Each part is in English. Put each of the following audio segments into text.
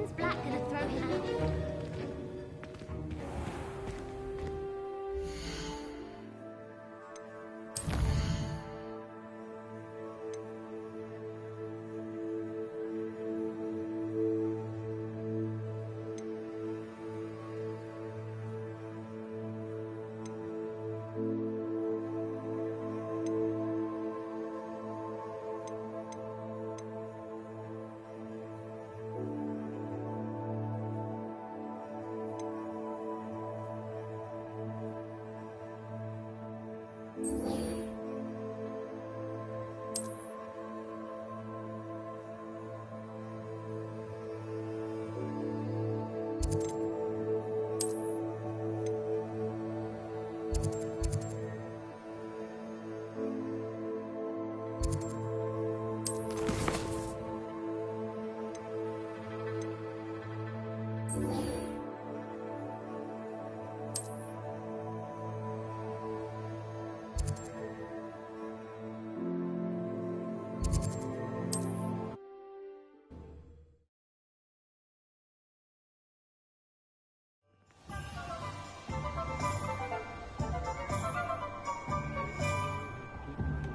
When's Black gonna throw him out?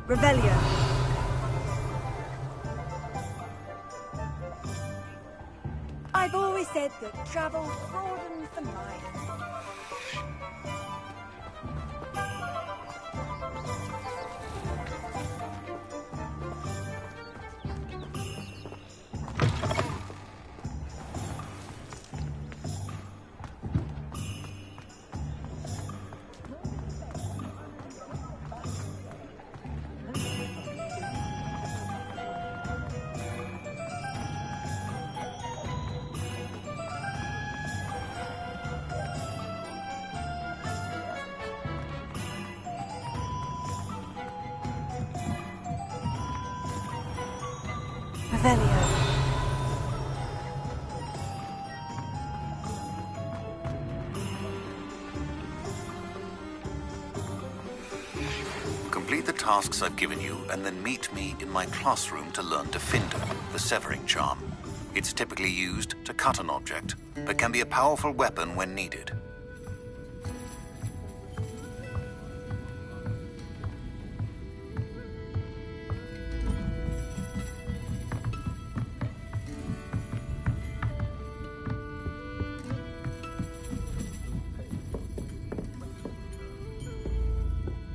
Revelio. I've always said that travel broadens the mind. Complete the tasks I've given you, and then meet me in my classroom to learn Defender, the severing charm. It's typically used to cut an object, but can be a powerful weapon when needed.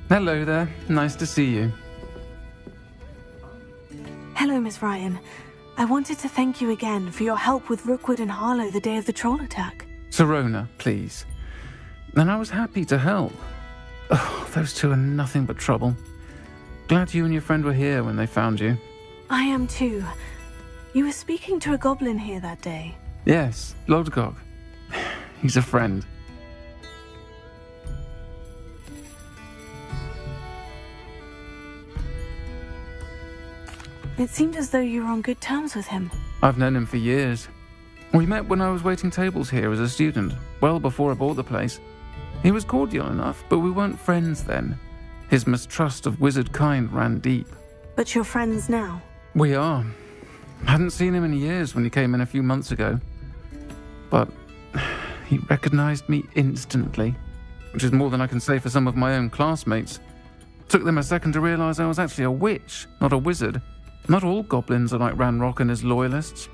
Hello there. Nice to see you. Hello, Miss Ryan. I wanted to thank you again for your help with Rookwood and Harlow the day of the troll attack. Sirona, please. And I was happy to help. Oh, those two are nothing but trouble. Glad you and your friend were here when they found you. I am too. You were speaking to a goblin here that day. Yes, Lodgok. He's a friend. It seemed as though you were on good terms with him. I've known him for years. We met when I was waiting tables here as a student, well before I bought the place. He was cordial enough, but we weren't friends then. His mistrust of wizard kind ran deep. But you're friends now? We are. Hadn't seen him in years when he came in a few months ago. But he recognized me instantly, which is more than I can say for some of my own classmates. Took them a second to realize I was actually a witch, not a wizard. Not all goblins are like Ranrock and his loyalists.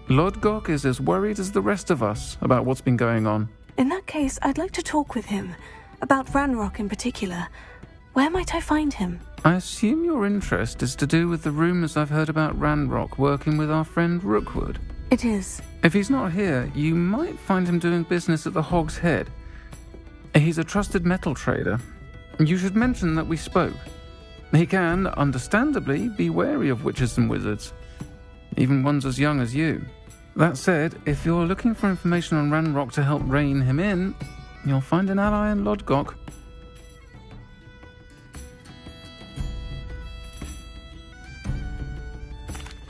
Lodgok is as worried as the rest of us about what's been going on. In that case, I'd like to talk with him. About Ranrock in particular. Where might I find him? I assume your interest is to do with the rumors I've heard about Ranrock working with our friend Rookwood. It is. If he's not here, you might find him doing business at the Hog's Head. He's a trusted metal trader. You should mention that we spoke. He can, understandably, be wary of witches and wizards, even ones as young as you. That said, if you're looking for information on Ranrock to help rein him in, you'll find an ally in Lodgok.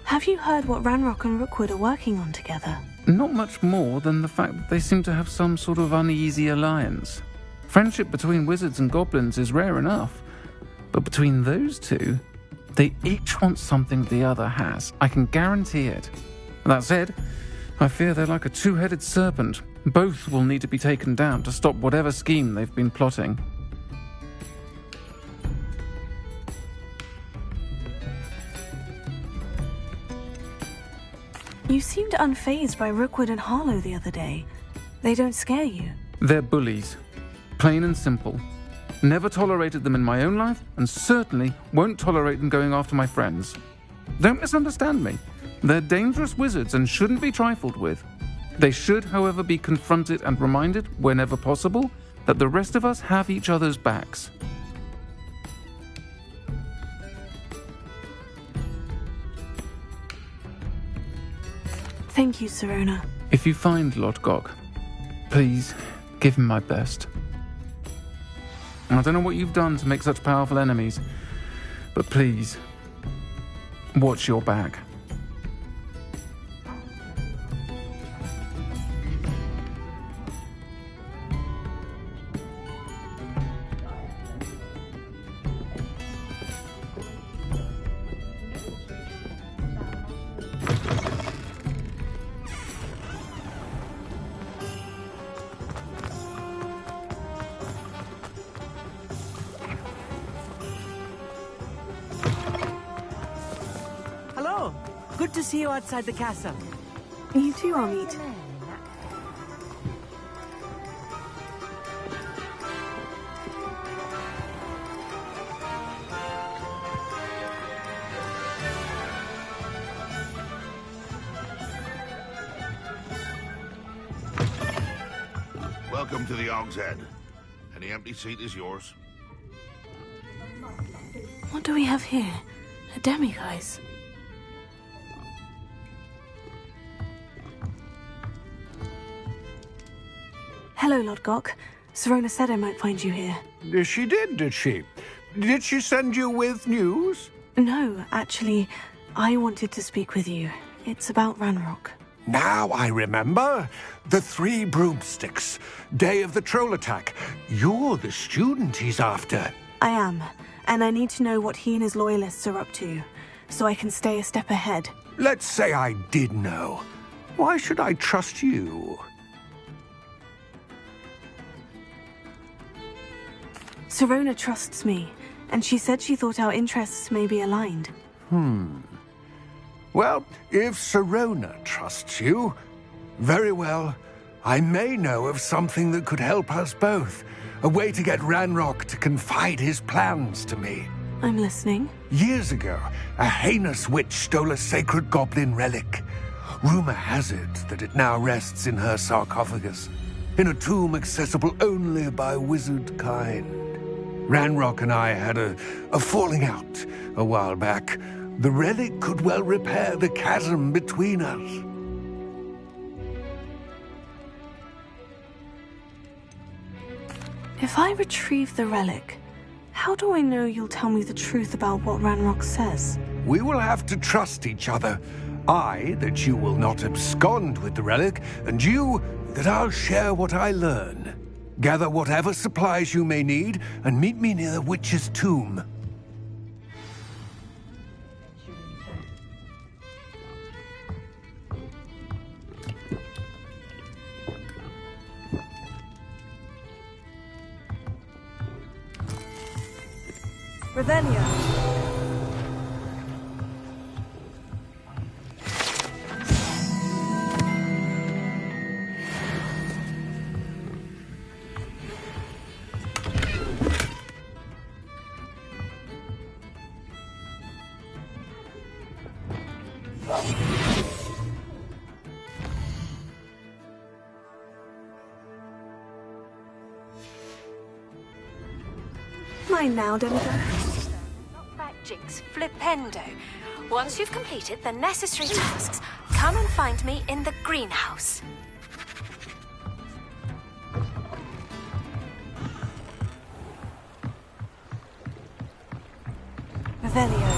Have you heard what Ranrock and Rookwood are working on together? Not much more than the fact that they seem to have some sort of uneasy alliance. Friendship between wizards and goblins is rare enough. But between those two, they each want something the other has. I can guarantee it. That said, I fear they're like a two-headed serpent. Both will need to be taken down to stop whatever scheme they've been plotting. You seemed unfazed by Rookwood and Harlow the other day. They don't scare you. They're bullies. Plain and simple. Never tolerated them in my own life, and certainly won't tolerate them going after my friends. Don't misunderstand me. They're dangerous wizards and shouldn't be trifled with. They should, however, be confronted and reminded, whenever possible, that the rest of us have each other's backs. Thank you, Sirona. If you find Lodgok, please give him my best. I don't know what you've done to make such powerful enemies, but please, watch your back. Hello. Good to see you outside the castle. You too, Amit. Welcome to the Og's Head. Any empty seat is yours. What do we have here? A demiguise. Hello, Lodgok. Sirona said I might find you here. She did, did she? Did she send you with news? No, actually, I wanted to speak with you. It's about Ranrock. Now I remember. The 3 broomsticks. Day of the troll attack. You're the student he's after. I am, and I need to know what he and his loyalists are up to, so I can stay a step ahead. Let's say I did know. Why should I trust you? Sirona trusts me, and she said she thought our interests may be aligned. Well, if Sirona trusts you, very well. I may know of something that could help us both. A way to get Ranrock to confide his plans to me. I'm listening. Years ago, a heinous witch stole a sacred goblin relic. Rumor has it that it now rests in her sarcophagus, in a tomb accessible only by wizard kind. Ranrock and I had a falling out a while back. The relic could well repair the chasm between us. If I retrieve the relic, how do I know you'll tell me the truth about what Ranrock says? We will have to trust each other. I, that you will not abscond with the relic, and you, that I'll share what I learn. Gather whatever supplies you may need, and meet me near the witch's tomb. Revelio. Mine now, Demigod. Not back, Jinx. Flipendo. Once you've completed the necessary tasks, come and find me in the greenhouse. Revelio.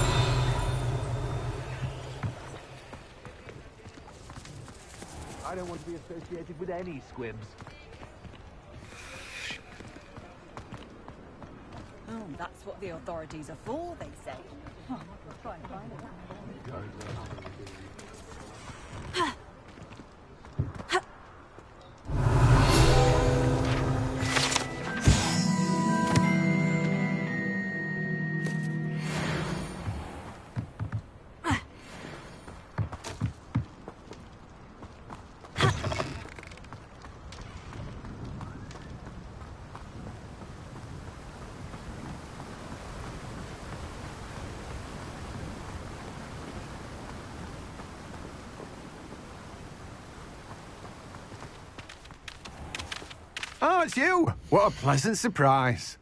I don't want to be associated with any squibs. Oh, that's what the authorities are for, they say. Oh, we'll try and find it. Oh, it's you! What a pleasant surprise.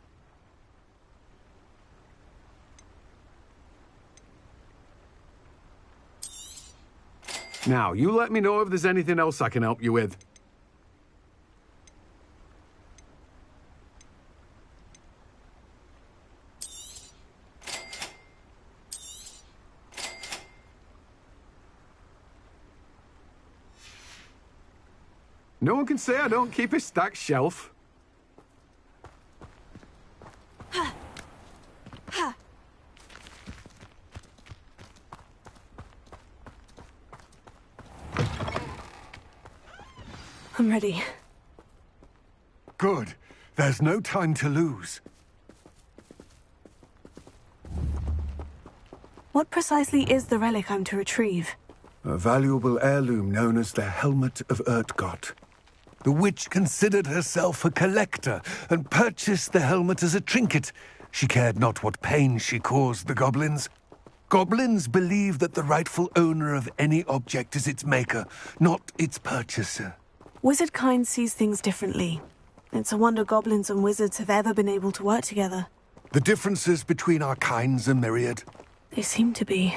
Now, you let me know if there's anything else I can help you with. No one can say I don't keep a stacked shelf. I'm ready. Good. There's no time to lose. What precisely is the relic I'm to retrieve? A valuable heirloom known as the Helmet of Urtgott. The witch considered herself a collector and purchased the helmet as a trinket. She cared not what pain she caused the goblins. Goblins believe that the rightful owner of any object is its maker, not its purchaser. Wizard kind sees things differently. It's a wonder goblins and wizards have ever been able to work together. The differences between our kinds are myriad. They seem to be.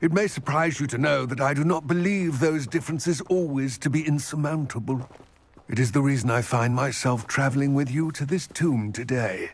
It may surprise you to know that I do not believe those differences always to be insurmountable. It is the reason I find myself traveling with you to this tomb today.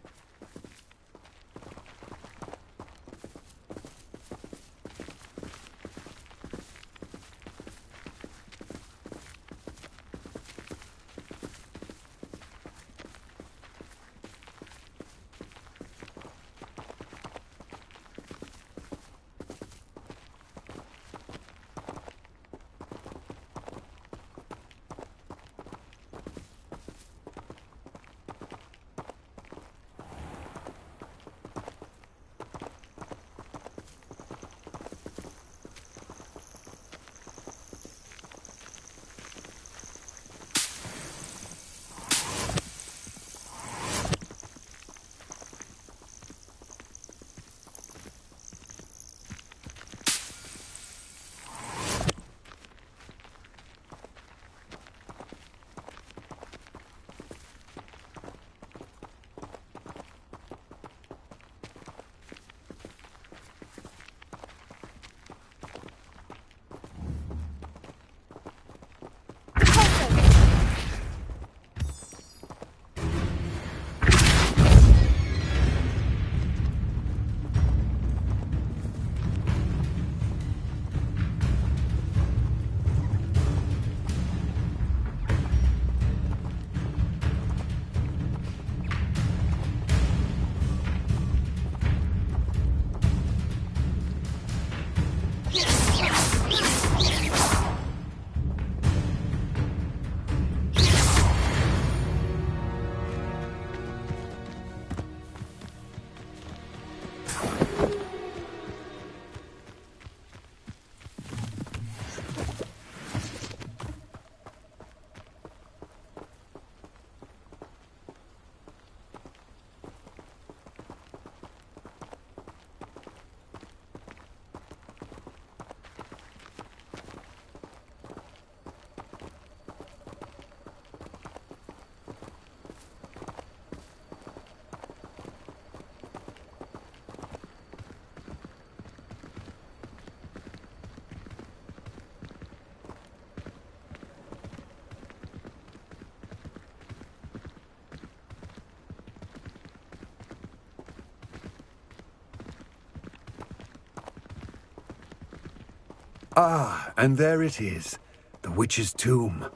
Ah, and there it is. The witch's tomb.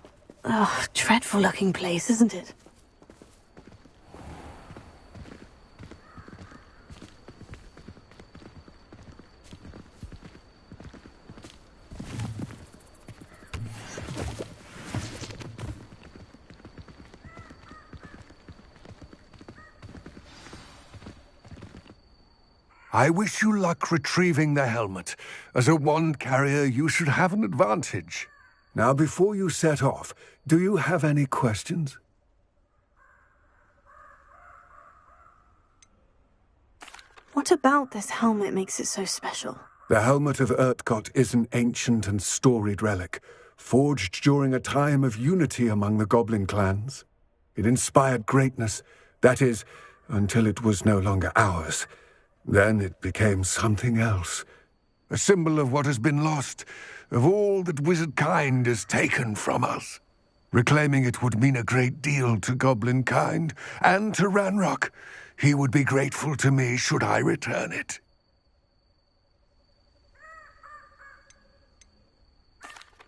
Oh, dreadful looking place, isn't it? I wish you luck retrieving the helmet. As a wand carrier, you should have an advantage. Now, before you set off, do you have any questions? What about this helmet makes it so special? The Helmet of Urtgott is an ancient and storied relic, forged during a time of unity among the goblin clans. It inspired greatness. That is, until it was no longer ours. Then it became something else. A symbol of what has been lost, of all that wizard kind has taken from us. Reclaiming it would mean a great deal to goblin kind, and to Ranrock. He would be grateful to me should I return it.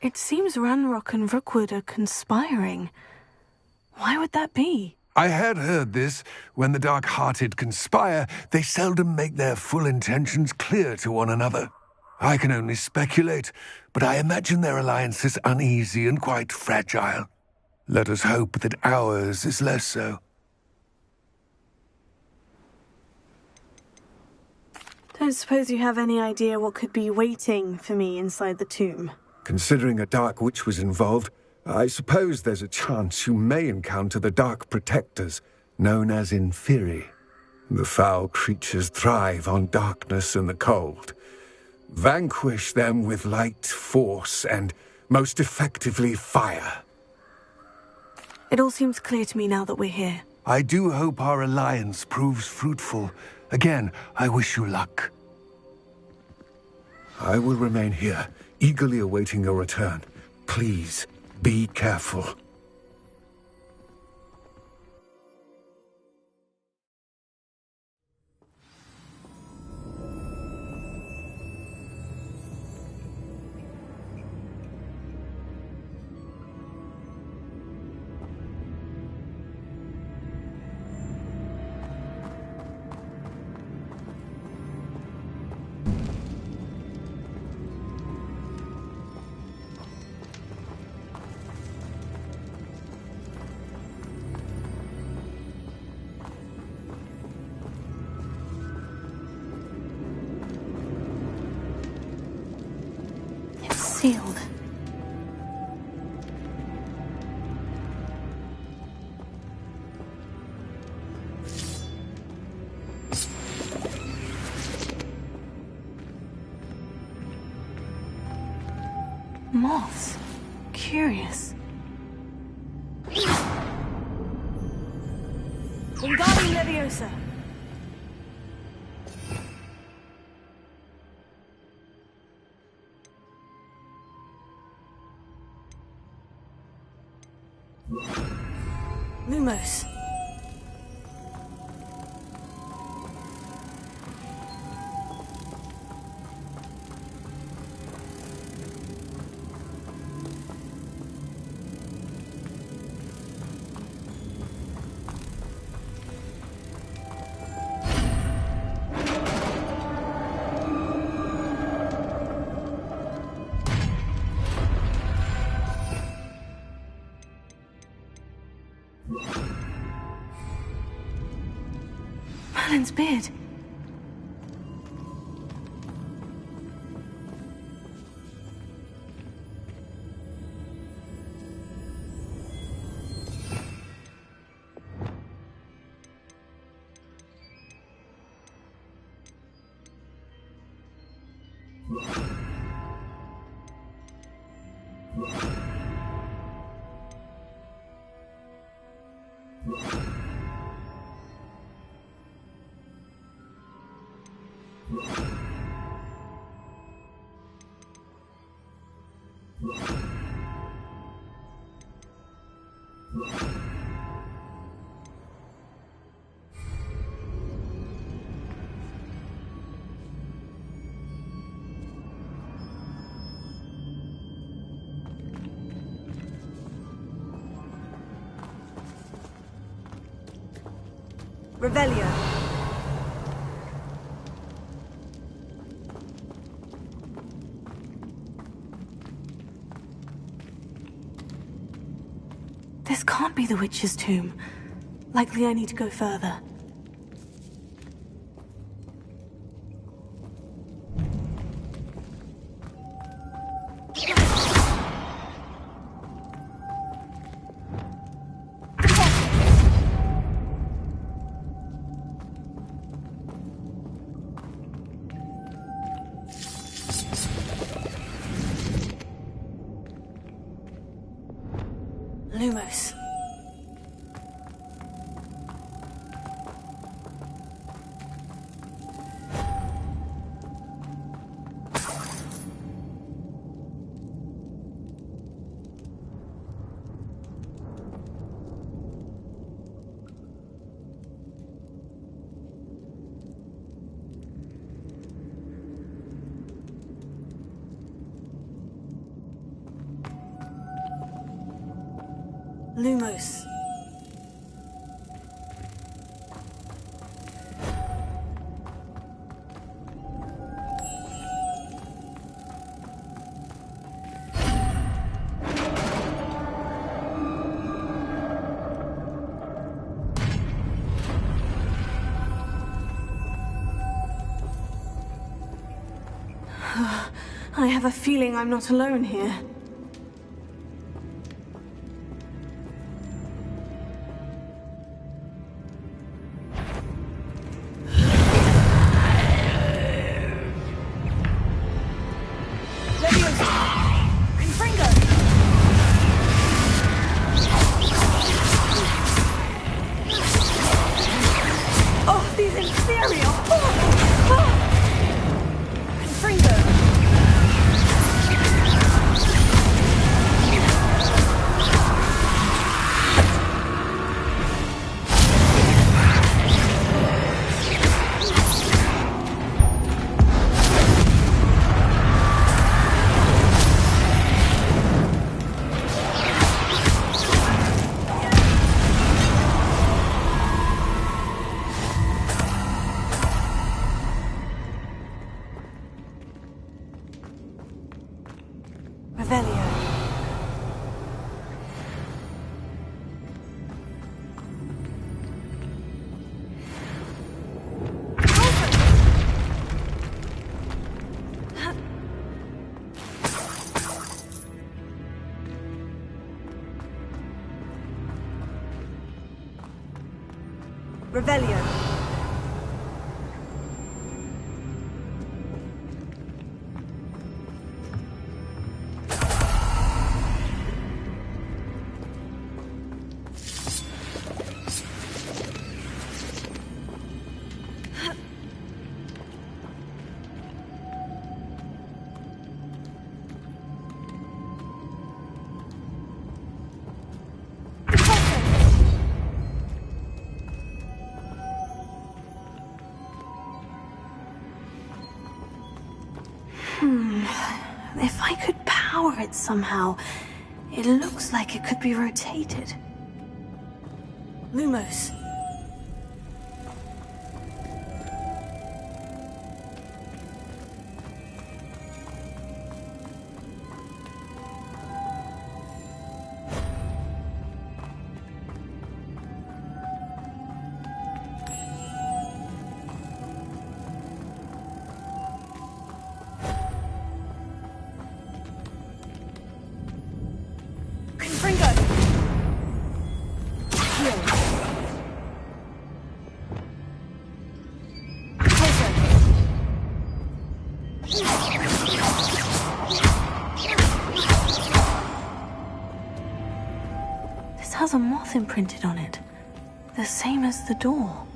It seems Ranrock and Rookwood are conspiring. Why would that be? I had heard this. When the dark-hearted conspire, they seldom make their full intentions clear to one another. I can only speculate, but I imagine their alliance is uneasy and quite fragile. Let us hope that ours is less so. Don't suppose you have any idea what could be waiting for me inside the tomb? Considering a Dark Witch was involved, I suppose there's a chance you may encounter the Dark Protectors, known as Inferi. The foul creatures thrive on darkness and the cold. Vanquish them with light, force, and, most effectively, fire. It all seems clear to me now that we're here. I do hope our alliance proves fruitful. Again, I wish you luck. I will remain here, eagerly awaiting your return. Please, be careful. Sealed. Moths. Curious. Wingardium Leviosa. Lumos. Merlin's beard. Revelio. This can't be the witch's tomb. Likely I need to go further. Lumos. Lumos. I have a feeling I'm not alone here. Oh, these inferior! Revelio. Revelio. If I could power it somehow, it looks like it could be rotated. Lumos. This has a moth imprinted on it, the same as the door.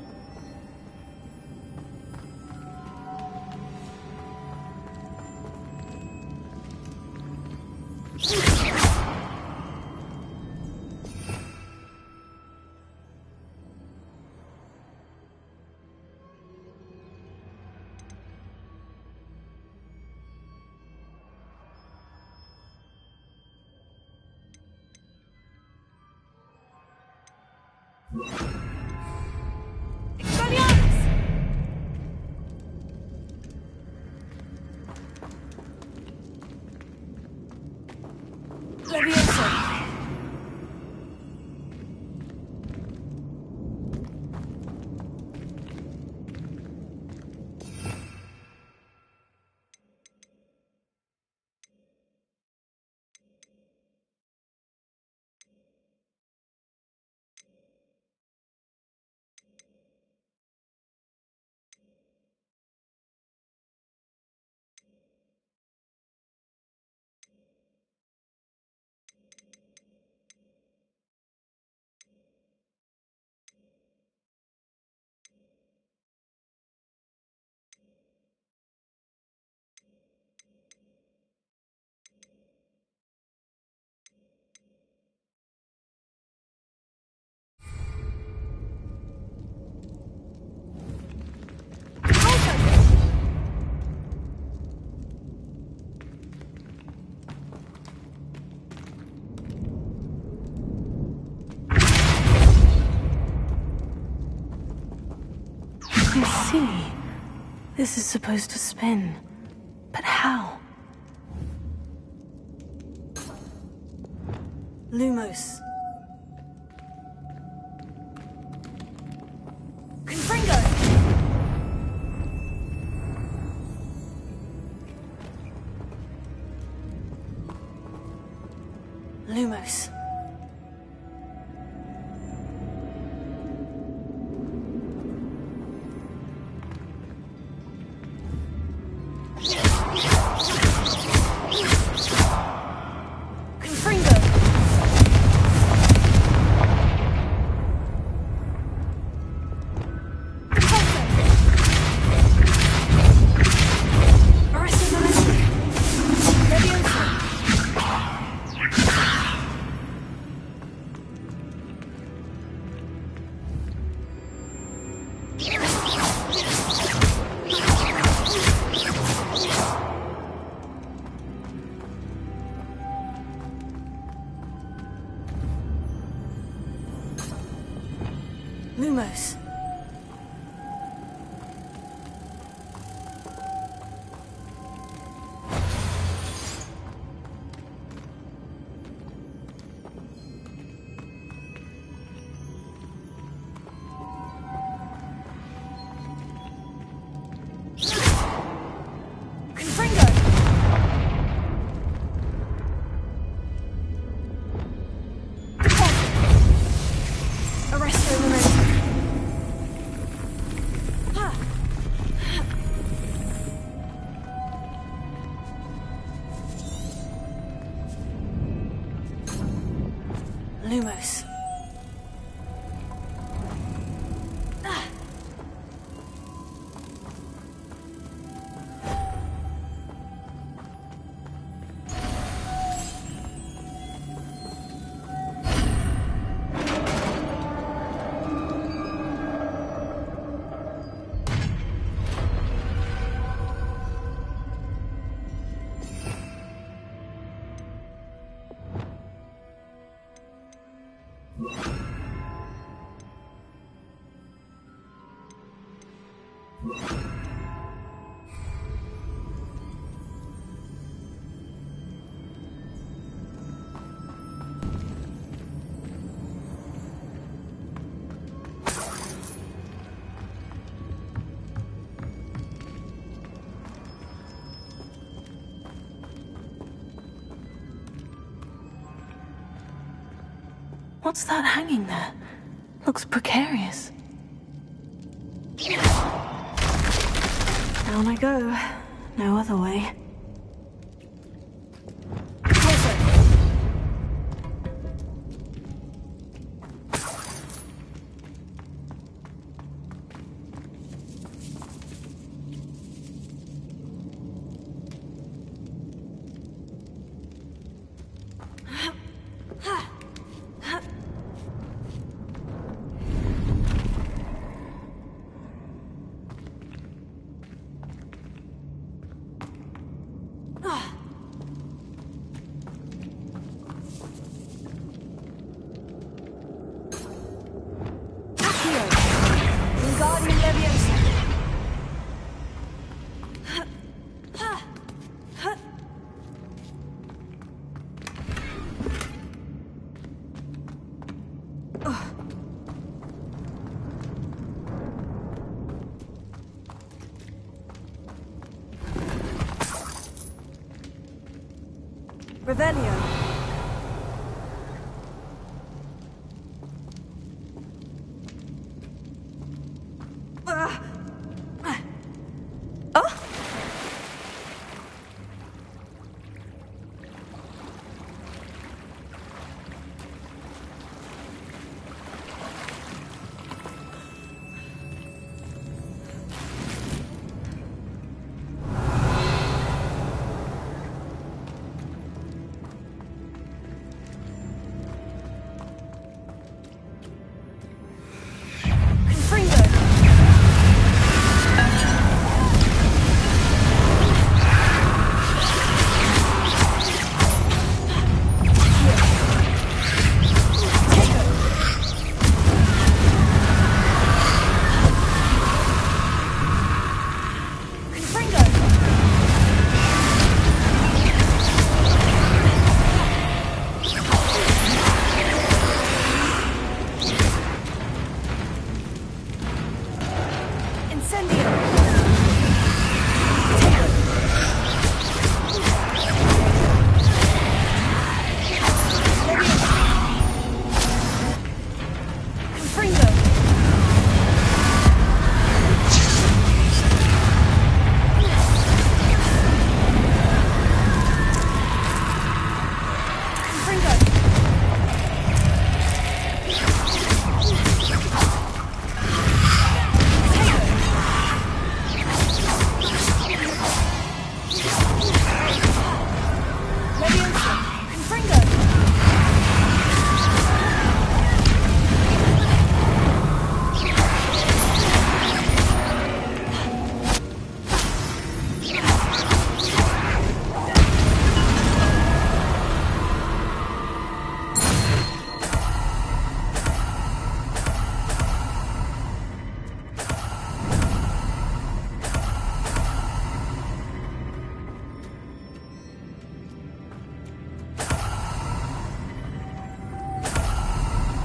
Leviosa! I see. This is supposed to spin. But how? Lumos. Confringo! Lumos. Confringo! Arresting momentum! Leviosa! Lumos. Confringo! Arresto momentum! Lumos. What's that hanging there? Looks precarious. Down I go. No other way. Wingardium Leviosa! Revelio.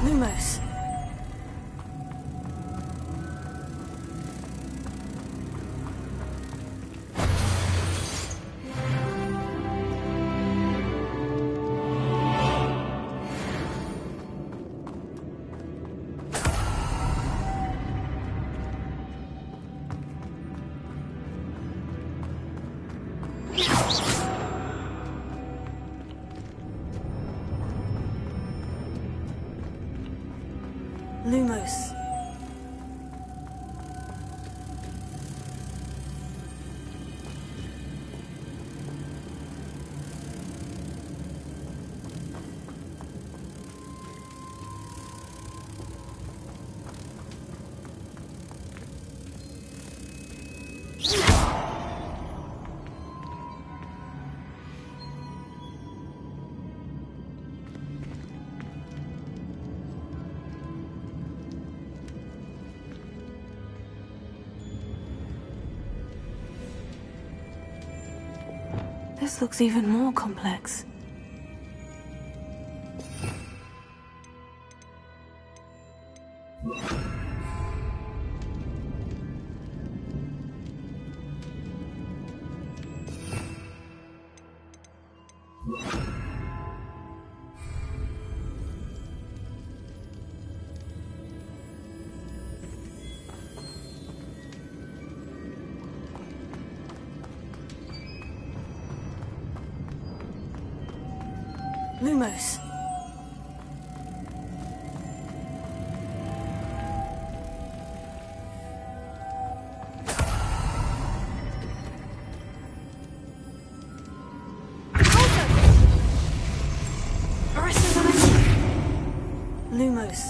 Lumos. Lumos. This looks even more complex. Lumos. Lumos.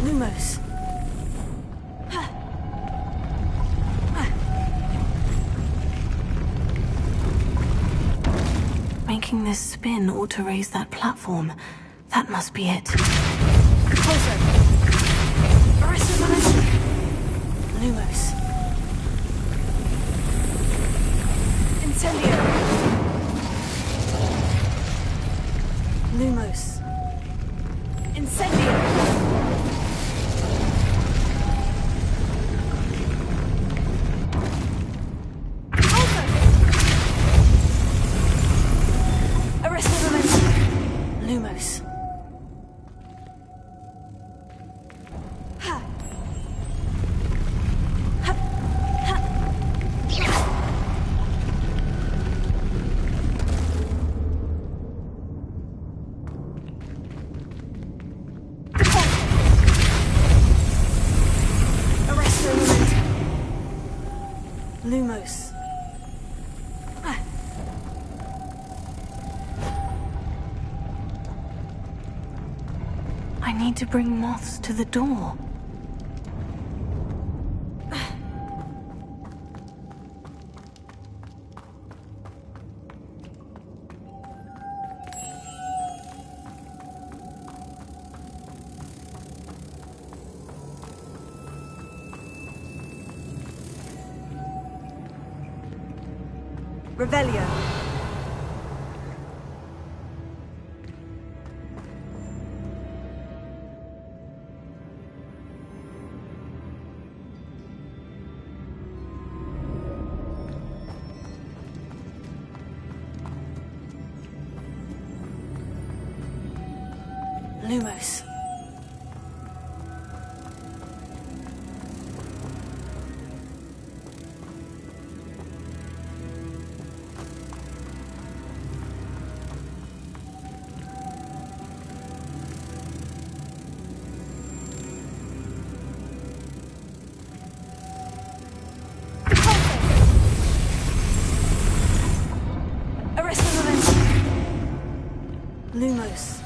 Lumos. Making this spin ought to raise that platform. That must be it. Lumos. Incendio. Lumos. Incendio. Lumos. Lumos. I need to bring moths to the door. Revelio. Lumos. Lumos.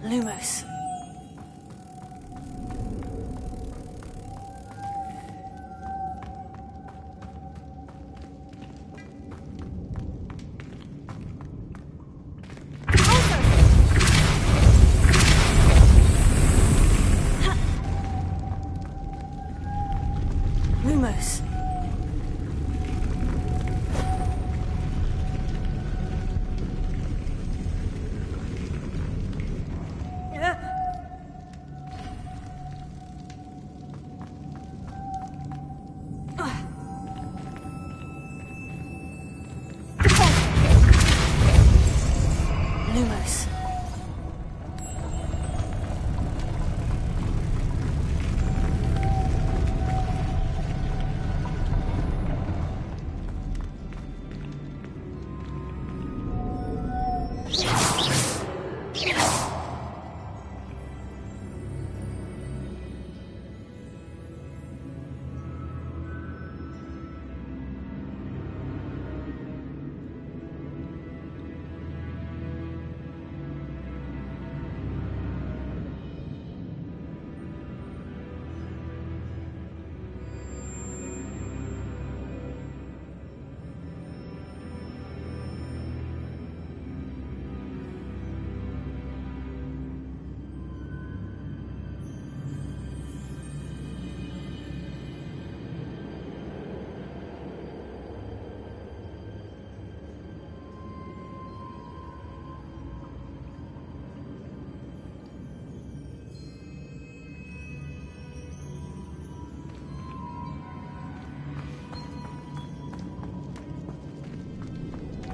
Lumos. Lumos.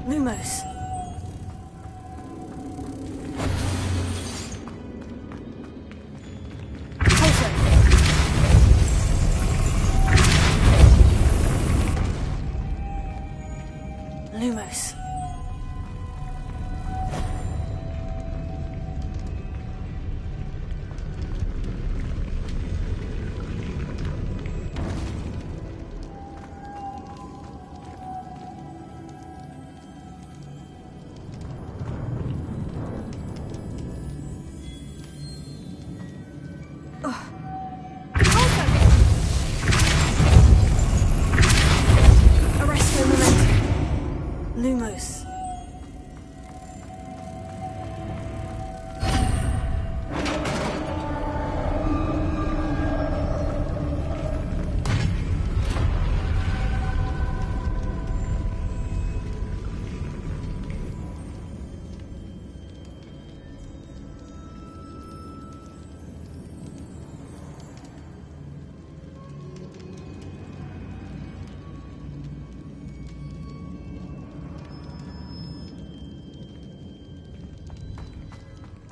Lumos. Lumos. Lumos. Arresto momentum. Lumos.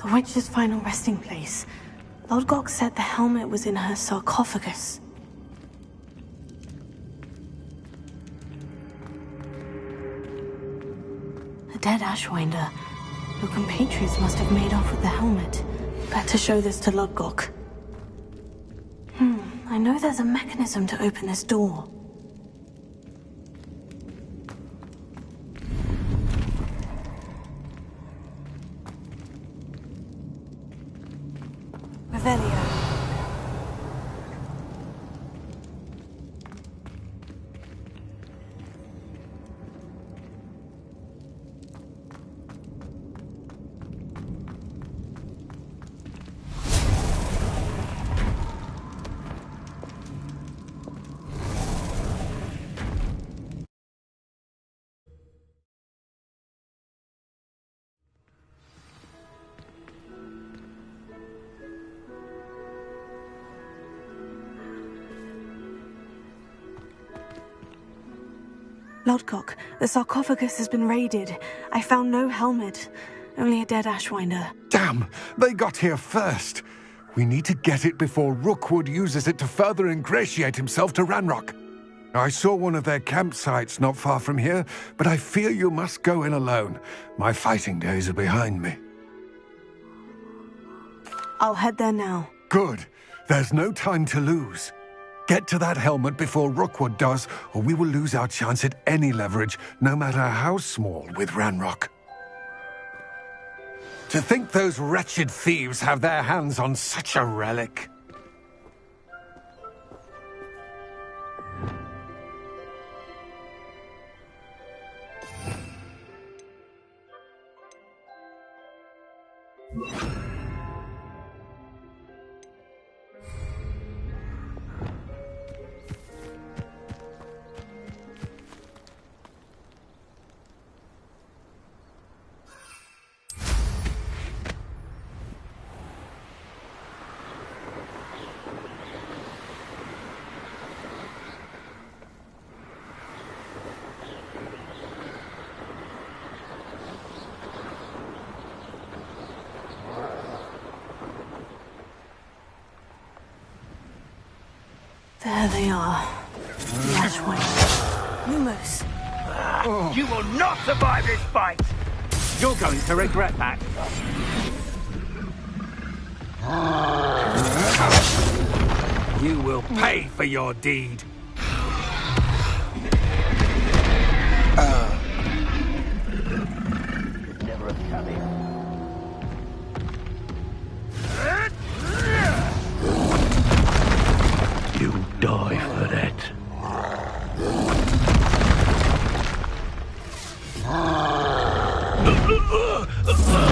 The witch's final resting place. Lodgok said the helmet was in her sarcophagus. A dead Ashwinder. Your compatriots must have made off with the helmet. Better show this to Lodgok. I know there's a mechanism to open this door. Revelio. Lodgok, the sarcophagus has been raided. I found no helmet, only a dead Ashwinder. Damn! They got here first! We need to get it before Rookwood uses it to further ingratiate himself to Ranrock. I saw one of their campsites not far from here, but I fear you must go in alone. My fighting days are behind me. I'll head there now. Good. There's no time to lose. Get to that helmet before Rookwood does, or we will lose our chance at any leverage, no matter how small, with Ranrock. To think those wretched thieves have their hands on such a relic. There they are. The Ashway. Lumos. You will not survive this fight! You're going to regret that. You will pay for your deed. Never have come here. You die for that.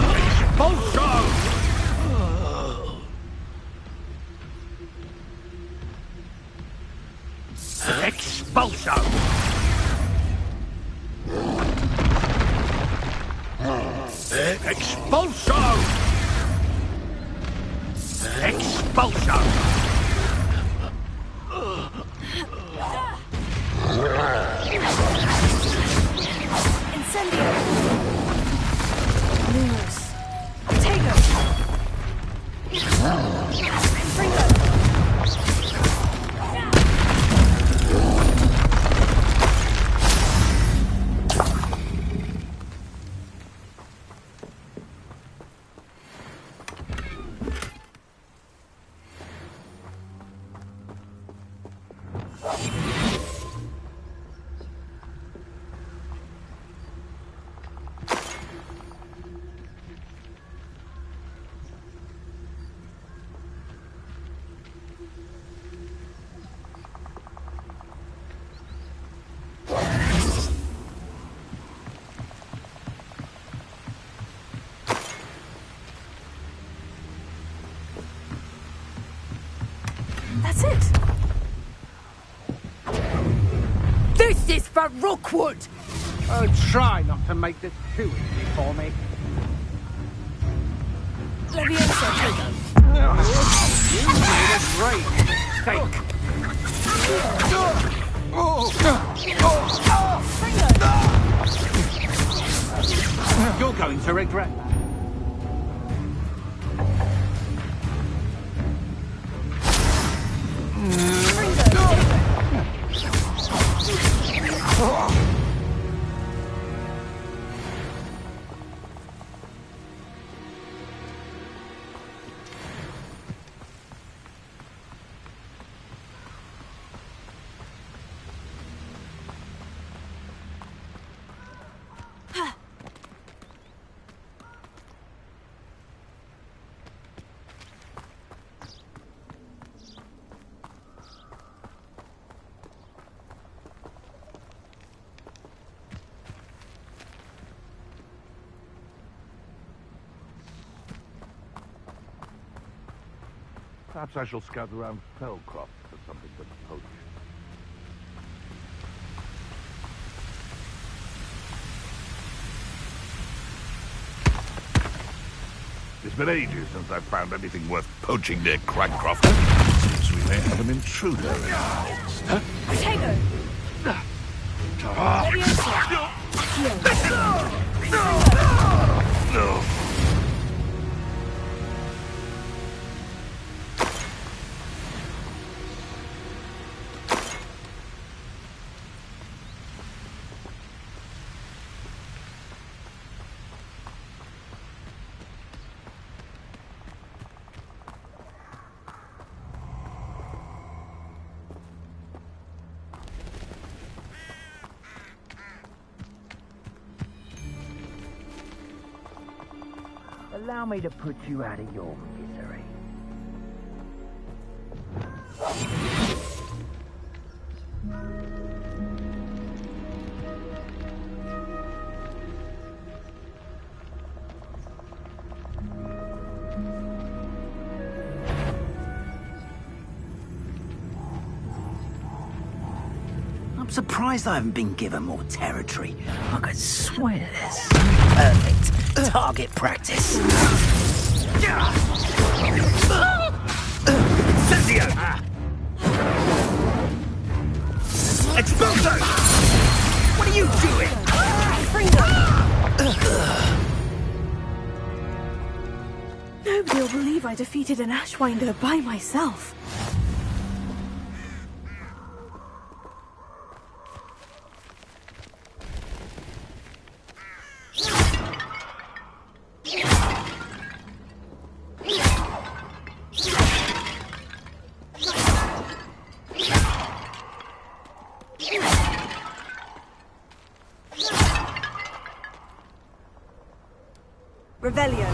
Expulso! Expulso! Expulso! Expulso! Incendio! Lumos. Tego! Fringo! That's it! This is for Rookwood! Oh, try not to make this too easy for me. Leviosa, Tego. You made a great mistake. You're going to regret that. Perhaps I shall scout around Fellcroft for something to poach. It's been ages since I've found anything worth poaching near Cragcroft. Seems we may have an intruder in our midst. Tego! No. Allow me to put you out of your misery. I'm surprised I haven't been given more territory. I could swear there's perfect target practice. Incendio! Expulso! What are you doing? Nobody will believe I defeated an Ashwinder by myself. Revelio.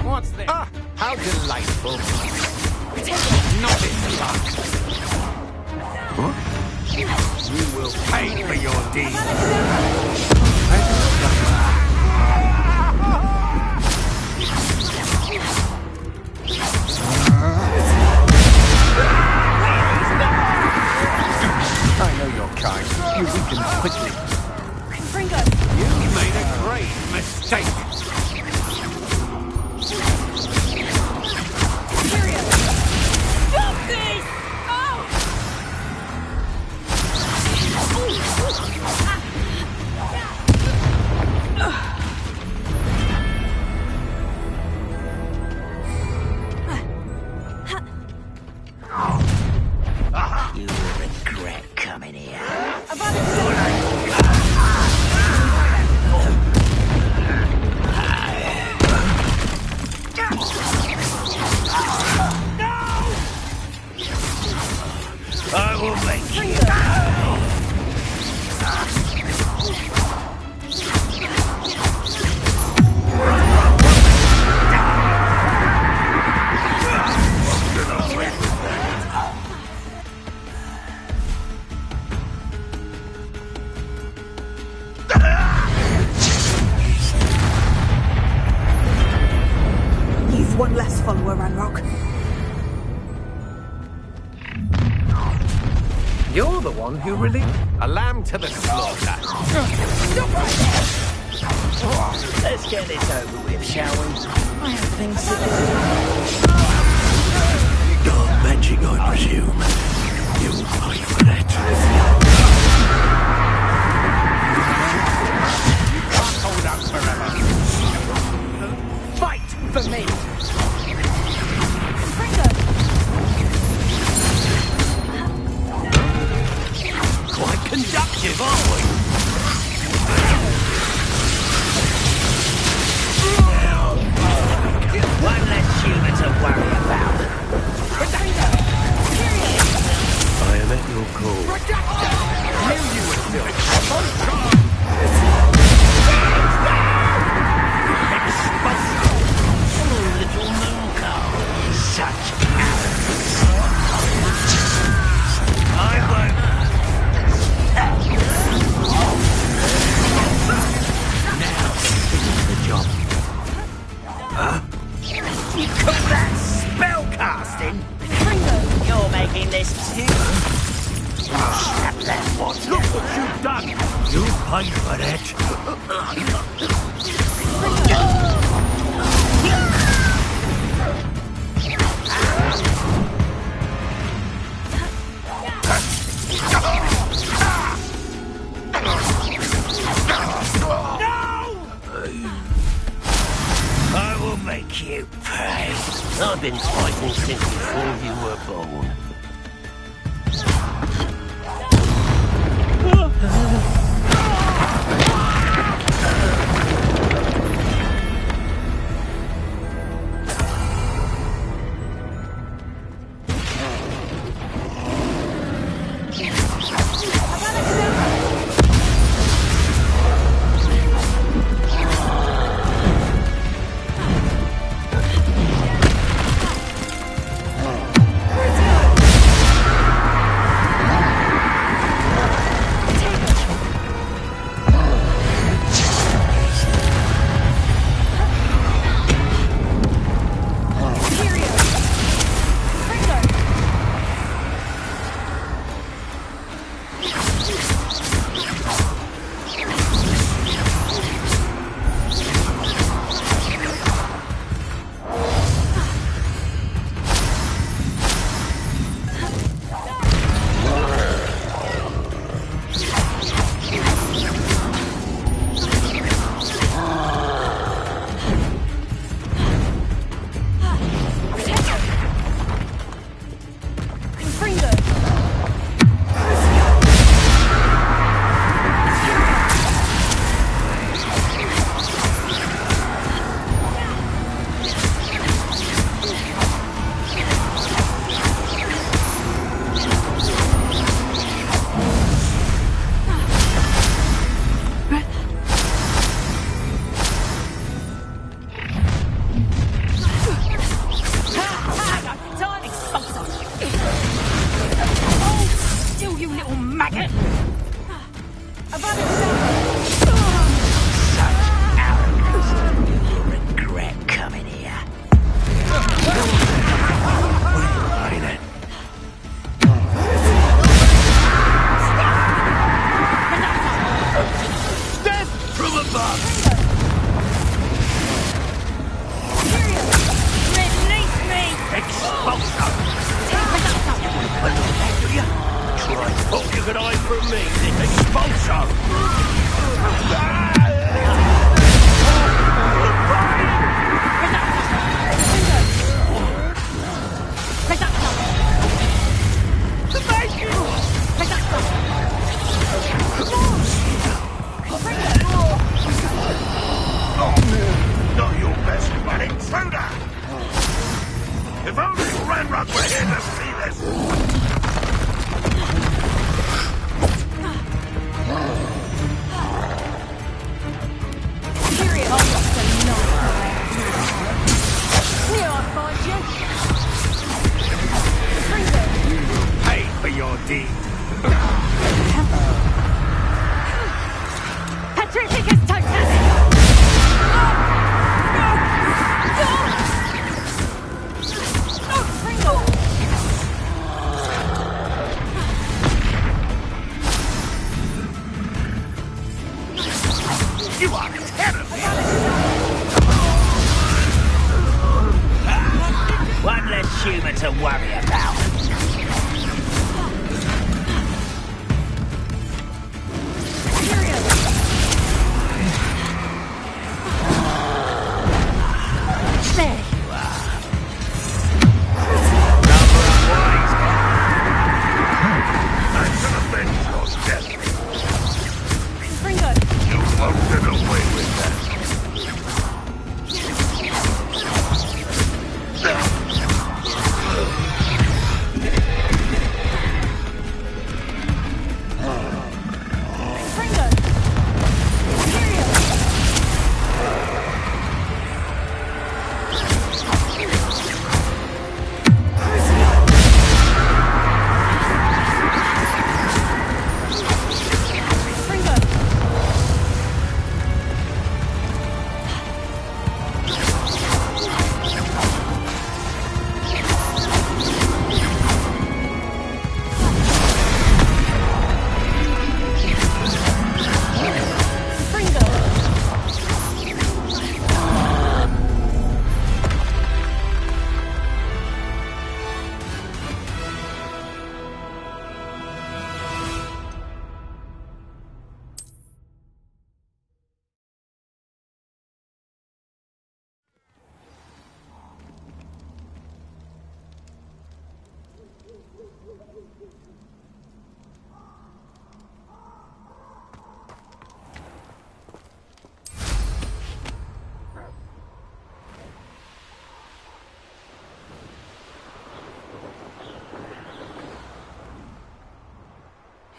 What's this? Ah, how delightful. Not in luck. Huh? You will pay for your deeds. I know your kind. You weaken quickly. You made a great mistake. You will regret coming here. I will make you. You're the one who really... A lamb to the slaughter. Let's get this over with, shall we? I have things to do. Dark magic, I presume. You'll pay for that. You can't hold out forever. Fight for me! Quite conductive, aren't we? One less human to worry about. I am at your call. Knew you were still Little moon cow. Such arrogance. I won't. Now, finish the job. Huh? You call that spell casting? You're making this too. Snap that watch. Look what you've done. You pay for that. I will make you pay. I've been fighting since before you were born. worry about. There you are. I'm gonna avenge your death. Ringo! You won't get away with that.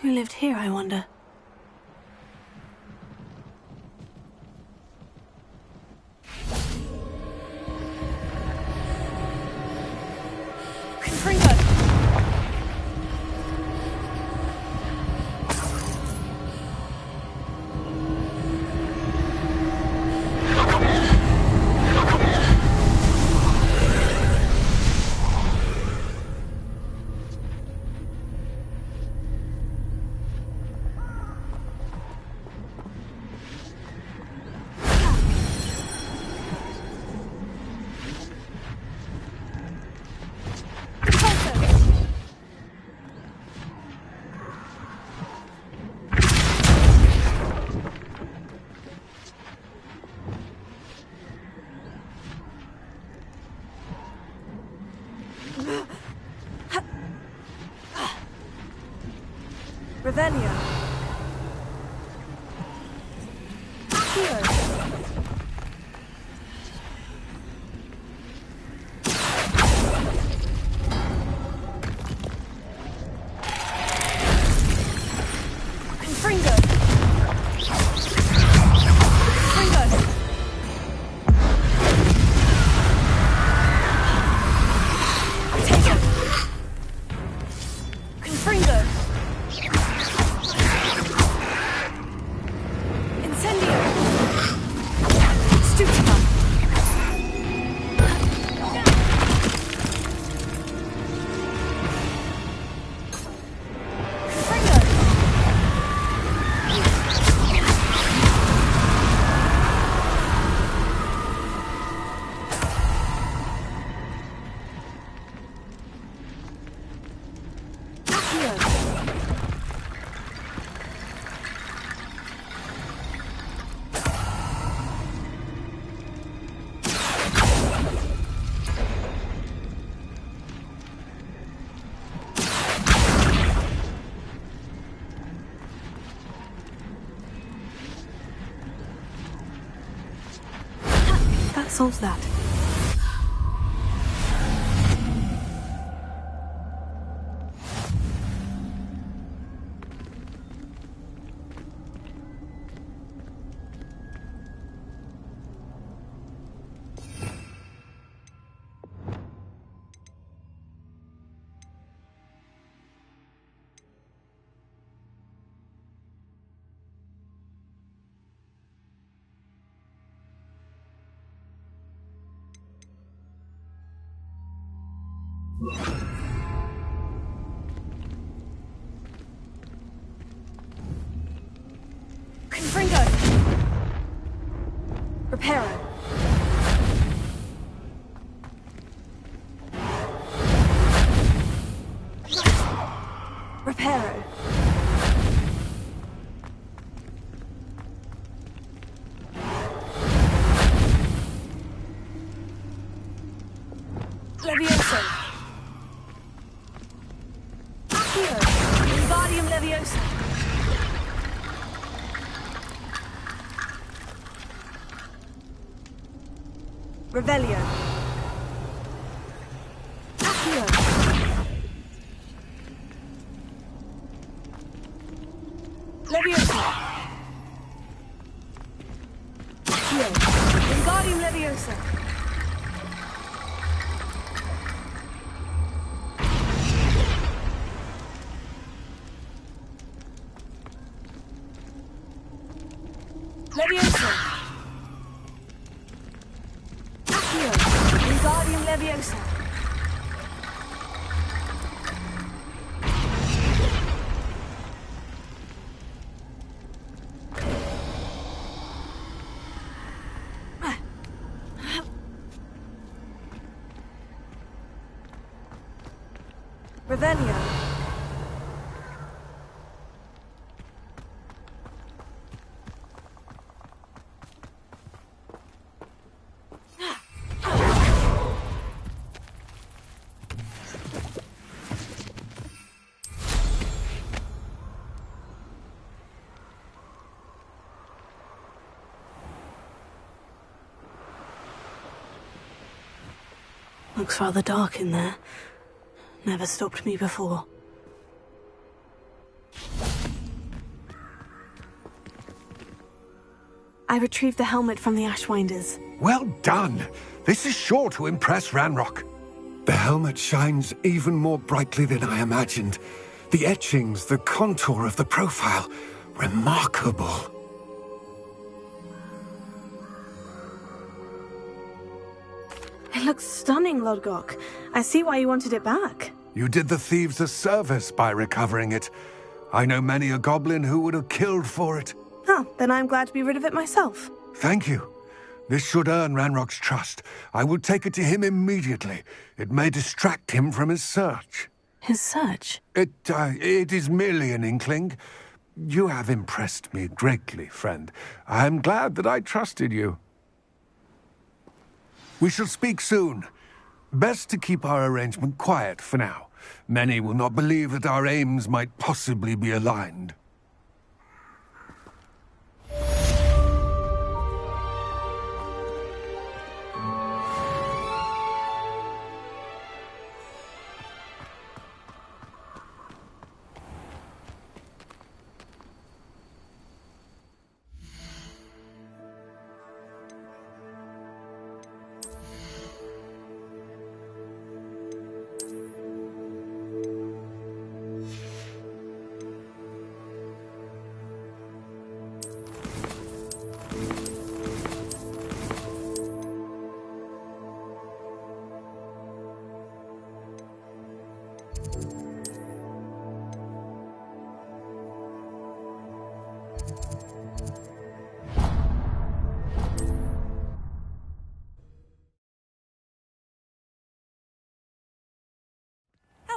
Who lived here, I wonder? Revelio. Accio. Confringo. Confringo. Take it. Confringo. That solves that. Confringo. Reparo. Reparo. Levioso. Accio. Wingardium Leviosa. Revelio. Accio. Leviosa. Accio. Wingardium Leviosa. Leviosa. Accio. Wingardium Leviosa. Revelio. Looks rather dark in there. Never stopped me before. I retrieved the helmet from the Ashwinders. Well done! This is sure to impress Ranrock. The helmet shines even more brightly than I imagined. The etchings, the contour of the profile, remarkable. It looks stunning, Lodgok. I see why you wanted it back. You did the thieves a service by recovering it. I know many a goblin who would have killed for it. Oh, then I'm glad to be rid of it myself. Thank you. This should earn Ranrock's trust. I will take it to him immediately. It may distract him from his search. His search? It is merely an inkling. You have impressed me greatly, friend. I am glad that I trusted you. We shall speak soon. Best to keep our arrangement quiet for now. Many will not believe that our aims might possibly be aligned.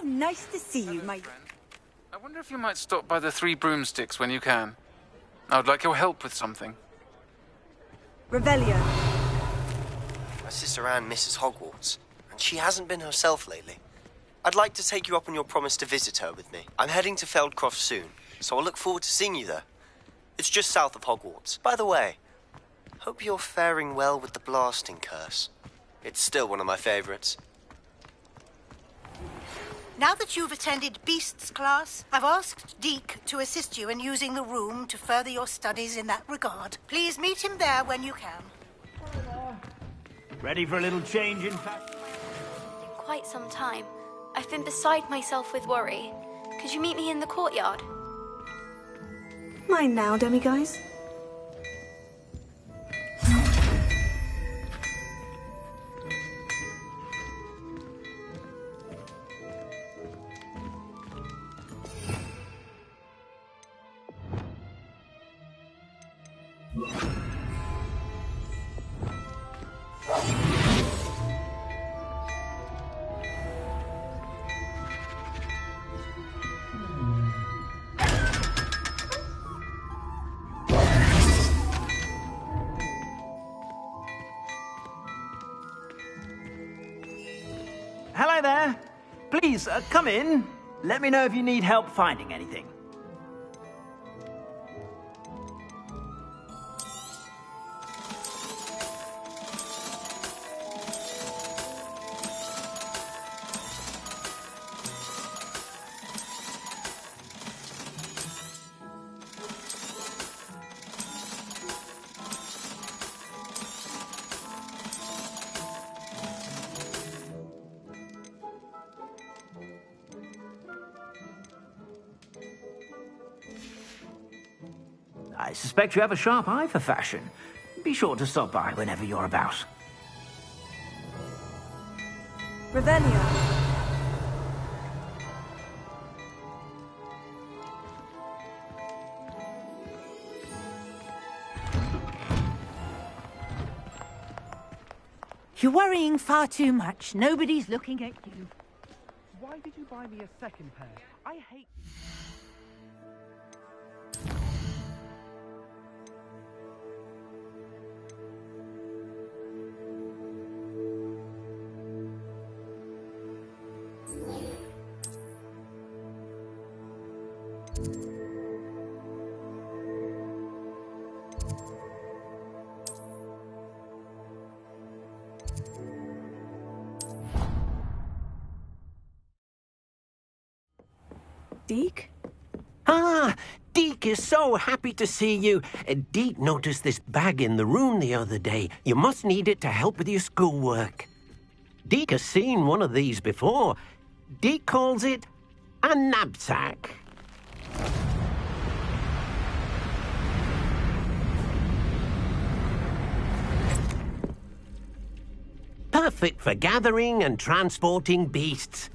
Nice to see you, my... I wonder if you might stop by the Three Broomsticks when you can. I would like your help with something. Revelio. My sister Anne misses Hogwarts, and she hasn't been herself lately. I'd like to take you up on your promise to visit her with me. I'm heading to Feldcroft soon, so I'll look forward to seeing you there. It's just south of Hogwarts. By the way, hope you're faring well with the blasting curse. It's still one of my favorites. Now that you've attended Beasts class, I've asked Deke to assist you in using the room to further your studies in that regard. Please meet him there when you can. Ready for a little change in fashion? In quite some time. I've been beside myself with worry. Could you meet me in the courtyard? Mine now, demiguise. Please, come in. Let me know if you need help finding anything. I suspect you have a sharp eye for fashion. Be sure to stop by whenever you're about. Ravenna. You're worrying far too much. Nobody's looking at you. Why did you buy me a second pair? I hate... Deke? Ah, Deke is so happy to see you. Deke noticed this bag in the room the other day. You must need it to help with your schoolwork. Deke has seen one of these before. Deke calls it a knapsack. Perfect for gathering and transporting beasts.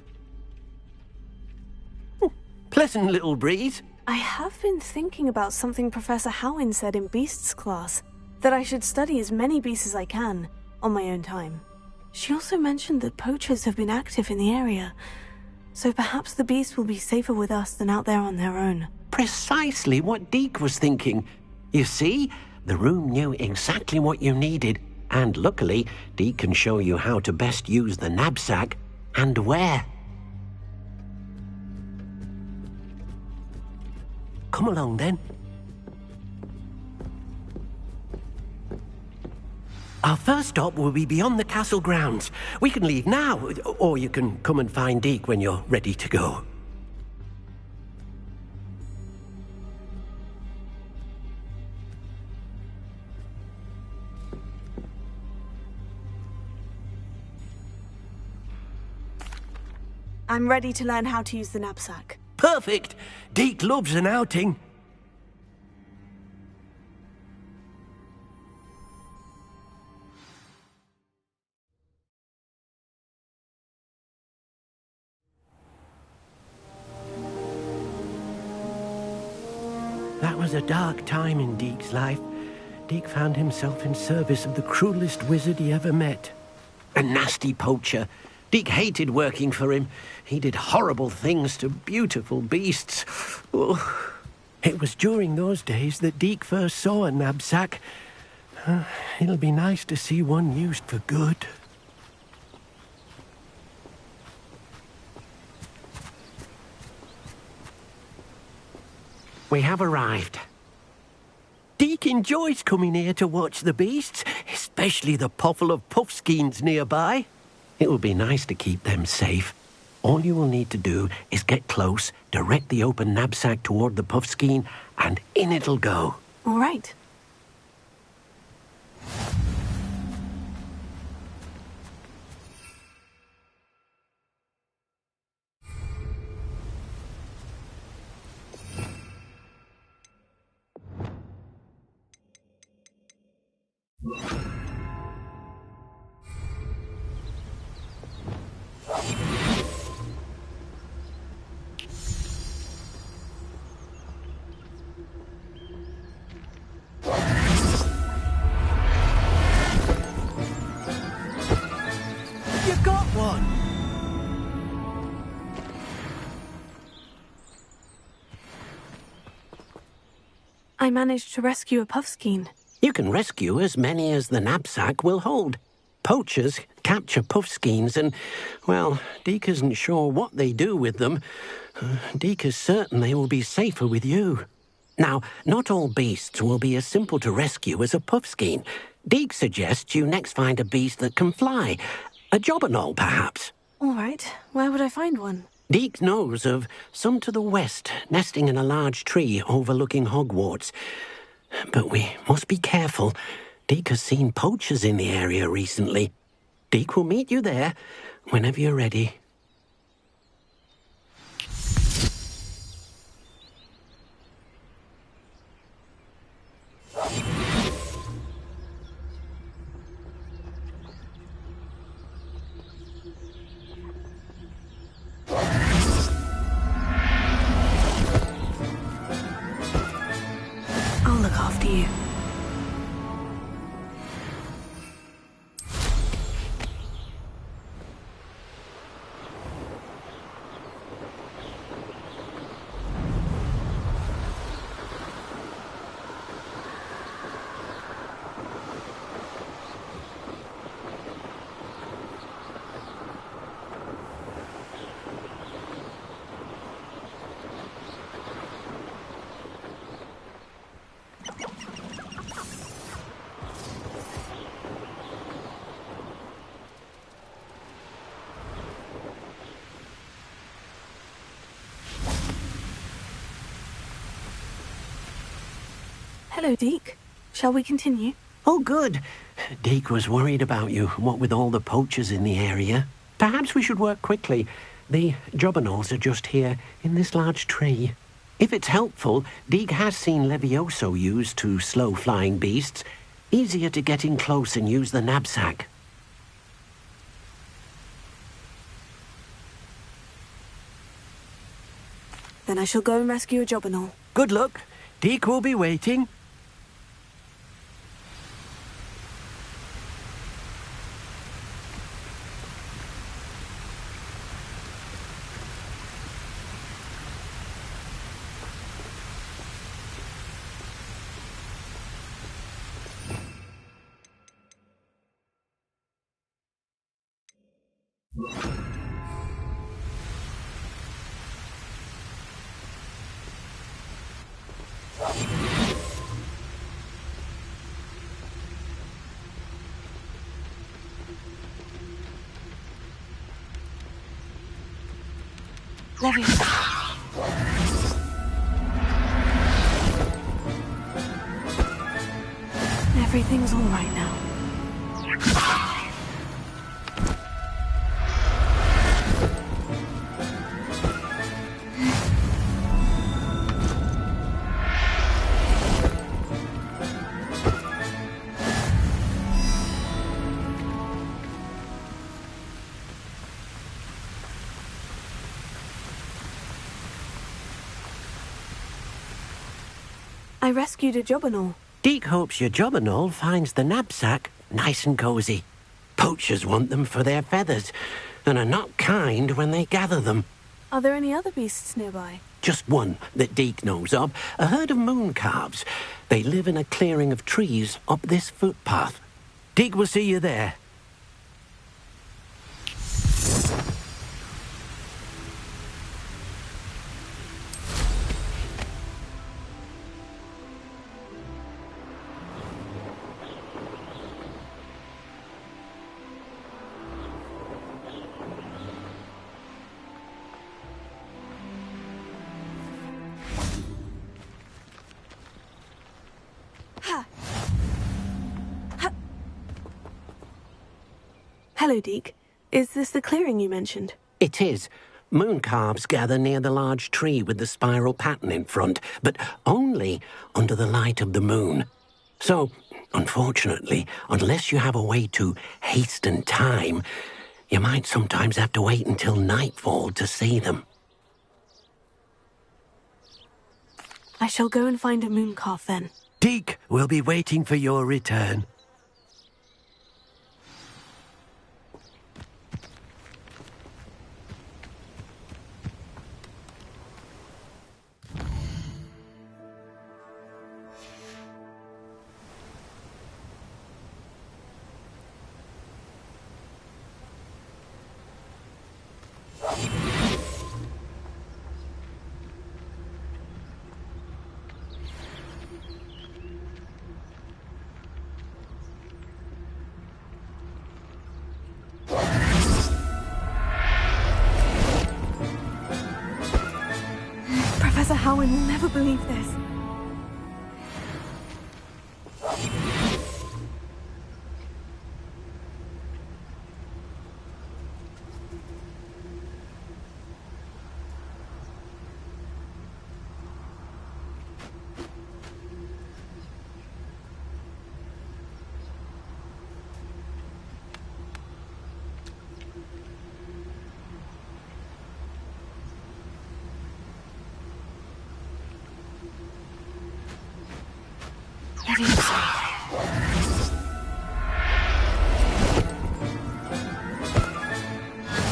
Pleasant little breeze. I have been thinking about something Professor Howin said in Beasts class, that I should study as many beasts as I can, on my own time. She also mentioned that poachers have been active in the area, so perhaps the beasts will be safer with us than out there on their own. Precisely what Deke was thinking. You see, the room knew exactly what you needed, and luckily, Deke can show you how to best use the knapsack and where. Come along, then. Our first stop will be beyond the castle grounds. We can leave now, or you can come and find Deke when you're ready to go. I'm ready to learn how to use the knapsack. Perfect! Deke loves an outing. That was a dark time in Deke's life. Deke found himself in service of the cruelest wizard he ever met. A nasty poacher. Deke hated working for him. He did horrible things to beautiful beasts. Oh. It was during those days that Deke first saw a knapsack. It'll be nice to see one used for good. We have arrived. Deke enjoys coming here to watch the beasts, especially the potful of puffskeins nearby. It will be nice to keep them safe. All you will need to do is get close, direct the open knapsack toward the puffskein, and in it'll go. All right. You got one! I managed to rescue a puffskein. You can rescue as many as the knapsack will hold. Poachers capture puffskeins and, well, Deke isn't sure what they do with them. Deke is certain they will be safer with you. Now, not all beasts will be as simple to rescue as a puffskein. Deke suggests you next find a beast that can fly. A jobberknoll, perhaps. All right. Where would I find one? Deke knows of some to the west, nesting in a large tree overlooking Hogwarts. But we must be careful. Deke has seen poachers in the area recently. Deke will meet you there whenever you're ready. I'll look after you. Hello, Deke. Shall we continue? Oh, good. Deke was worried about you, what with all the poachers in the area. Perhaps we should work quickly. The jobberknolls are just here, in this large tree. If it's helpful, Deke has seen Levioso used to slow flying beasts. Easier to get in close and use the knapsack. Then I shall go and rescue a jobberknoll. Good luck. Deke will be waiting. Levioso. Everything's all right now. I rescued a jobberknoll. Deke hopes your jobberknoll finds the knapsack nice and cozy. Poachers want them for their feathers, and are not kind when they gather them. Are there any other beasts nearby? Just one that Deke knows of, a herd of moon calves. They live in a clearing of trees up this footpath. Deke will see you there. Hello, Deke. Is this the clearing you mentioned? It is. Moon calves gather near the large tree with the spiral pattern in front, but only under the light of the moon. So, unfortunately, unless you have a way to hasten time, you might sometimes have to wait until nightfall to see them. I shall go and find a moon calf then. Deke will be waiting for your return. Professor Howin will never believe this.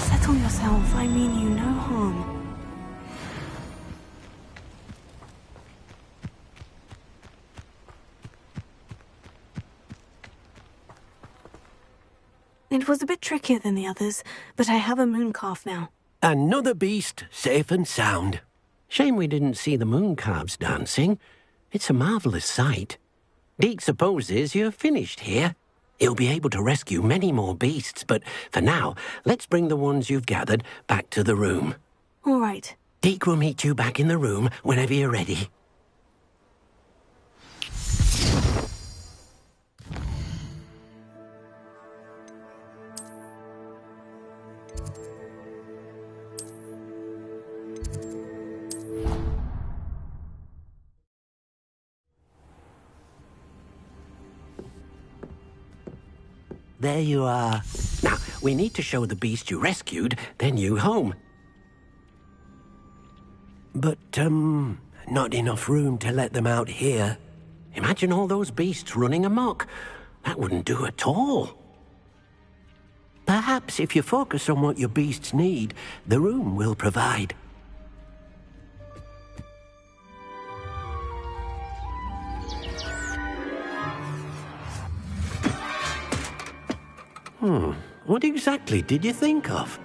Settle yourself. I mean you no harm. It was a bit trickier than the others, but I have a moon calf now. Another beast, safe and sound. Shame we didn't see the moon calves dancing. It's a marvellous sight. Deke supposes you're finished here. He'll be able to rescue many more beasts, but for now, let's bring the ones you've gathered back to the room. All right. Deke will meet you back in the room whenever you're ready. There you are. Now, we need to show the beast you rescued their new home. But, not enough room to let them out here. Imagine all those beasts running amok. That wouldn't do at all. Perhaps if you focus on what your beasts need, the room will provide. What exactly did you think of?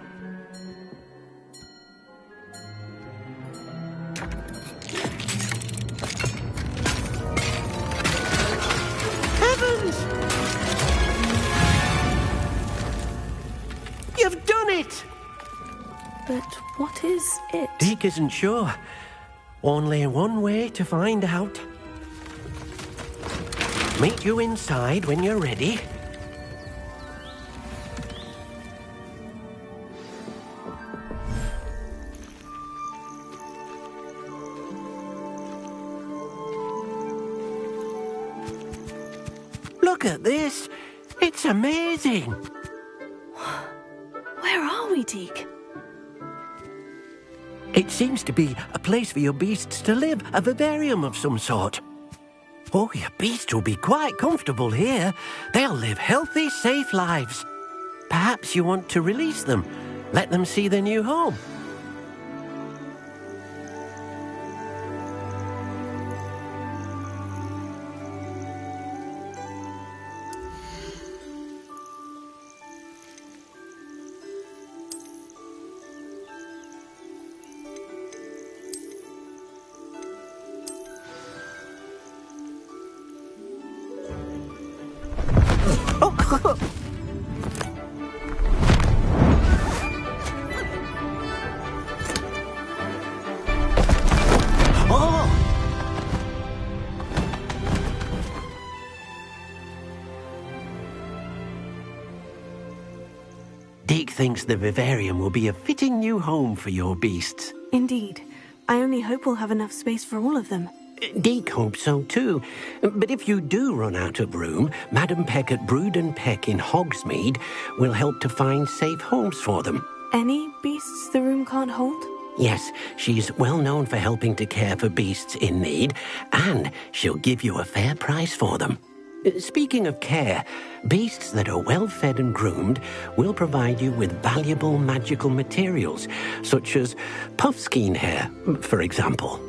Heavens! You've done it! But what is it? Deke isn't sure. Only one way to find out. Meet you inside when you're ready. Look at this. It's amazing. Where are we, Deke? It seems to be a place for your beasts to live, a vivarium of some sort. Oh, your beasts will be quite comfortable here. They'll live healthy, safe lives. Perhaps you want to release them, let them see their new home. Deke thinks the vivarium will be a fitting new home for your beasts. Indeed. I only hope we'll have enough space for all of them. Deke hopes so too. But if you do run out of room, Madam Peck at Brood and Peck in Hogsmeade will help to find safe homes for them. Any beasts the room can't hold? Yes, she's well known for helping to care for beasts in need, and she'll give you a fair price for them. Speaking of care, beasts that are well fed and groomed will provide you with valuable magical materials, such as puffskein hair, for example.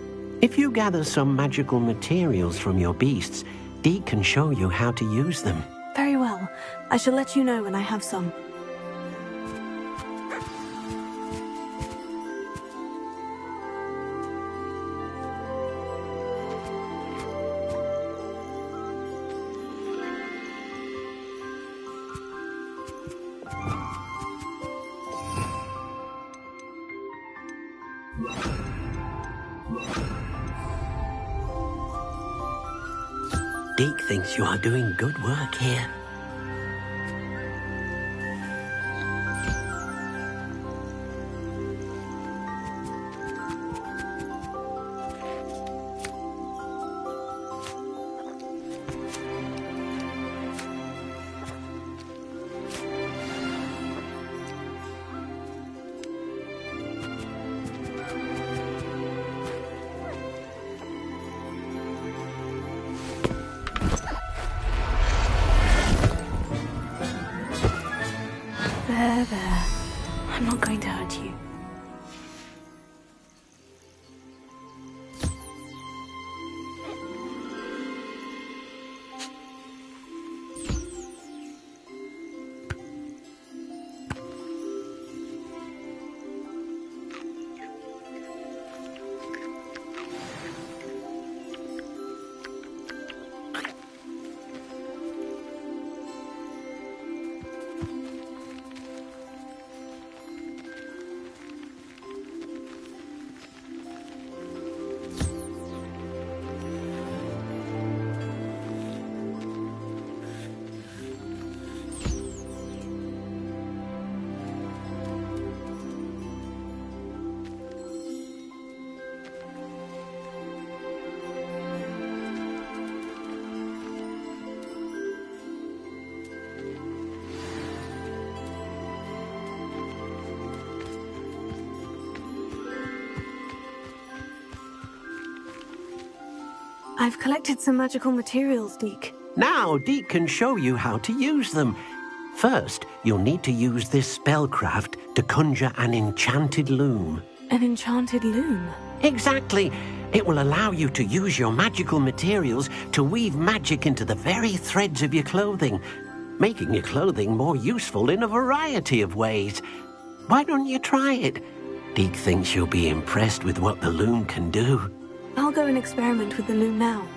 If you gather some magical materials from your beasts, Deke can show you how to use them. Very well. I shall let you know when I have some. Deke thinks you are doing good work here. There. I'm not going to hurt you. I've collected some magical materials, Deke. Now Deke can show you how to use them. First, you'll need to use this spellcraft to conjure an enchanted loom. An enchanted loom? Exactly. It will allow you to use your magical materials to weave magic into the very threads of your clothing, making your clothing more useful in a variety of ways. Why don't you try it? Deke thinks you'll be impressed with what the loom can do. I'll go and experiment with the loom now.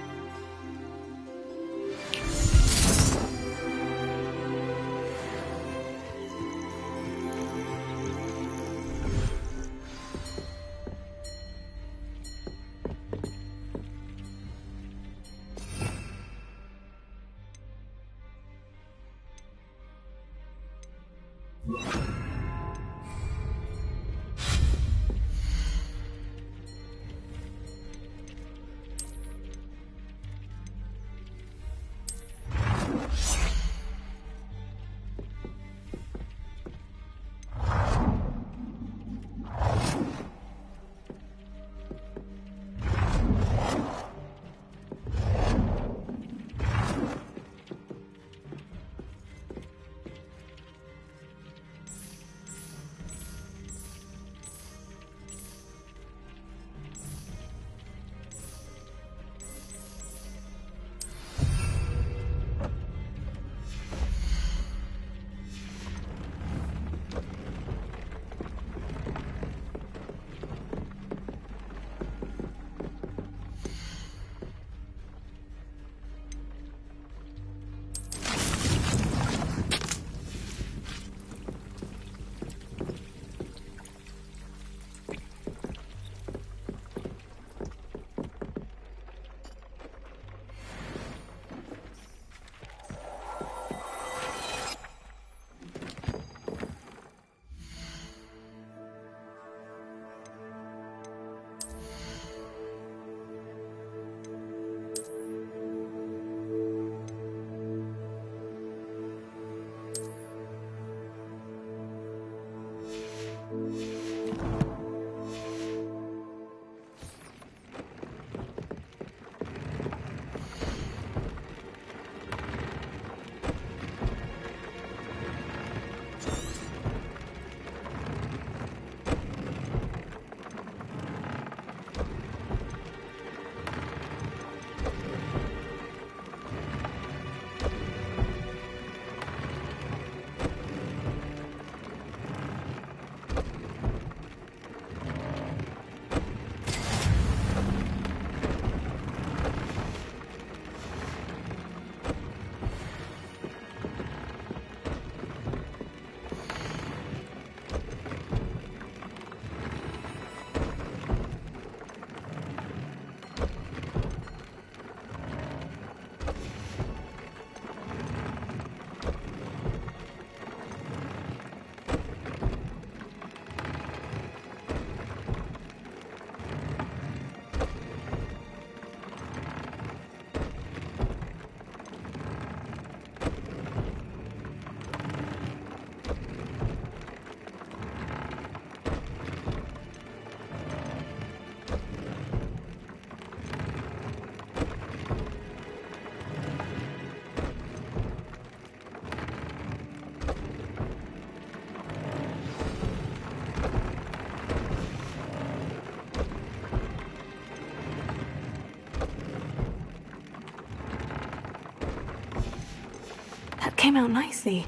came out nicely.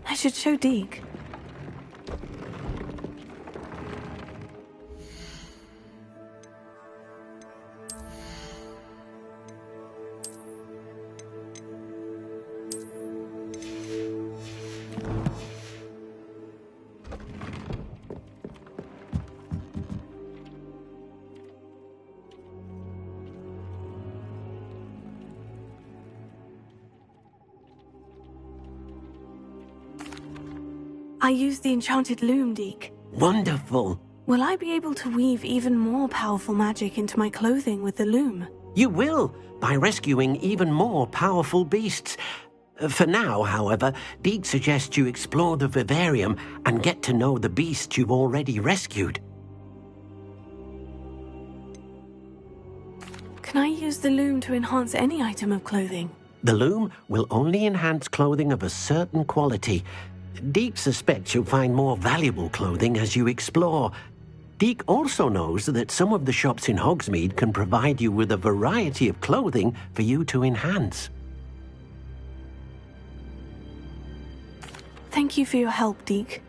I should show Deke. I used the enchanted loom, Deke. Wonderful. Will I be able to weave even more powerful magic into my clothing with the loom? You will, by rescuing even more powerful beasts. For now, however, Deke suggests you explore the vivarium and get to know the beasts you've already rescued. Can I use the loom to enhance any item of clothing? The loom will only enhance clothing of a certain quality. Deke suspects you'll find more valuable clothing as you explore. Deke also knows that some of the shops in Hogsmeade can provide you with a variety of clothing for you to enhance. Thank you for your help, Deke.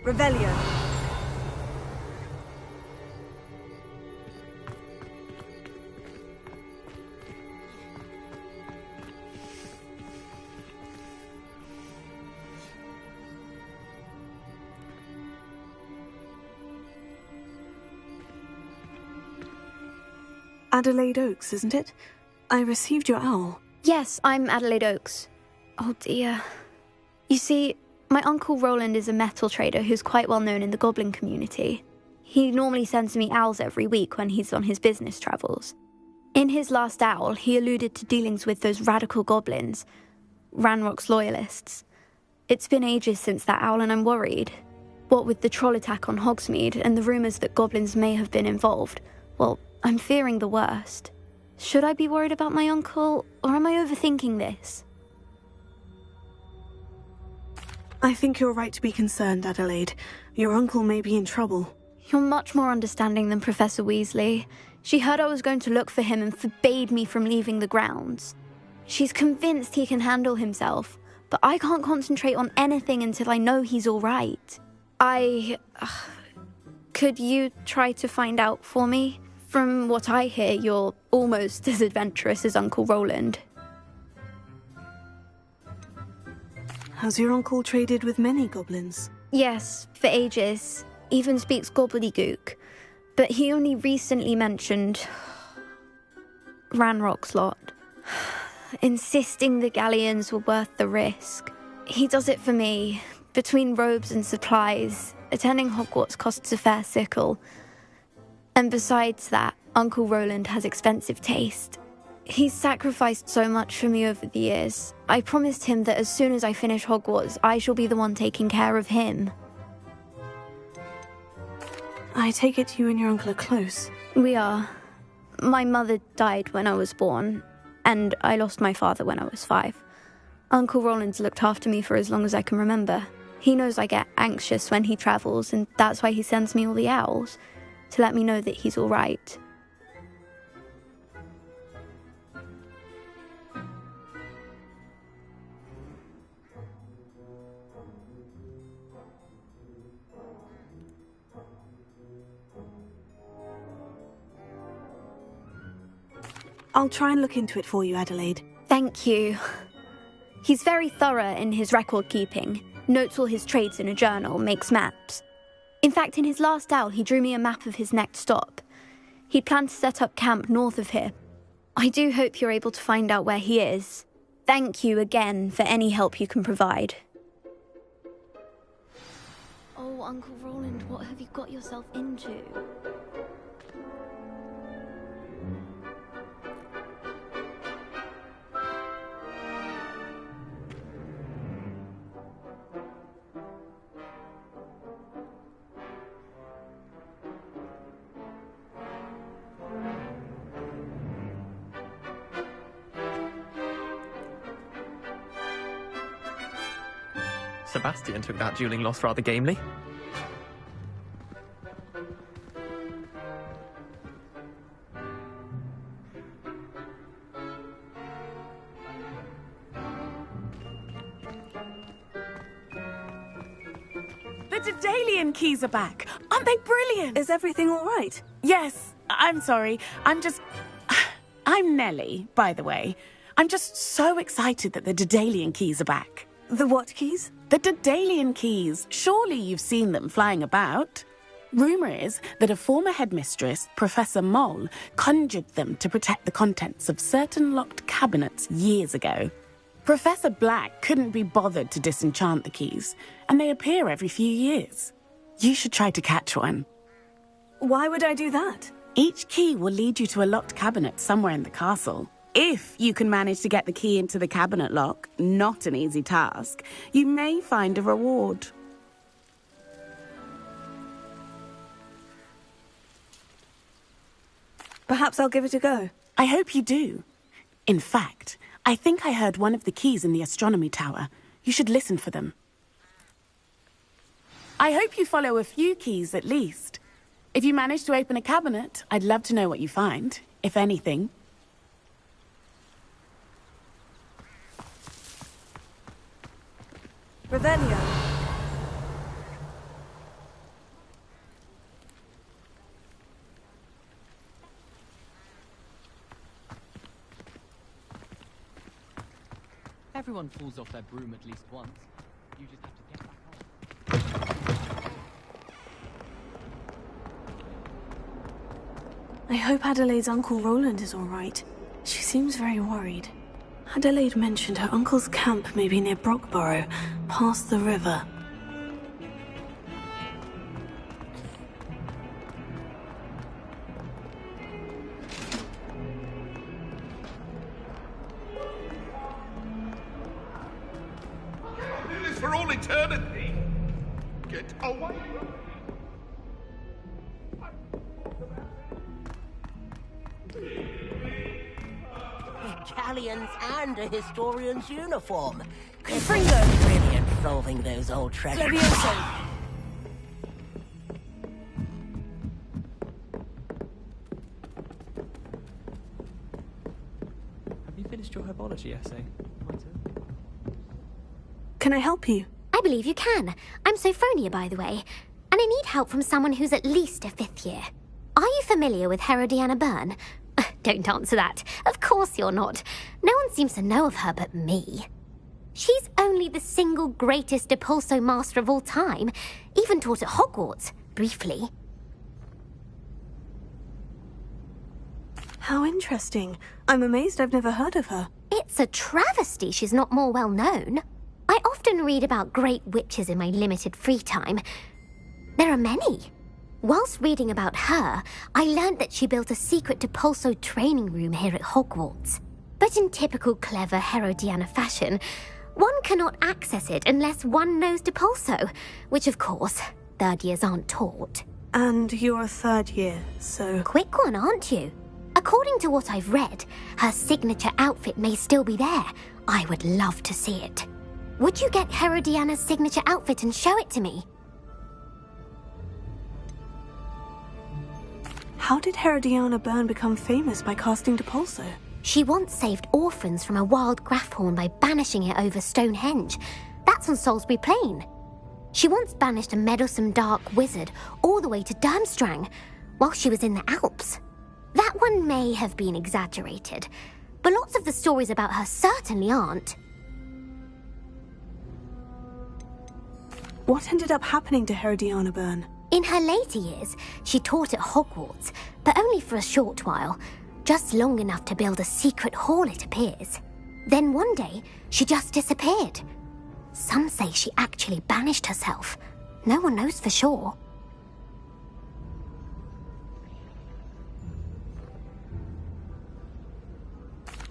Revelio. Adelaide Oaks, isn't it? I received your owl. Yes, I'm Adelaide Oaks. Oh dear. You see, my uncle Roland is a metal trader who's quite well known in the goblin community. He normally sends me owls every week when he's on his business travels. In his last owl, he alluded to dealings with those radical goblins, Ranrock's loyalists. It's been ages since that owl and I'm worried. What with the troll attack on Hogsmeade and the rumours that goblins may have been involved, well, I'm fearing the worst. Should I be worried about my uncle, or am I overthinking this? I think you're right to be concerned, Adelaide. Your uncle may be in trouble. You're much more understanding than Professor Weasley. She heard I was going to look for him and forbade me from leaving the grounds. She's convinced he can handle himself, but I can't concentrate on anything until I know he's all right. Could you try to find out for me? From what I hear, you're almost as adventurous as Uncle Roland. Has your uncle traded with many goblins? Yes, for ages. Even speaks gobbledygook. But he only recently mentioned Ranrock's lot, insisting the galleons were worth the risk. He does it for me. Between robes and supplies, attending Hogwarts costs a fair sickle. And besides that, Uncle Roland has expensive taste. He's sacrificed so much for me over the years. I promised him that as soon as I finish Hogwarts, I shall be the one taking care of him. I take it you and your uncle are close. We are. My mother died when I was born, and I lost my father when I was 5. Uncle Roland's looked after me for as long as I can remember. He knows I get anxious when he travels, and that's why he sends me all the owls, to let me know that he's all right. I'll try and look into it for you, Adelaide. Thank you. He's very thorough in his record keeping, notes all his trades in a journal, makes maps. In fact, in his last owl, he drew me a map of his next stop. He planned to set up camp north of here. I do hope you're able to find out where he is. Thank you again for any help you can provide. Oh, Uncle Roland, what have you got yourself into? Sebastian took that dueling loss rather gamely. The Daedalian keys are back. Aren't they brilliant? Is everything all right? Yes, I'm sorry. I'm Nellie, by the way. I'm just so excited that the Daedalian keys are back. The what keys? The Daedalian keys. Surely you've seen them flying about. Rumour is that a former headmistress, Professor Moll, conjured them to protect the contents of certain locked cabinets years ago. Professor Black couldn't be bothered to disenchant the keys, and they appear every few years. You should try to catch one. Why would I do that? Each key will lead you to a locked cabinet somewhere in the castle. If you can manage to get the key into the cabinet lock, not an easy task, you may find a reward. Perhaps I'll give it a go. I hope you do. In fact, I think I heard one of the keys in the astronomy tower. You should listen for them. I hope you follow a few keys at least. If you manage to open a cabinet, I'd love to know what you find, if anything. Revelio. Everyone falls off their broom at least once. You just have to get back on. I hope Adelaide's Uncle Roland is all right. She seems very worried. Adelaide mentioned her uncle's camp may be near Brockborough, past the river. Do this for all eternity. Get away. Galleons and a historian's uniform. Fringo! Brilliant solving those old treasures. Levioso! Have you finished your herbology essay? Can I help you? I believe you can. I'm Sophronia, by the way. And I need help from someone who's at least a 5th year. Are you familiar with Herodiana Byrne? Don't answer that. Of course you're not. No one seems to know of her but me. She's only the single greatest Depulso master of all time. Even taught at Hogwarts, briefly. How interesting. I'm amazed I've never heard of her. It's a travesty she's not more well known. I often read about great witches in my limited free time. There are many. Whilst reading about her, I learned that she built a secret Depulso training room here at Hogwarts. But in typical clever Herodiana fashion, one cannot access it unless one knows Depulso, which of course, third years aren't taught. And you're a third year, so... Quick one, aren't you? According to what I've read, her signature outfit may still be there. I would love to see it. Would you get Herodiana's signature outfit and show it to me? How did Herodiana Byrne become famous by casting Depulso? She once saved orphans from a wild Graphorn by banishing it over Stonehenge. That's on Salisbury Plain. She once banished a meddlesome dark wizard all the way to Durmstrang while she was in the Alps. That one may have been exaggerated, but lots of the stories about her certainly aren't. What ended up happening to Herodiana Byrne? In her later years, she taught at Hogwarts, but only for a short while, just long enough to build a secret hall, it appears. Then one day, she just disappeared. Some say she actually banished herself. No one knows for sure.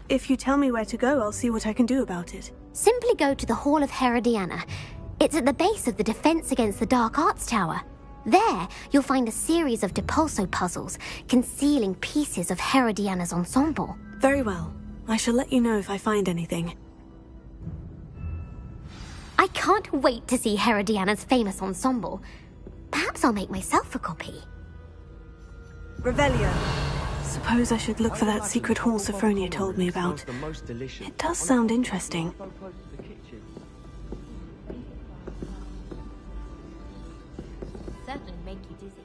If you tell me where to go, I'll see what I can do about it. Simply go to the Hall of Herodiana. It's at the base of the Defense Against the Dark Arts Tower. There, you'll find a series of Depulso puzzles concealing pieces of Herodiana's ensemble. Very well. I shall let you know if I find anything. I can't wait to see Herodiana's famous ensemble. Perhaps I'll make myself a copy. Revelio. Suppose I should look for that secret hall Sophronia told me about. It does sound interesting. Certainly make you dizzy.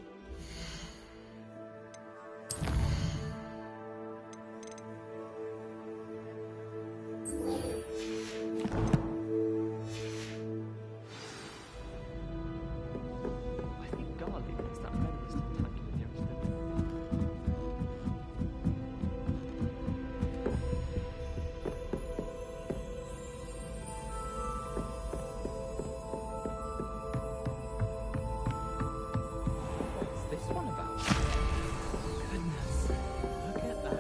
I think Garlic is that menace to attack you with the extended. What's this one about? Goodness, look at that.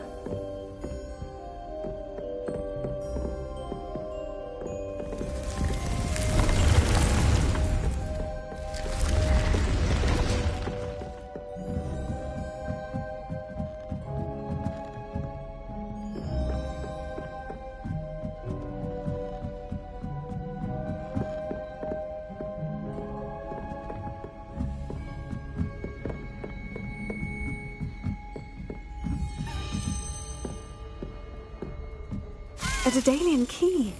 A Daedalian key.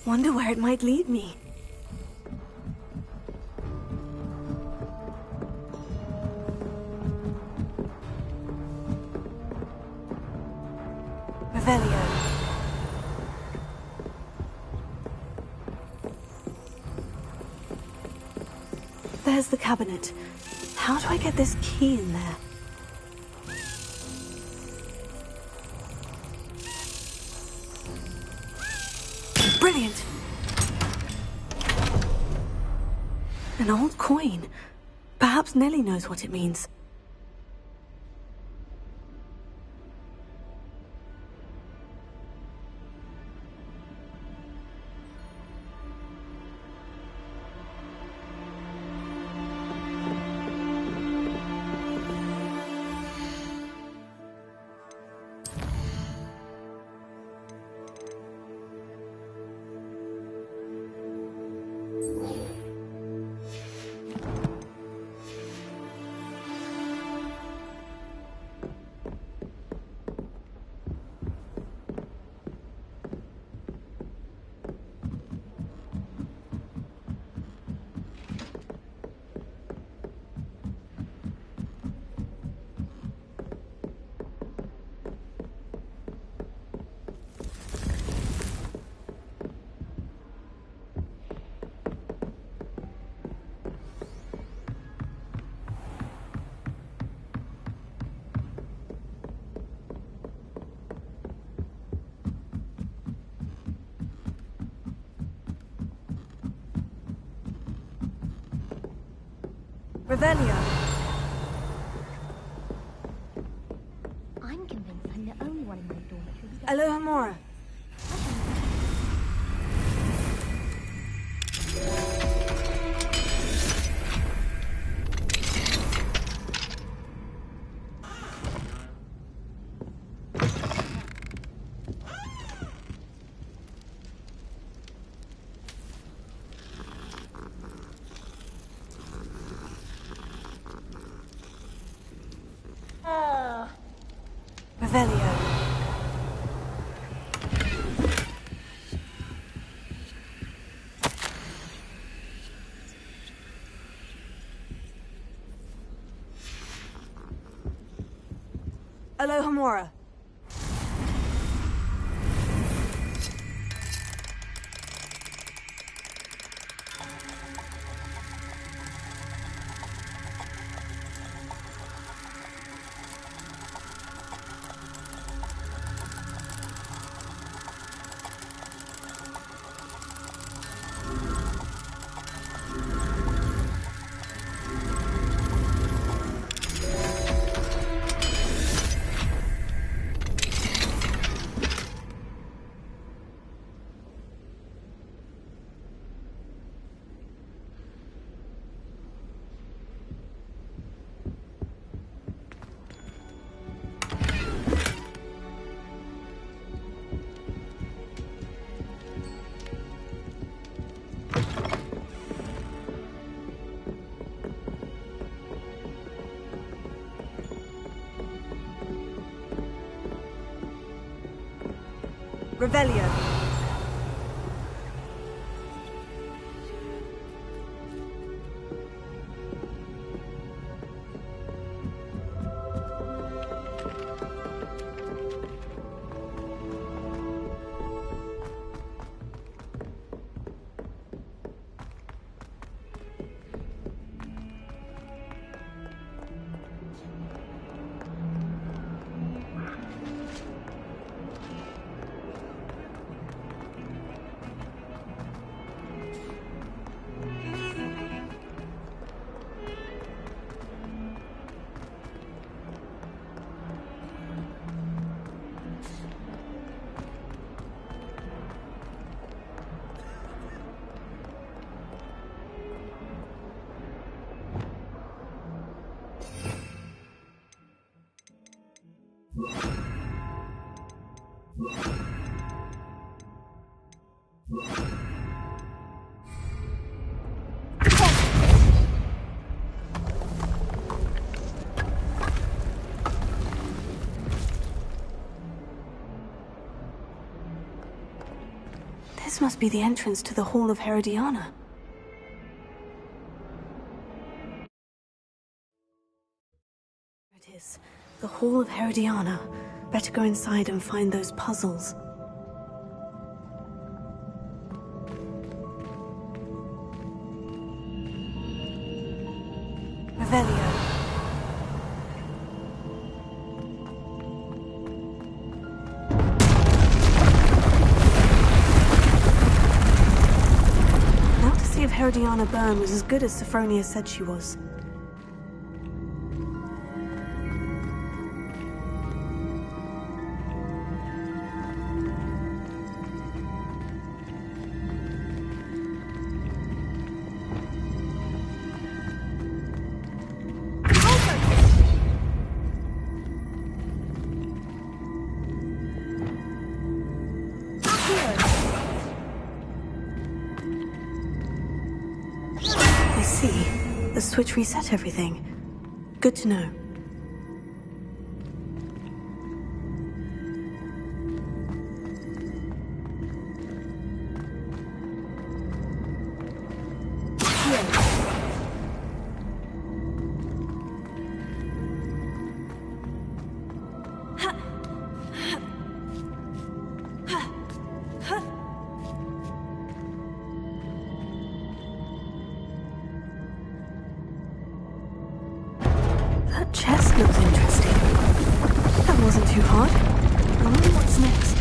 Wonder where it might lead me. Revelio. There's the cabinet. How do I get this key in there? Brilliant! An old coin. Perhaps Nellie knows what it means. Revelio. Alohomora. Revelio. Alohomora. Revelio. This must be the entrance to the Hall of Herodiana. There it is. The Hall of Herodiana. Better go inside and find those puzzles. Revelio. Now to see if Herodiana Byrne was as good as Sophronia said she was. I see. The switch reset everything. Good to know. That chest looks interesting. That wasn't too hard. I wonder what's next.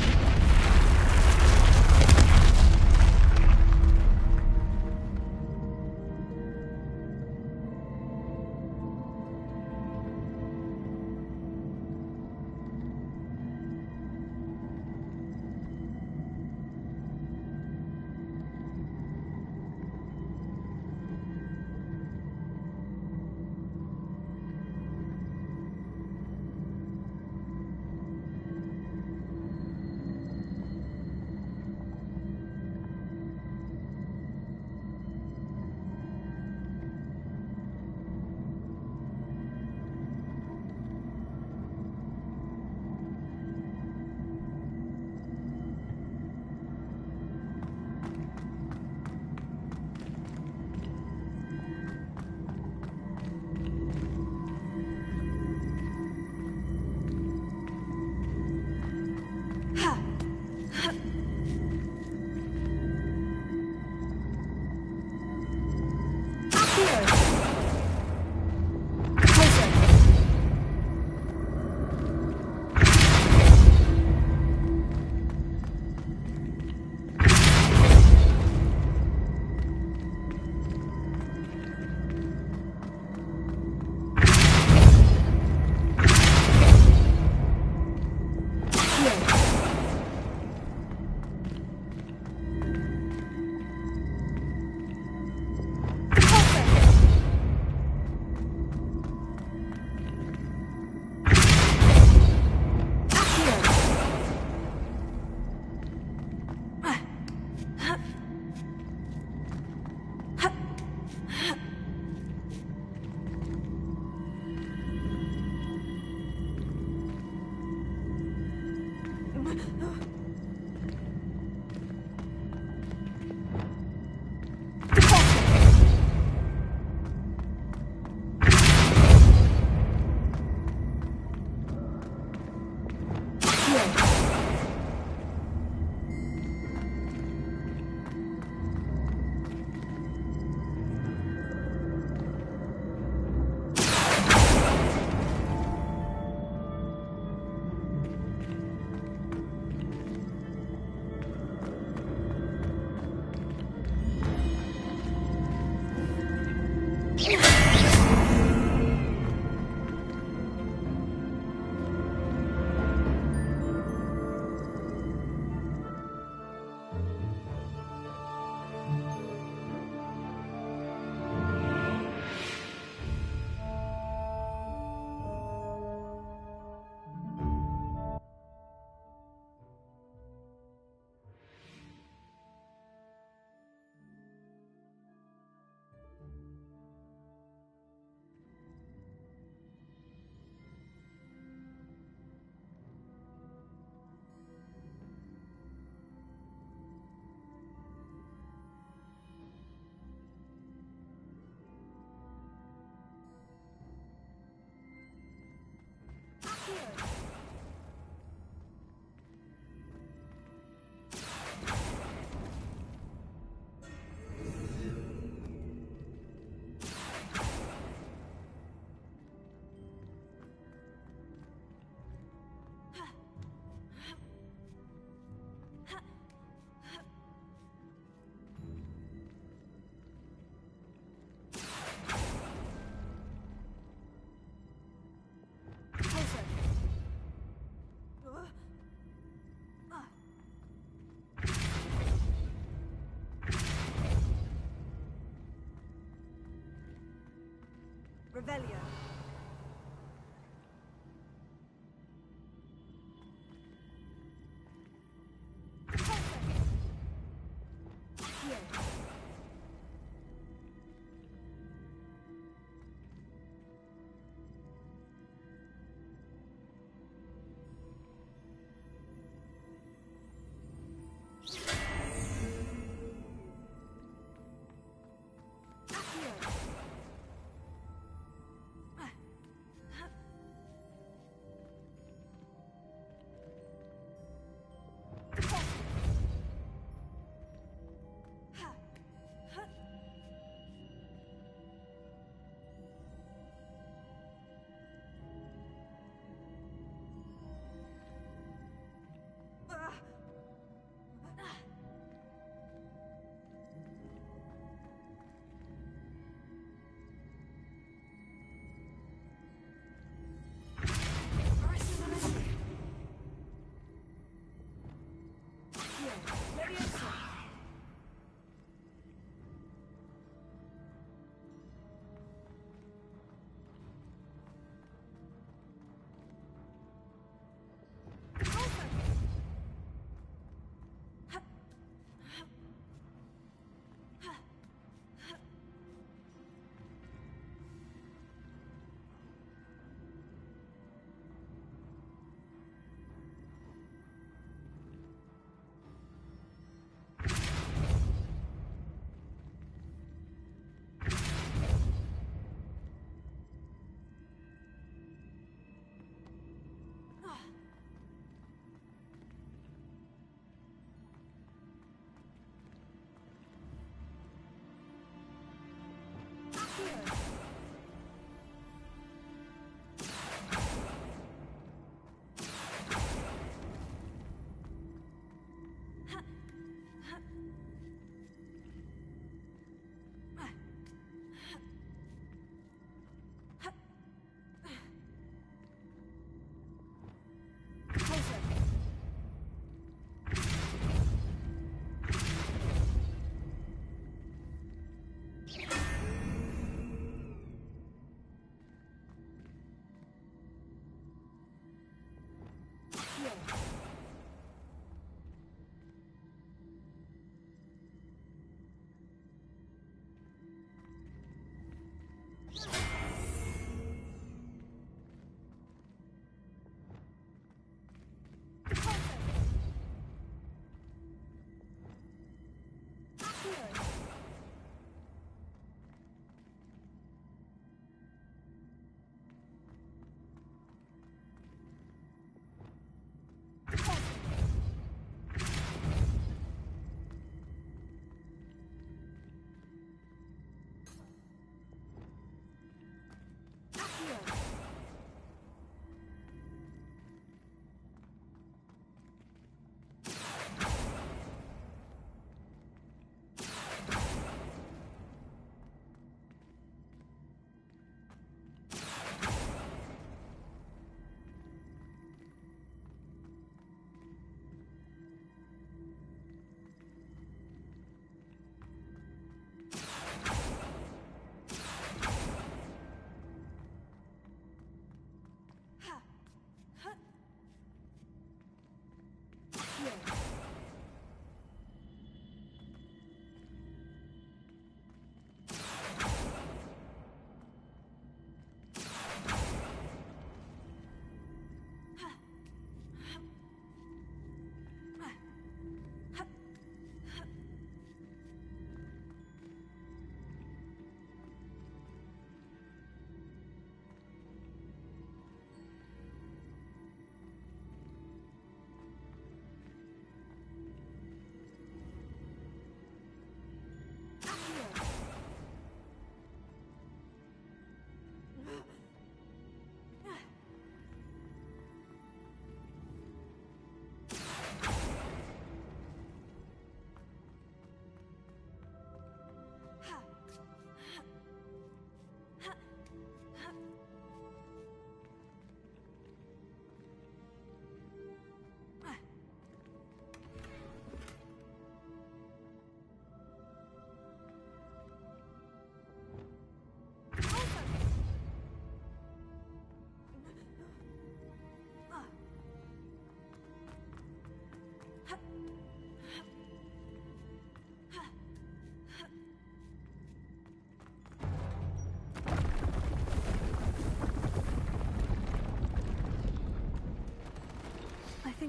Revelio.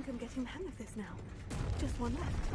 think I'm getting the hang of this now. Just one left.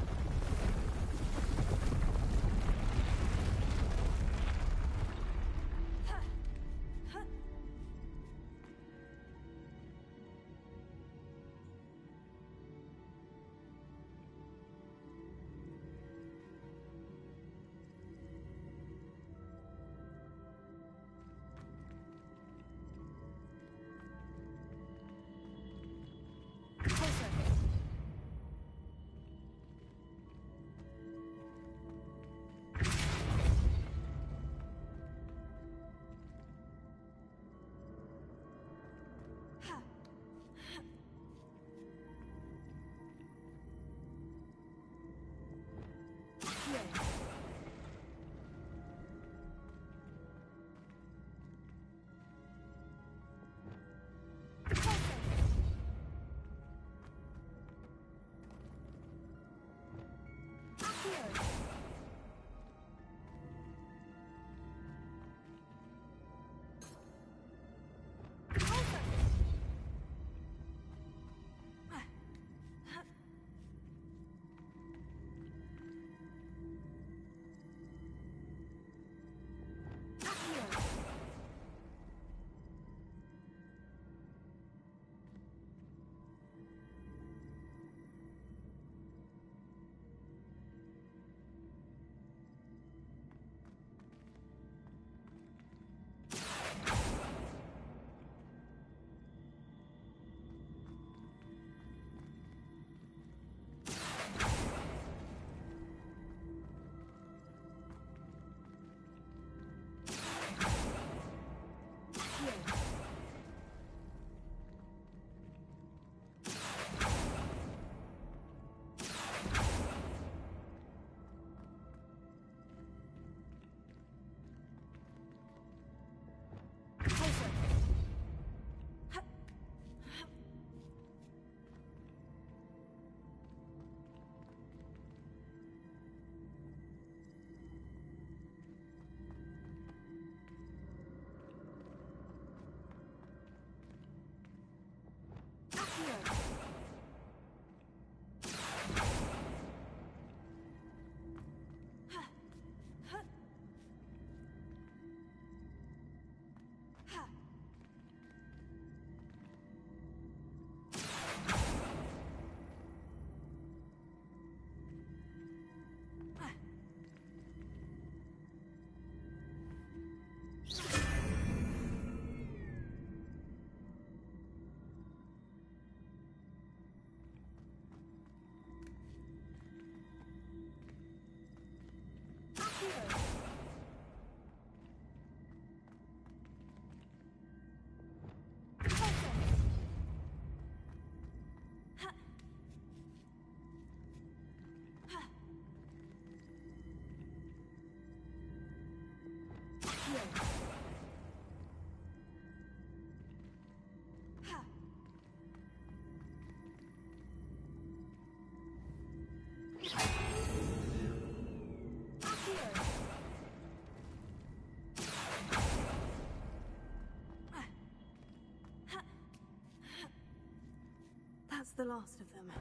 That's the last of them.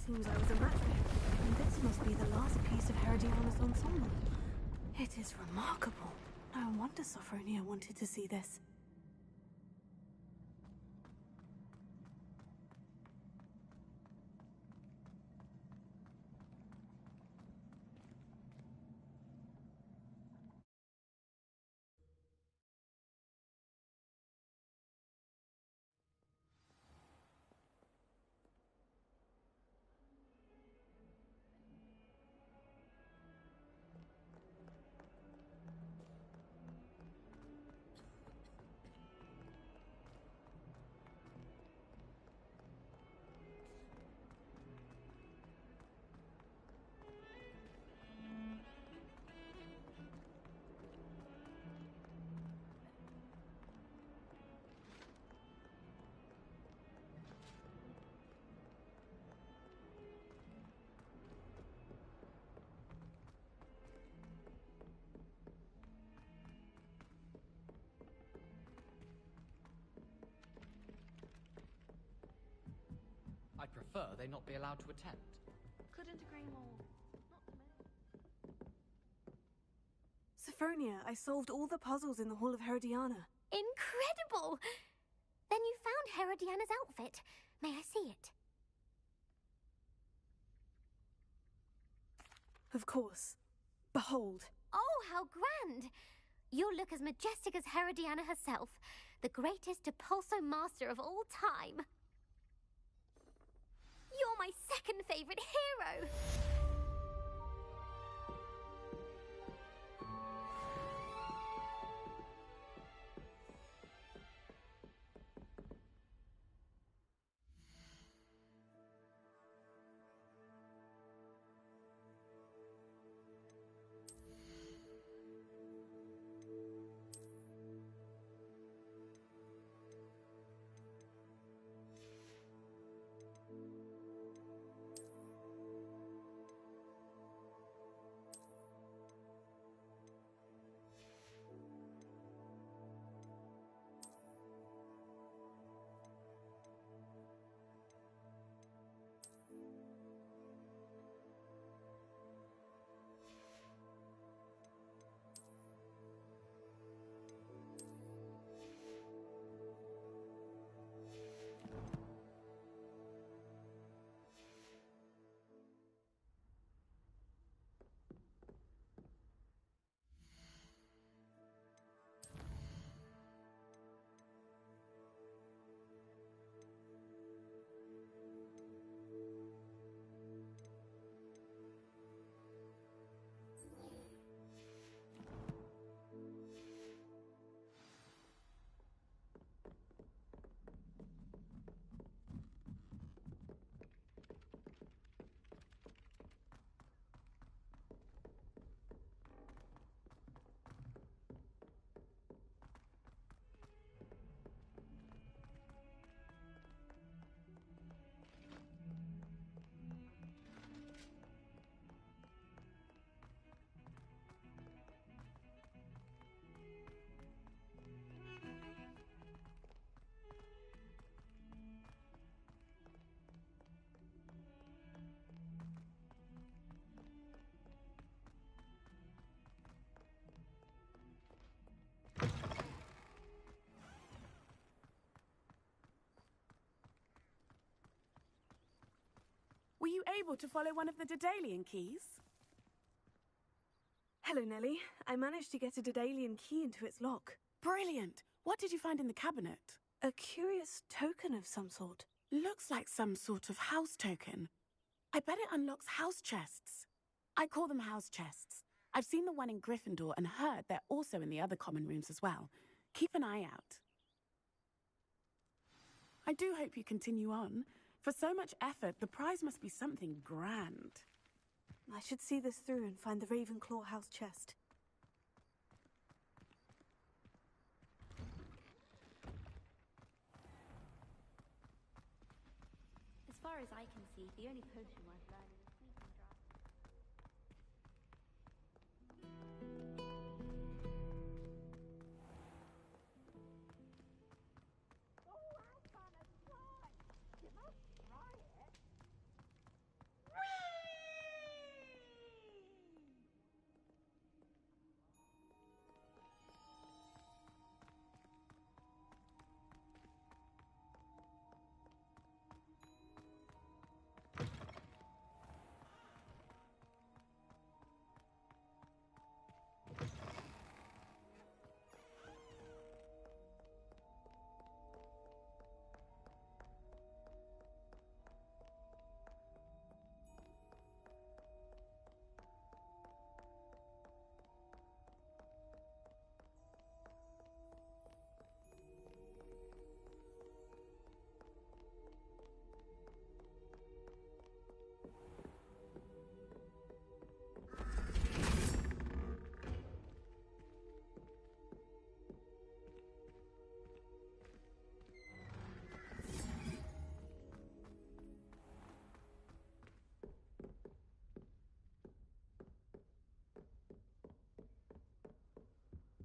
Seems I was a match for him, and this must be the last piece of Herodiana's ensemble. It is remarkable. No wonder Sophronia wanted to see this. I'd prefer they not be allowed to attend. Couldn't agree more. Sophronia, I solved all the puzzles in the Hall of Herodiana. Incredible! Then you found Herodiana's outfit. May I see it? Of course. Behold. Oh, how grand! You'll look as majestic as Herodiana herself, the greatest Depulso master of all time. You're my second favorite hero! Were you able to follow one of the Daedalian keys? Hello, Nellie. I managed to get a Daedalian key into its lock. Brilliant! What did you find in the cabinet? A curious token of some sort. Looks like some sort of house token. I bet it unlocks house chests. I call them house chests. I've seen the one in Gryffindor and heard they're also in the other common rooms as well. Keep an eye out. I do hope you continue on. For so much effort, the prize must be something grand. I should see this through and find the Ravenclaw house chest. As far as I can see, the only potion worth learning is sleeping draught.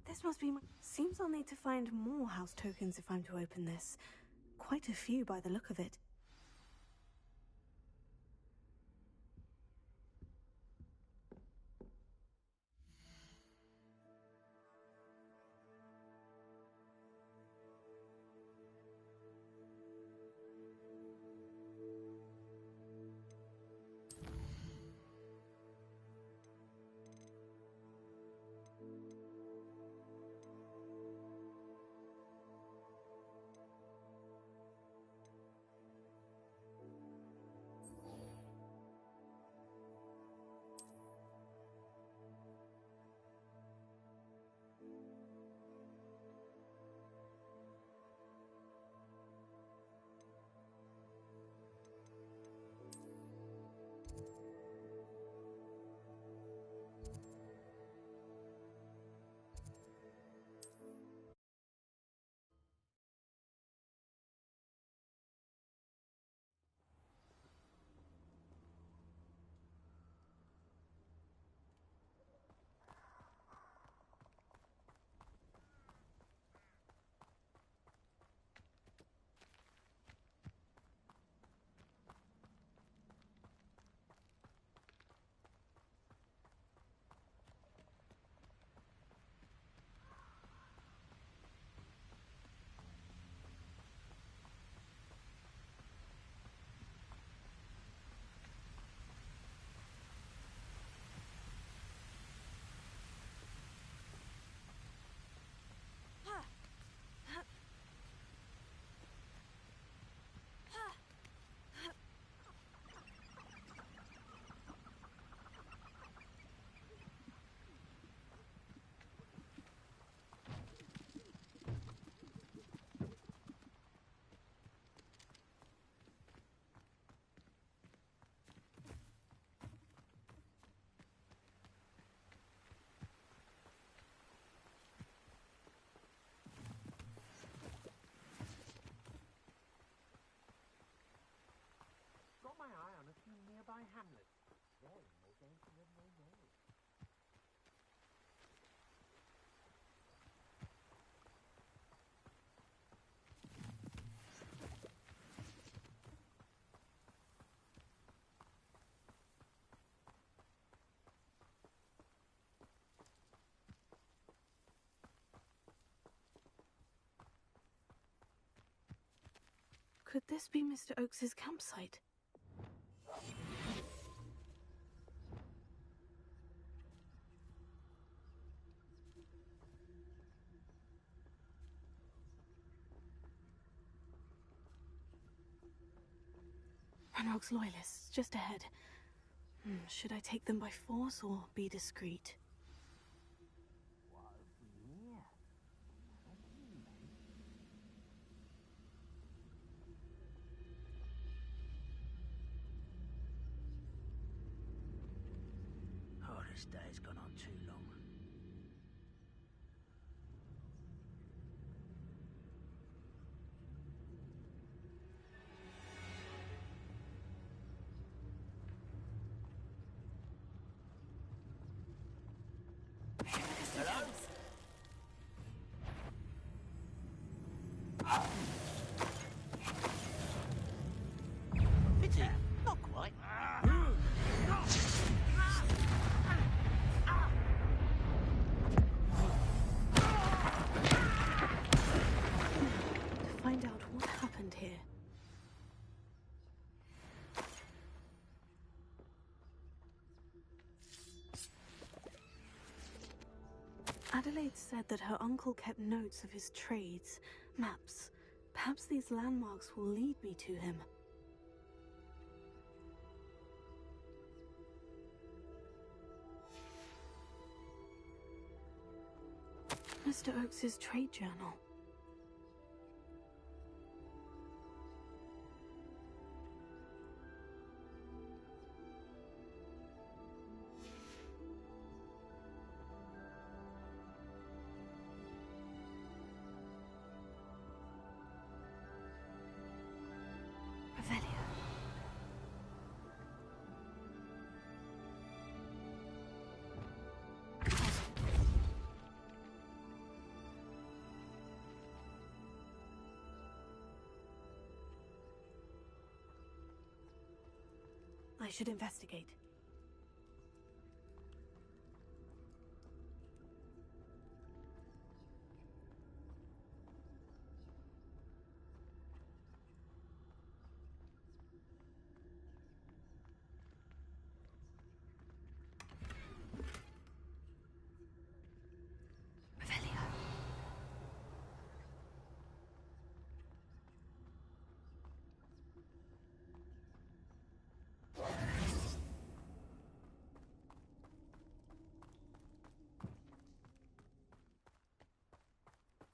This must be Seems I'll need to find more house tokens if I'm to open this. Quite a few by the look of it. Could this be Mr. Oakes's campsite? Ranrock's loyalists, just ahead. Should I take them by force or be discreet? Oh, this day's gone on too long. Hello? Pity, not quite. To find out what happened here. Adelaide said that her uncle kept notes of his trades, maps. Perhaps these landmarks will lead me to him. Mr. Oakes's trade journal. I should investigate.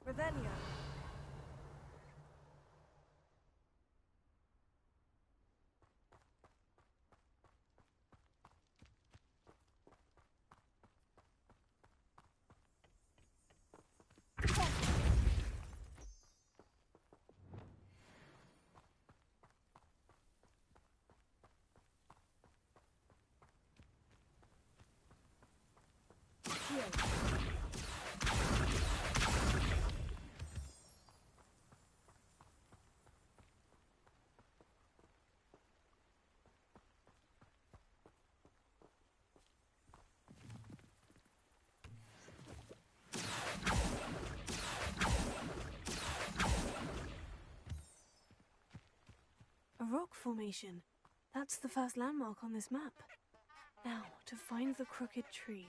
Revelio. A rock formation. That's the first landmark on this map. Now, to find the crooked tree.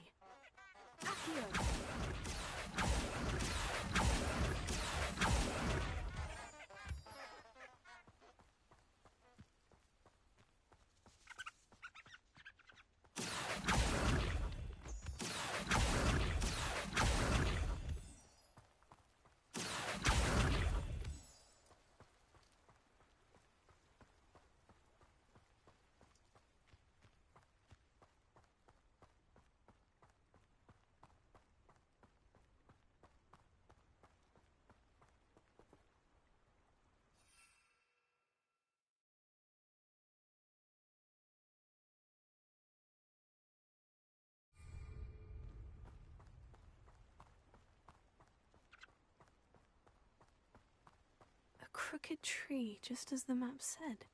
A crooked tree, just as the map said.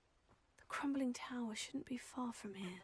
The crumbling tower shouldn't be far from here.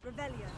Revelio.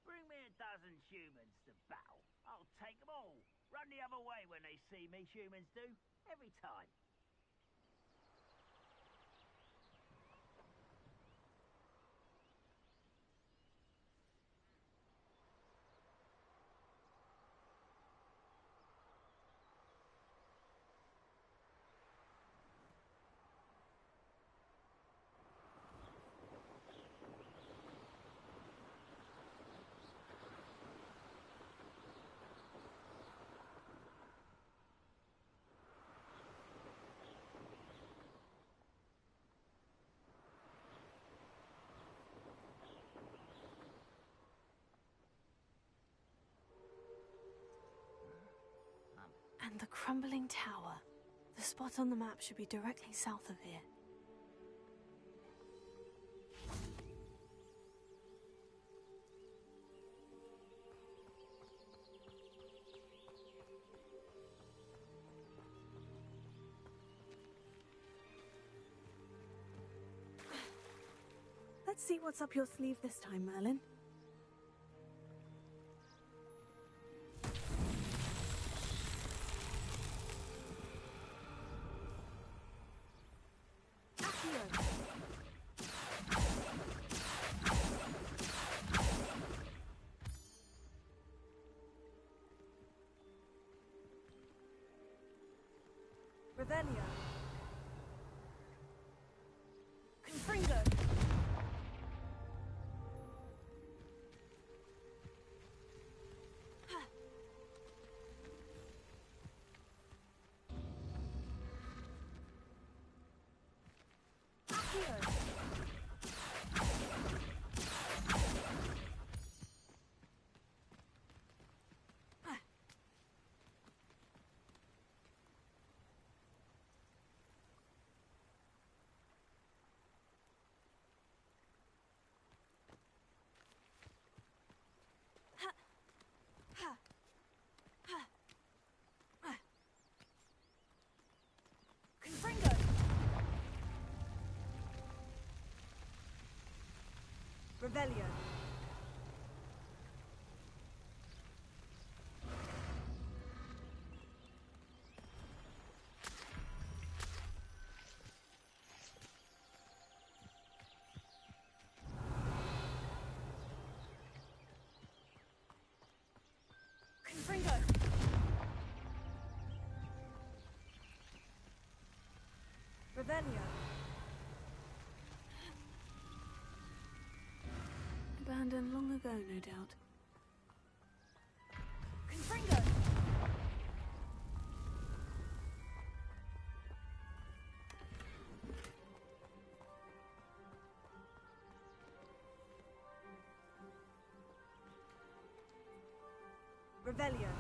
Bring me a dozen humans to battle. I'll take them all. Run the other way when they see me, humans do. Every time. crumbling tower. The spot on the map should be directly south of here. Let's see what's up your sleeve this time, Merlin. Revelio. Confringo. Revelio. Confringo. Revelio. Abandoned long ago, no doubt. Confringo. Revelio.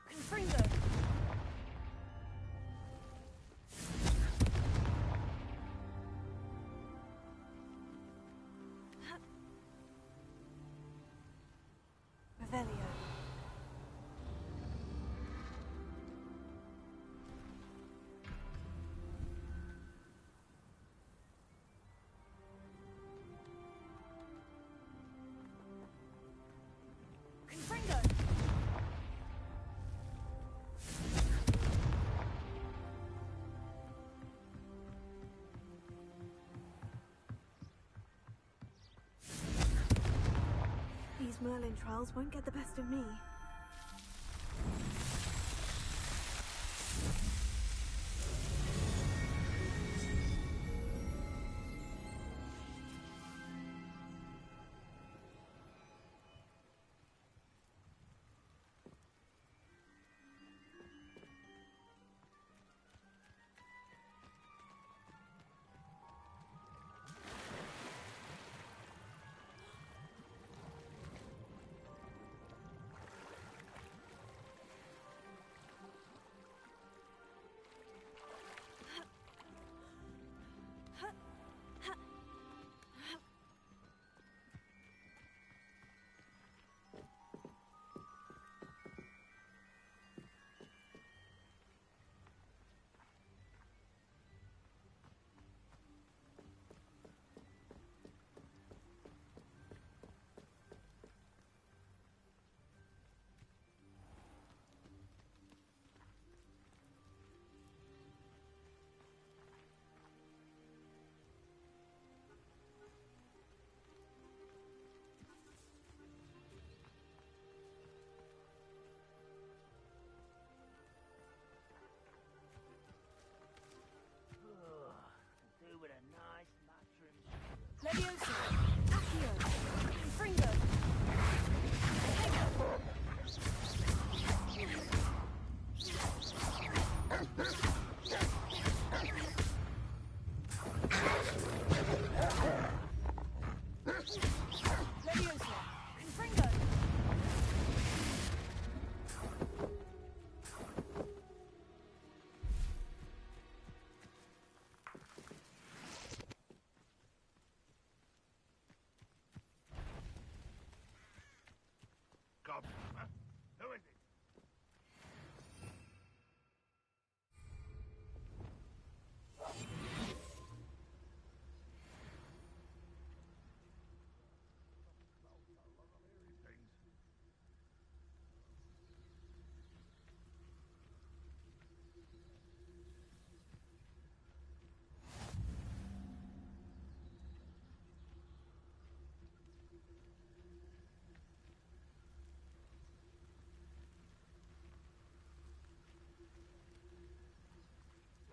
Confringo. Revelio. Confringo. These Merlin trials won't get the best of me. job? Huh? Who is it?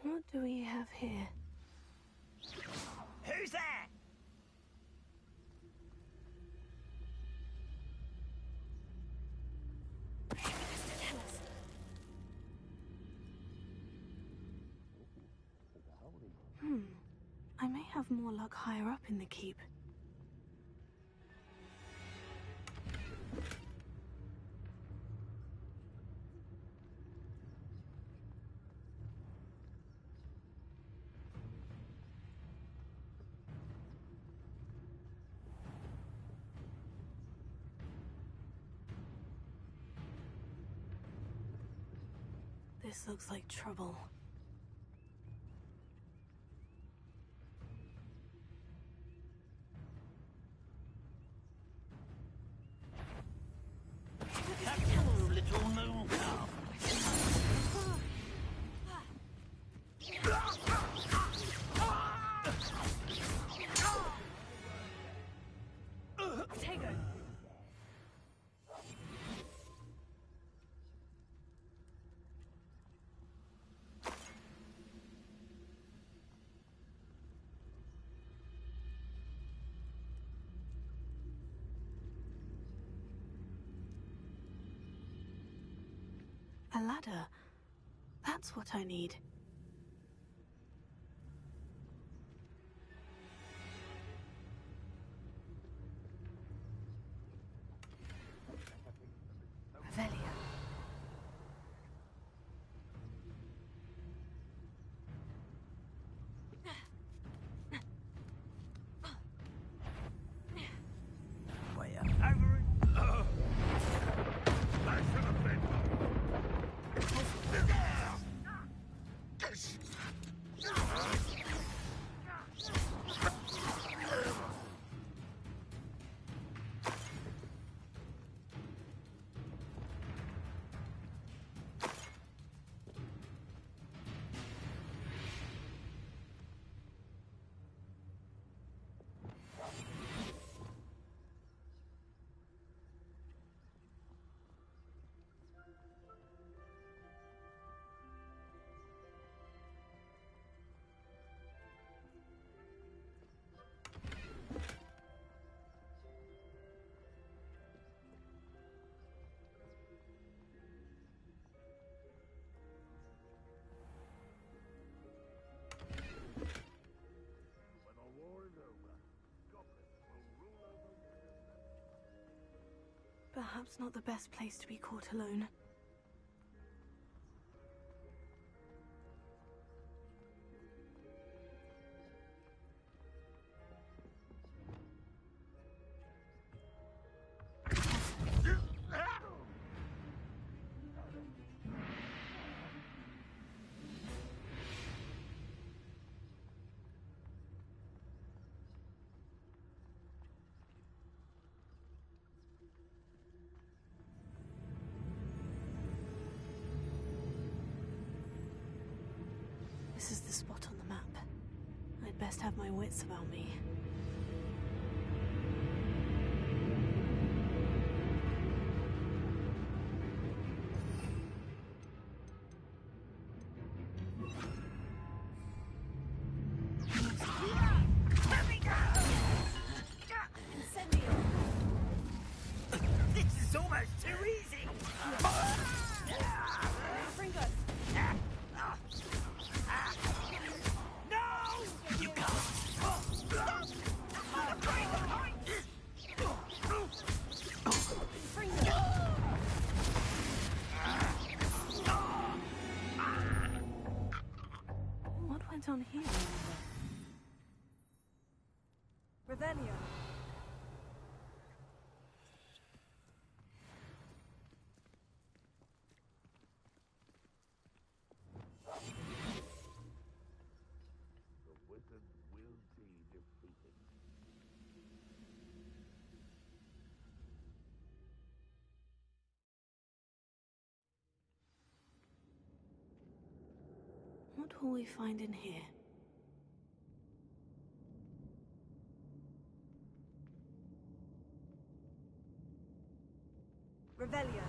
What do we have here? Who's there? I may have more luck higher up in the keep. This looks like trouble. Hello, little moon calf. A ladder. That's what I need. Revelio. Way up. Over it. I should have been. When the war is over, goblins will rule over the Perhaps not the best place to be caught alone. This is the spot on the map. I'd best have my wits about me. This is almost too easy. No! You can't. What went on here? Revelio. What will we find in here? Revelio.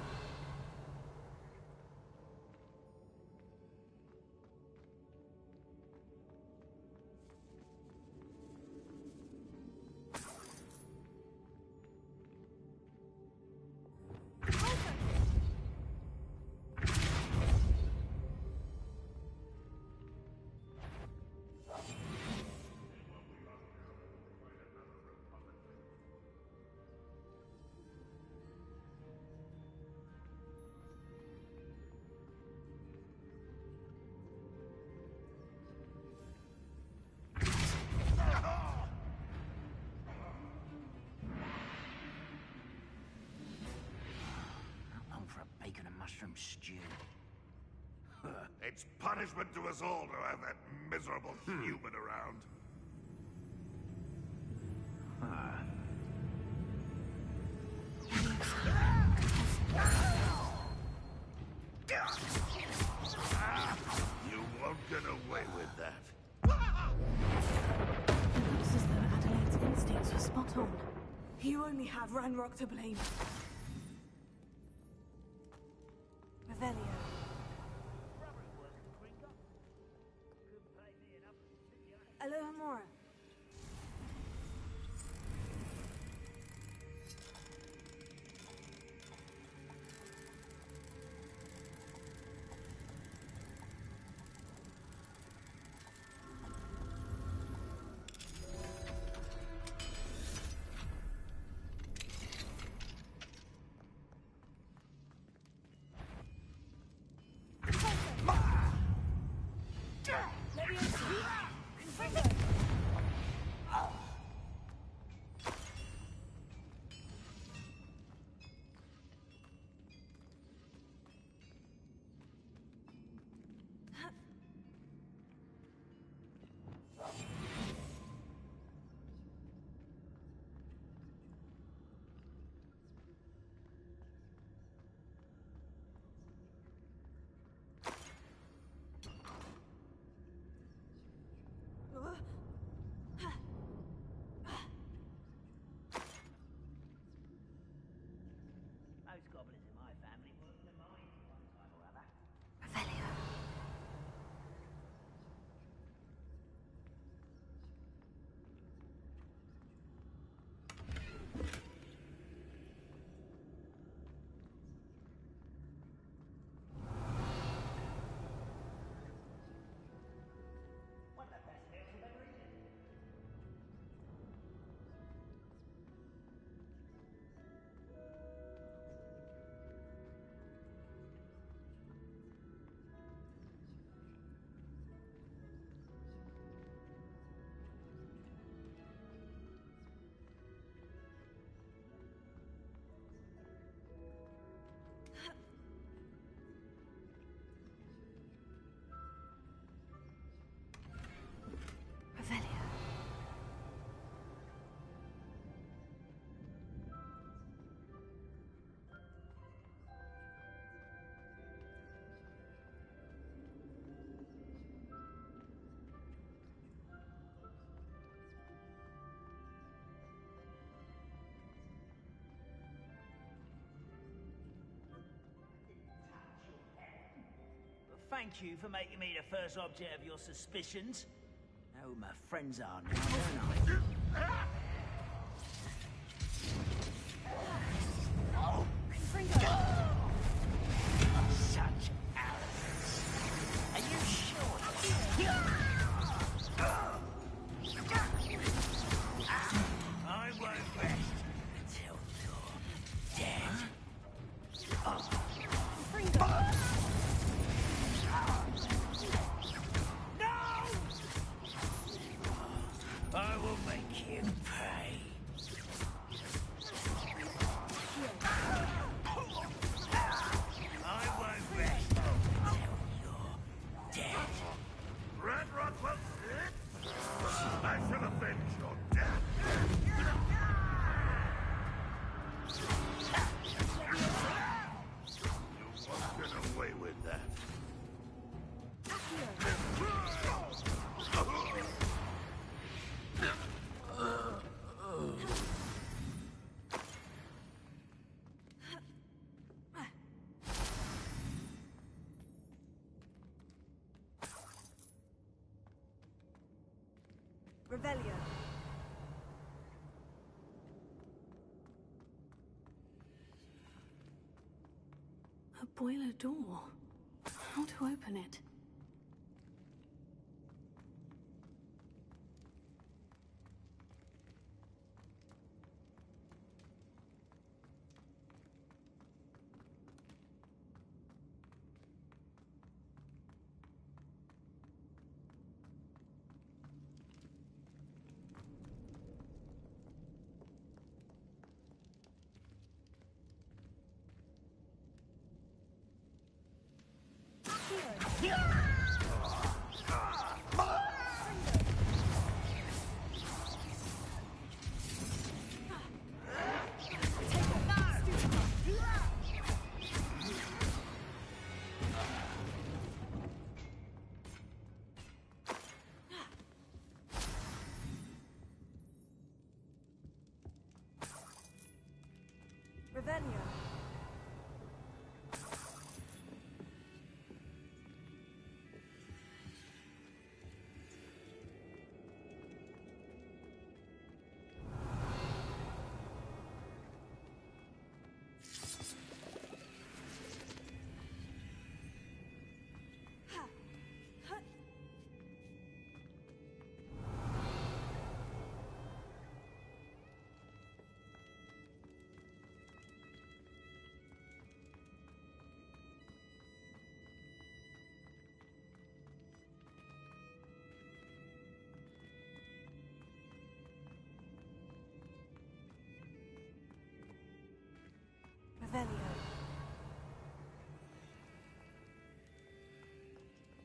Bacon and mushroom stew. It's punishment to us all to have that miserable human around. You won't get away with that. It looks as though Adelaide's instincts were spot on. You only have Ranrock to blame. Revelio. Alohomora. Most goblins in my family work in the mines one time or other. Revelio. One of the best meals you've ever eaten. Revelio. Well, thank you for making me the first object of your suspicions. Know who my friends are now, don't I? Such arrogance. Are you sure? I won't rest until you're dead. No! I will make you pay. Revelio. A boiler door. How to open it? Revelio. Revelio.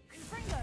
Confringo!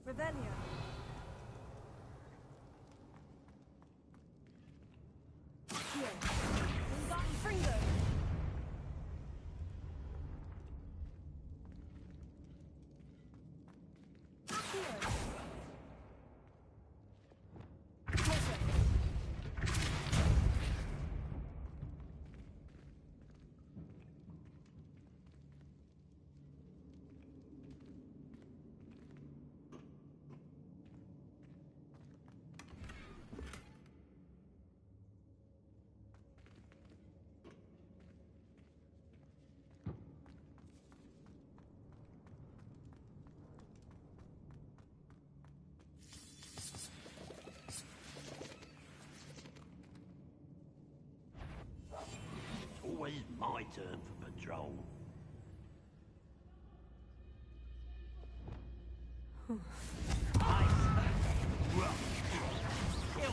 Revelio. Here. Fringo. Always my turn for patrol. You'll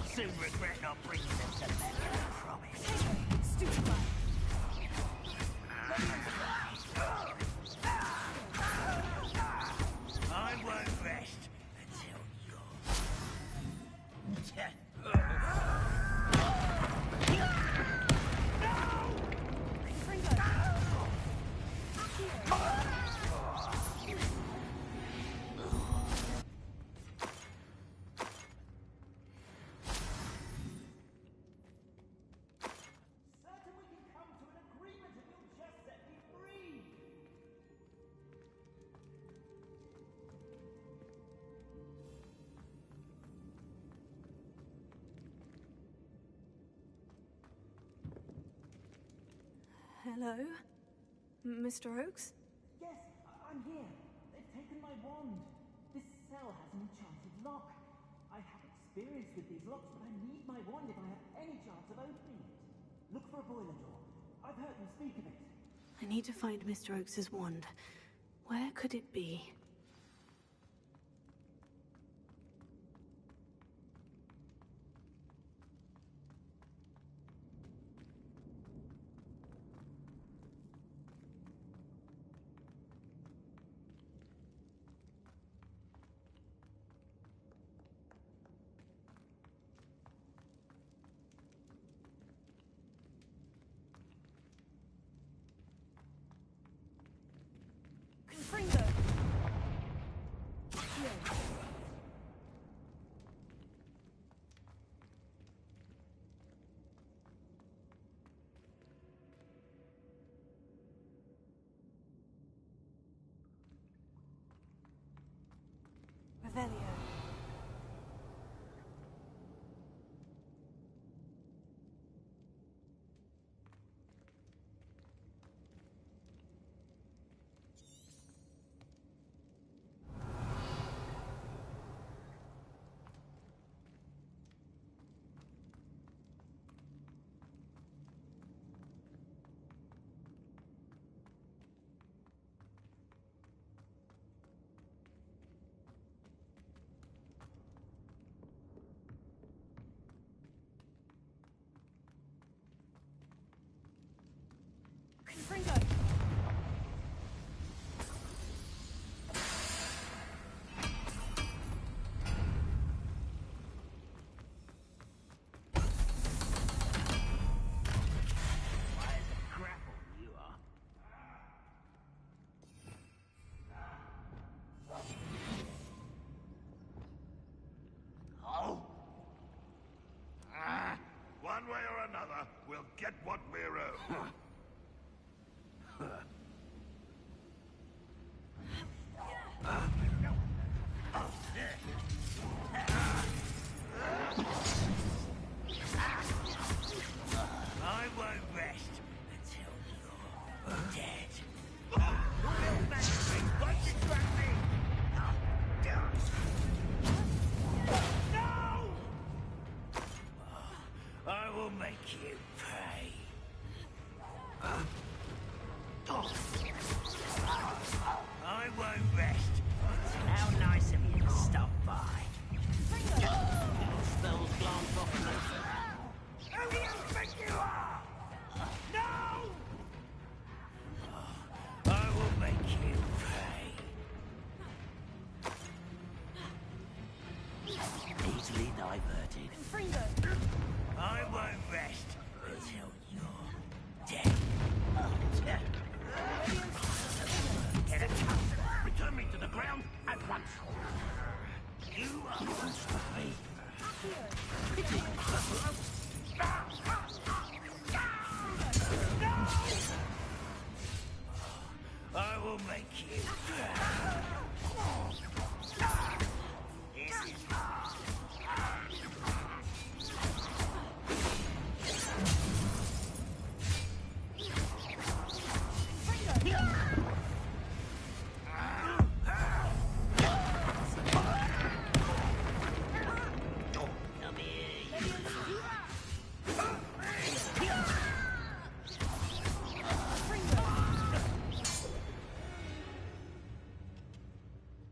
soon regret not bringing them to me, I promise. Stupefy. I won't rest until certain we can come to an agreement if you'll just set me free. Hello? Mr. Oakes? Yes, I'm here. They've taken my wand. This cell has an enchanted lock. I have experience with these locks, but I need my wand if I have any chance of opening it. Look for a boiler door. I've heard them speak of it. I need to find Mr. Oakes's wand. Where could it be? One way or another, we'll get what we're owed. I won't rest until you're dead. No! I will make you pay. I won't rest until... How nice of you to stop by. Little spells glance off of me. Who do you think you are? No! I will make you pay. Easily diverted. I won't rest until you're dead. Get a tough. Return me to the ground at once. You are me. No! I will make you. This is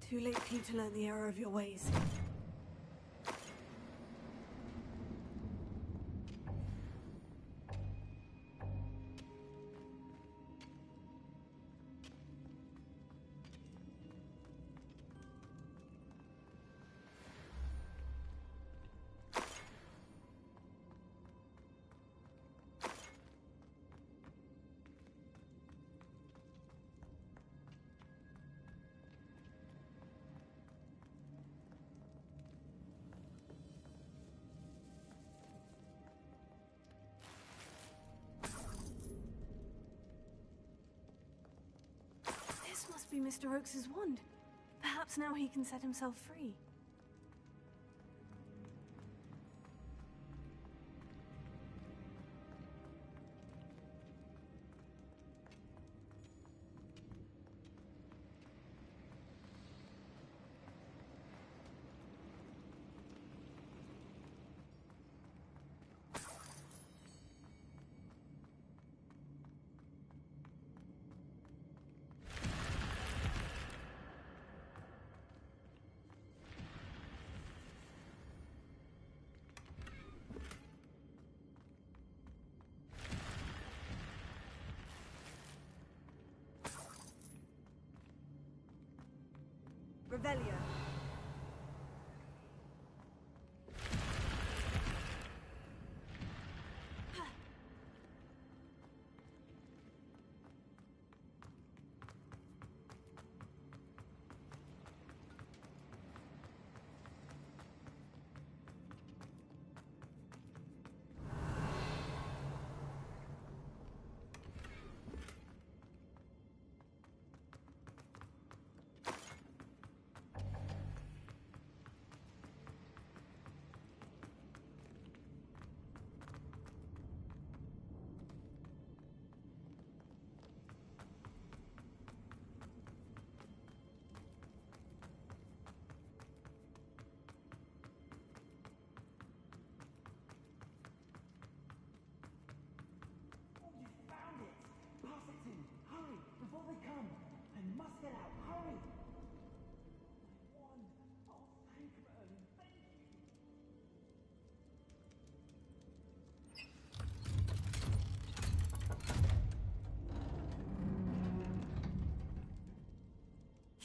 Too late for you to learn the error of your ways. This must be Mr. Oakes's wand. Perhaps now he can set himself free. Revelio.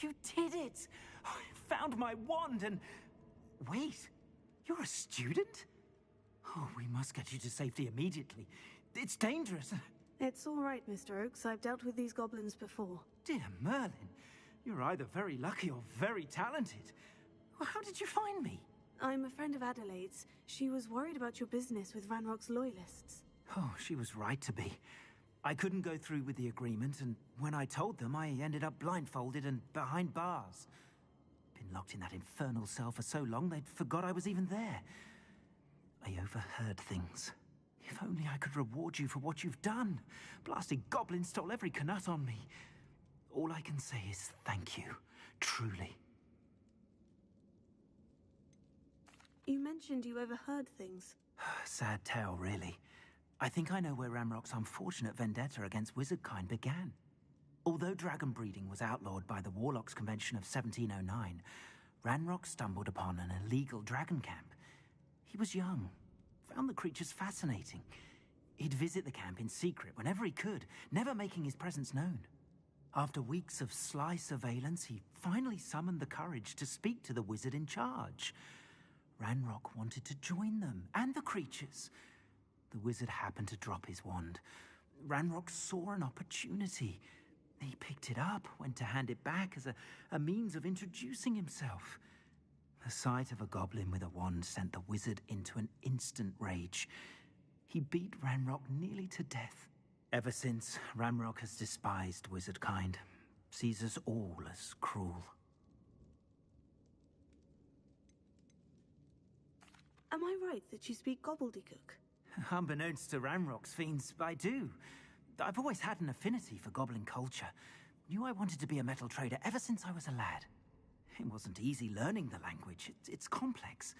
You did it! I found my wand and... Wait, you're a student? Oh, we must get you to safety immediately. It's dangerous. It's all right, Mr. Oakes. I've dealt with these goblins before. Dear Merlin, you're either very lucky or very talented. Well, how did you find me? I'm a friend of Adelaide's. She was worried about your business with Ranrock's loyalists. Oh, she was right to be. I couldn't go through with the agreement, and when I told them, I ended up blindfolded and behind bars. Been locked in that infernal cell for so long, they'd forgot I was even there. I overheard things. If only I could reward you for what you've done. Blasted goblin stole every canut on me. All I can say is thank you, truly. You mentioned you overheard things. Sad tale, really. I think I know where Ranrock's unfortunate vendetta against wizardkind began. Although dragon breeding was outlawed by the Warlocks Convention of 1709, Ranrock stumbled upon an illegal dragon camp. He was young, found the creatures fascinating. He'd visit the camp in secret whenever he could, never making his presence known. After weeks of sly surveillance, he finally summoned the courage to speak to the wizard in charge. Ranrock wanted to join them, and the creatures. The wizard happened to drop his wand. Ranrock saw an opportunity. He picked it up, went to hand it back as a means of introducing himself. The sight of a goblin with a wand sent the wizard into an instant rage. He beat Ranrock nearly to death. Ever since, Ranrock has despised wizardkind, sees us all as cruel. Am I right that you speak gobbledygook? Unbeknownst to Ranrock's fiends, I do. I've always had an affinity for goblin culture. Knew I wanted to be a metal trader ever since I was a lad. It wasn't easy learning the language. It's complex,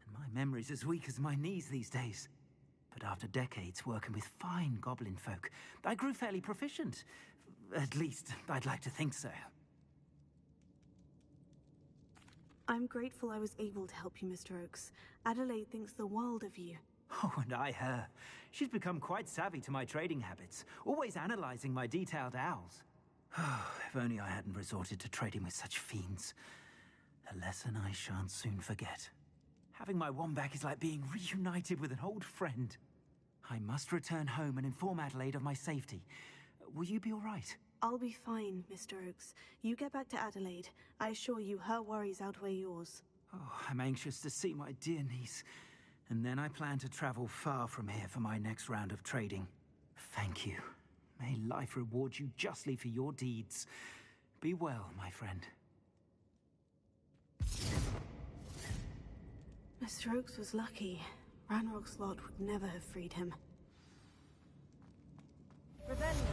and my memory's as weak as my knees these days. But after decades working with fine goblin folk, I grew fairly proficient. At least, I'd like to think so. I'm grateful I was able to help you, Mr. Oakes. Adelaide thinks the world of you. Oh, and I her. She's become quite savvy to my trading habits, always analyzing my detailed owls. If only I hadn't resorted to trading with such fiends. A lesson I shan't soon forget. Having my wand back is like being reunited with an old friend. I must return home and inform Adelaide of my safety. Will you be all right? I'll be fine, Mr. Oakes. You get back to Adelaide. I assure you her worries outweigh yours. Oh, I'm anxious to see my dear niece. And then I plan to travel far from here for my next round of trading. Thank you. May life reward you justly for your deeds. Be well, my friend. Mr. Oakes was lucky. Ranrock's lot would never have freed him. Rebellion.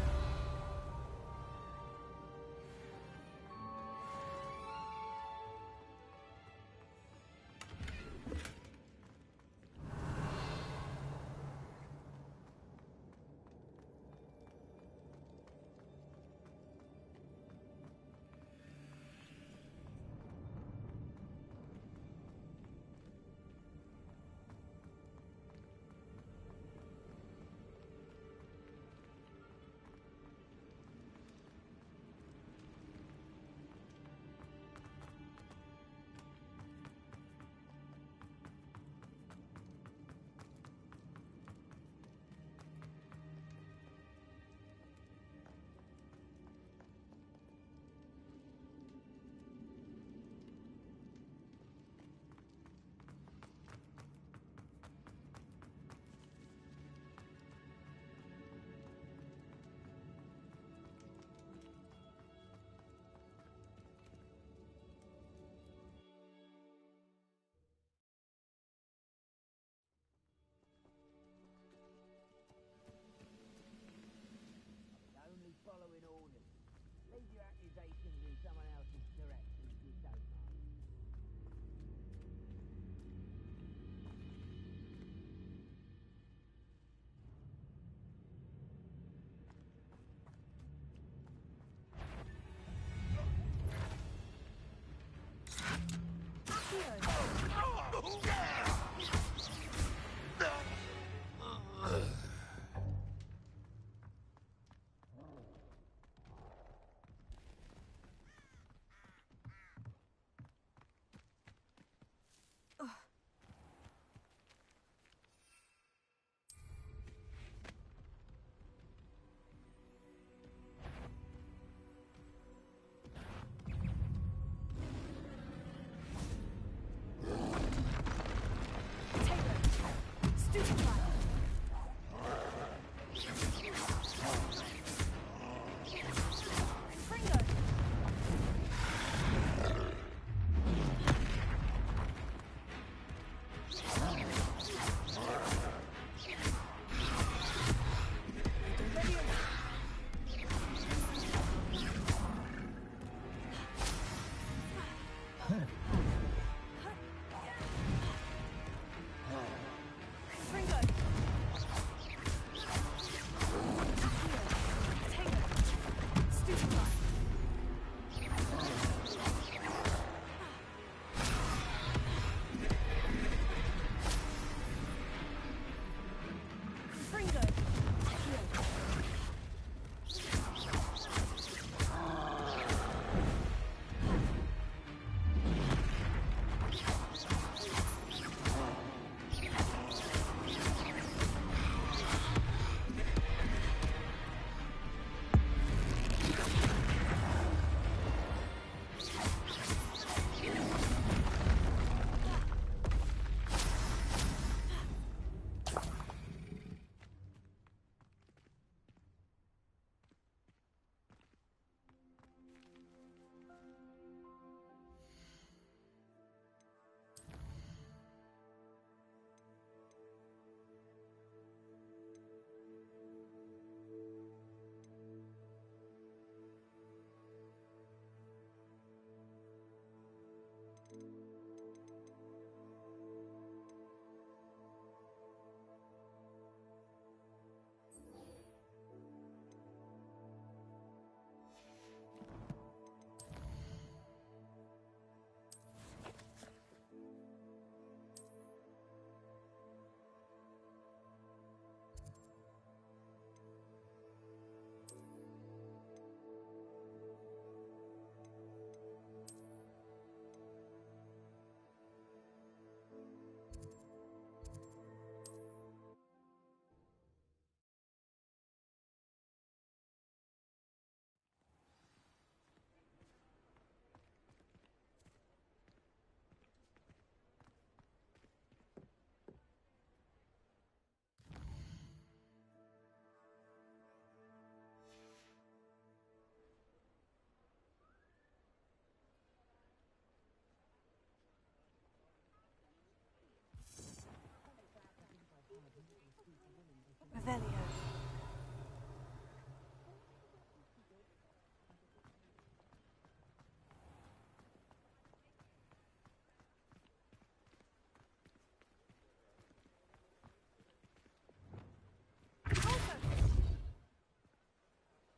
Revelio.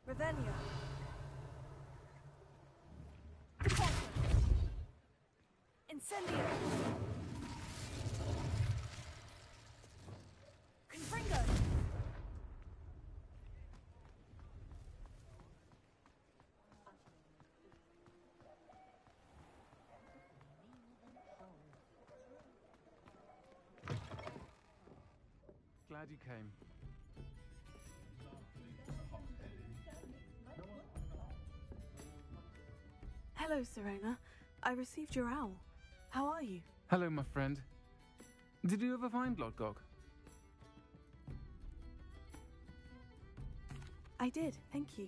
Revelio. Incendio. Confringo. Glad you came. Hello, Serena. I received your owl. How are you? Hello, my friend. Did you ever find Lodgok? I did, thank you.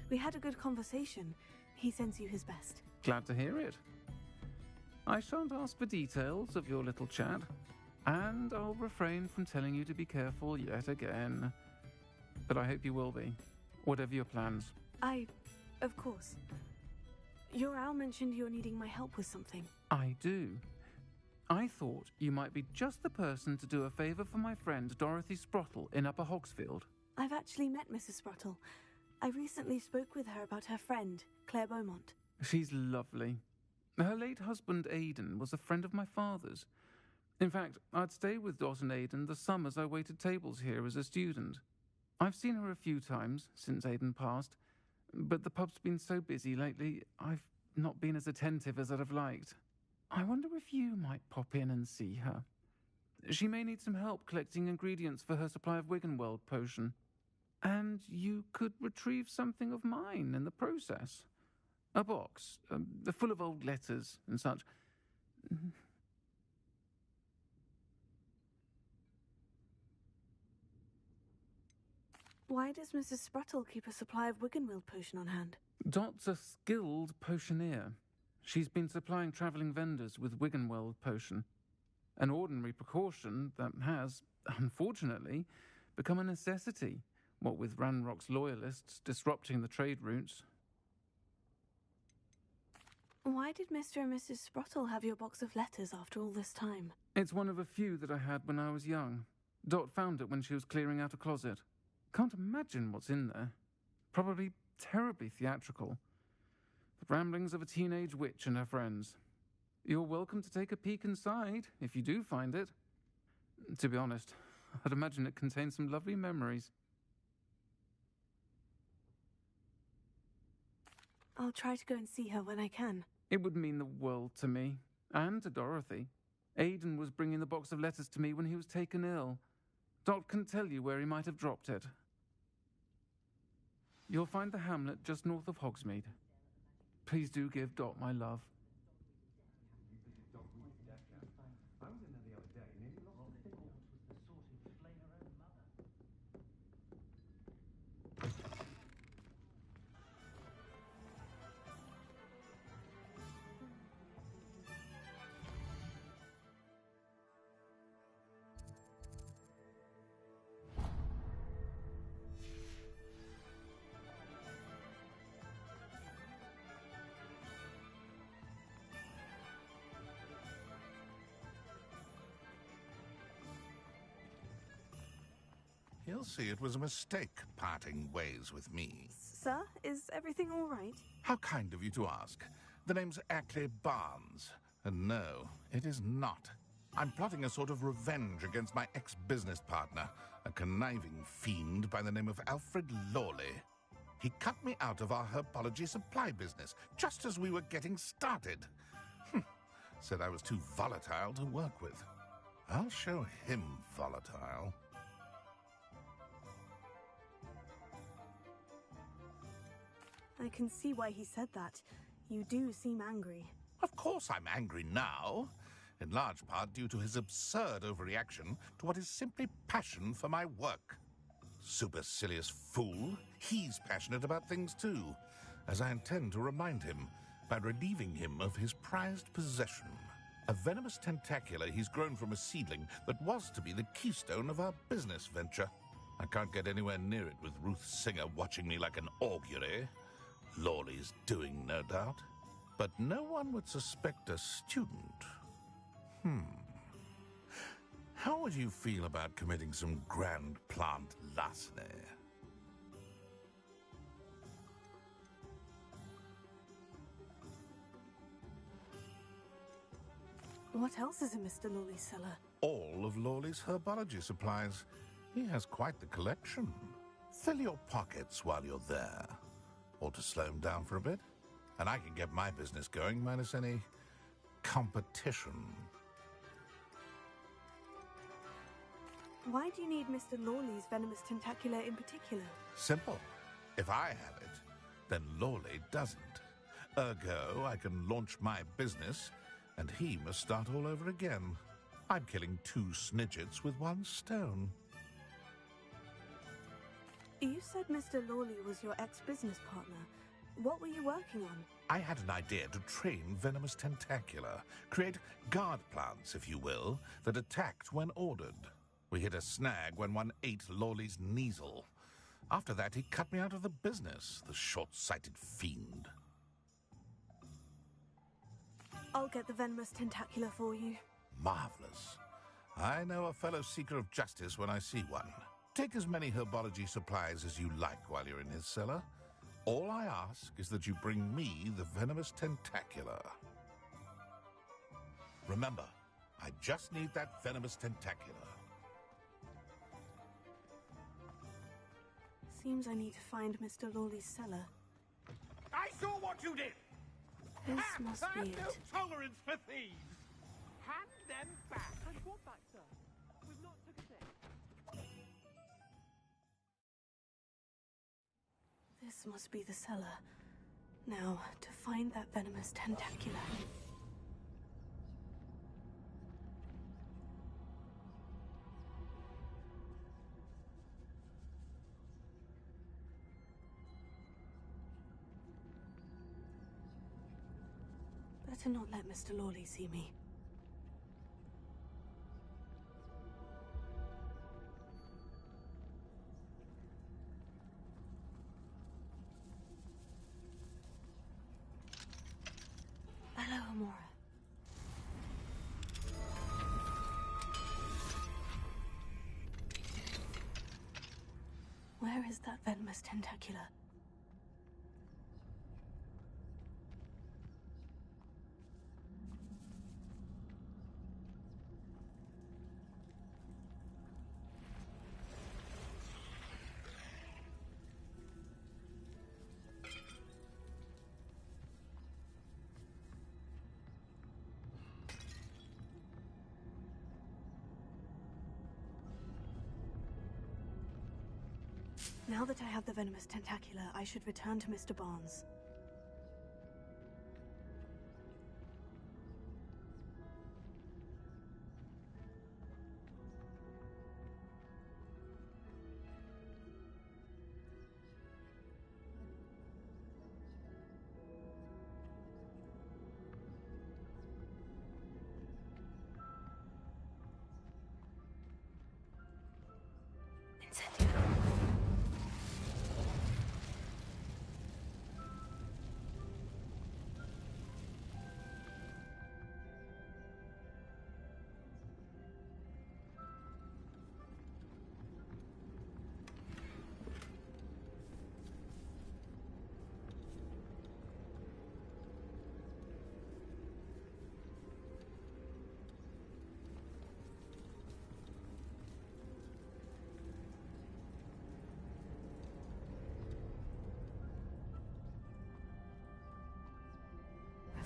We had a good conversation. He sends you his best. Glad to hear it. I shan't ask for details of your little chat, and I'll refrain from telling you to be careful yet again. But I hope you will be, whatever your plans. Of course. Your owl mentioned you're needing my help with something. I do. I thought you might be just the person to do a favour for my friend Dorothy Sprottle in Upper Hogsfield. I've actually met Mrs. Sprottle. I recently spoke with her about her friend, Claire Beaumont. She's lovely. Her late husband, Aidan, was a friend of my father's. In fact, I'd stay with Dot and Aidan the summers I waited tables here as a student. I've seen her a few times since Aidan passed, but the pub's been so busy lately, I've not been as attentive as I'd have liked. I wonder if you might pop in and see her. She may need some help collecting ingredients for her supply of Wiggenweld potion. And you could retrieve something of mine in the process. A box, full of old letters and such. Why does Mrs. Spruttle keep a supply of Wiggenwild potion on hand? Dot's a skilled potioneer. She's been supplying travelling vendors with Wiggenwild potion. An ordinary precaution that has, unfortunately, become a necessity, what with Ranrock's loyalists disrupting the trade routes. Why did Mr. and Mrs. Spruttle have your box of letters after all this time? It's one of a few that I had when I was young. Dot found it when she was clearing out a closet. Can't imagine what's in there. Probably terribly theatrical. The ramblings of a teenage witch and her friends. You're welcome to take a peek inside, if you do find it. To be honest, I'd imagine it contains some lovely memories. I'll try to go and see her when I can. It would mean the world to me, and to Dorothy. Aidan was bringing the box of letters to me when he was taken ill. Dot can tell you where he might have dropped it. You'll find the hamlet just north of Hogsmeade. Please do give Dot my love. I was in there the other day, nearly lost the thought was the sort who'd flay her own mother. He'll see it was a mistake parting ways with me. Sir, is everything all right? How kind of you to ask. The name's Ackley Barnes. And no, it is not. I'm plotting a sort of revenge against my ex-business partner, a conniving fiend by the name of Alfred Lawley. He cut me out of our herbology supply business, just as we were getting started. Said I was too volatile to work with. I'll show him volatile. I can see why he said that. You do seem angry. Of course I'm angry now, in large part due to his absurd overreaction to what is simply passion for my work. Supercilious fool, he's passionate about things too, as I intend to remind him by relieving him of his prized possession, a venomous tentacula he's grown from a seedling that was to be the keystone of our business venture. I can't get anywhere near it with Ruth Singer watching me like an augury. Lawley's doing, no doubt. But no one would suspect a student. How would you feel about committing some grand plant larceny? What else is in Mr. Lawley's cellar? All of Lawley's herbology supplies. He has quite the collection. Fill your pockets while you're there. Or to slow him down for a bit. And I can get my business going minus any competition. Why do you need Mr. Lawley's venomous tentacula in particular? Simple. If I have it, then Lawley doesn't. Ergo, I can launch my business, and he must start all over again. I'm killing 2 snidgets with 1 stone. You said Mr. Lawley was your ex-business partner. What were you working on? I had an idea to train venomous tentacula, create guard plants, if you will, that attacked when ordered. We hit a snag when one ate Lawley's Kneasel. After that, he cut me out of the business, the short-sighted fiend. I'll get the venomous tentacula for you. Marvelous. I know a fellow seeker of justice when I see one. Take as many herbology supplies as you like while you're in his cellar. All I ask is that you bring me the venomous tentacula. Remember, I just need that venomous tentacula. Seems I need to find Mr. Lawley's cellar. I saw what you did! This must I be have no it. tolerance for thieves! Hand them back! And what back, sir? We've not took a thing. This must be the cellar. Now, to find that venomous tentacula. better not let Mr. Lawley see me. Hello, Amora. Where is that venomous tentacula? Now that I have the venomous tentacula, I should return to Mr. Barnes.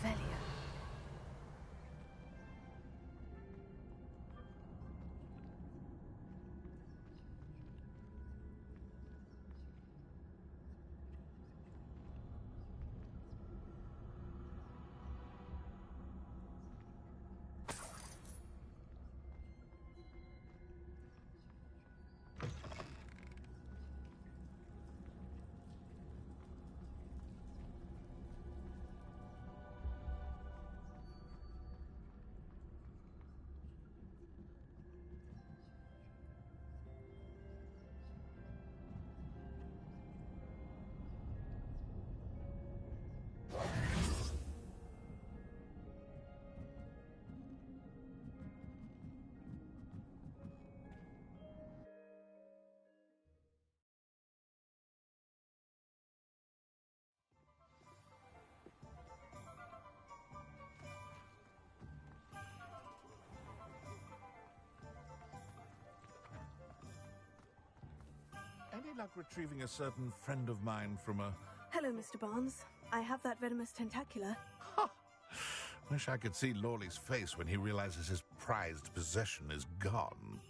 Revelio. Any luck retrieving a certain friend of mine from a... Hello, Mr. Barnes. I have that venomous tentacula. Wish I could see Lawley's face when he realizes his prized possession is gone.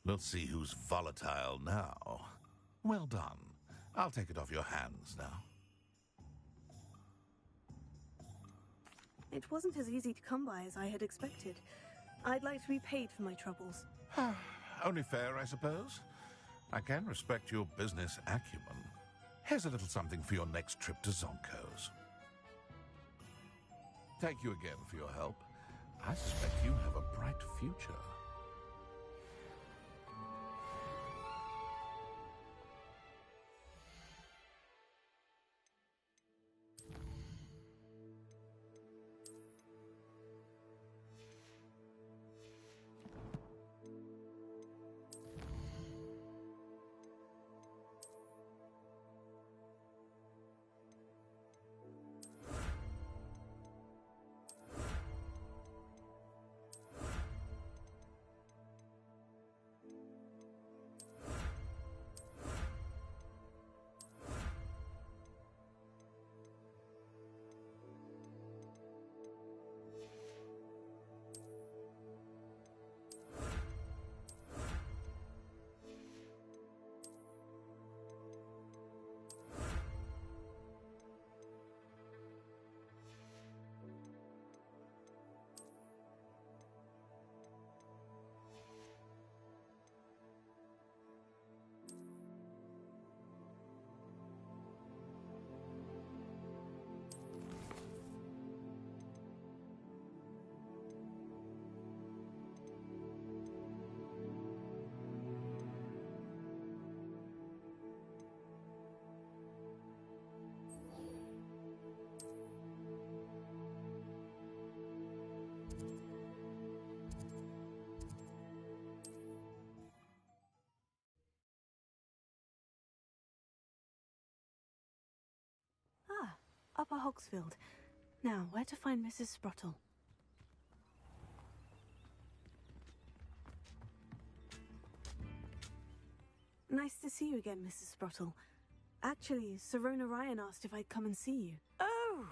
Let's see who's volatile now. Well done. I'll take it off your hands now. It wasn't as easy to come by as I had expected. I'd like to be paid for my troubles. Only fair, I suppose. I can respect your business acumen. Here's a little something for your next trip to Zonko's. Thank you again for your help. I suspect you have a bright future. Upper Hogsfield. Now, where to find Mrs. Sprottle? Nice to see you again, Mrs. Sprottle. Actually, Sirona Ryan asked if I'd come and see you. Oh,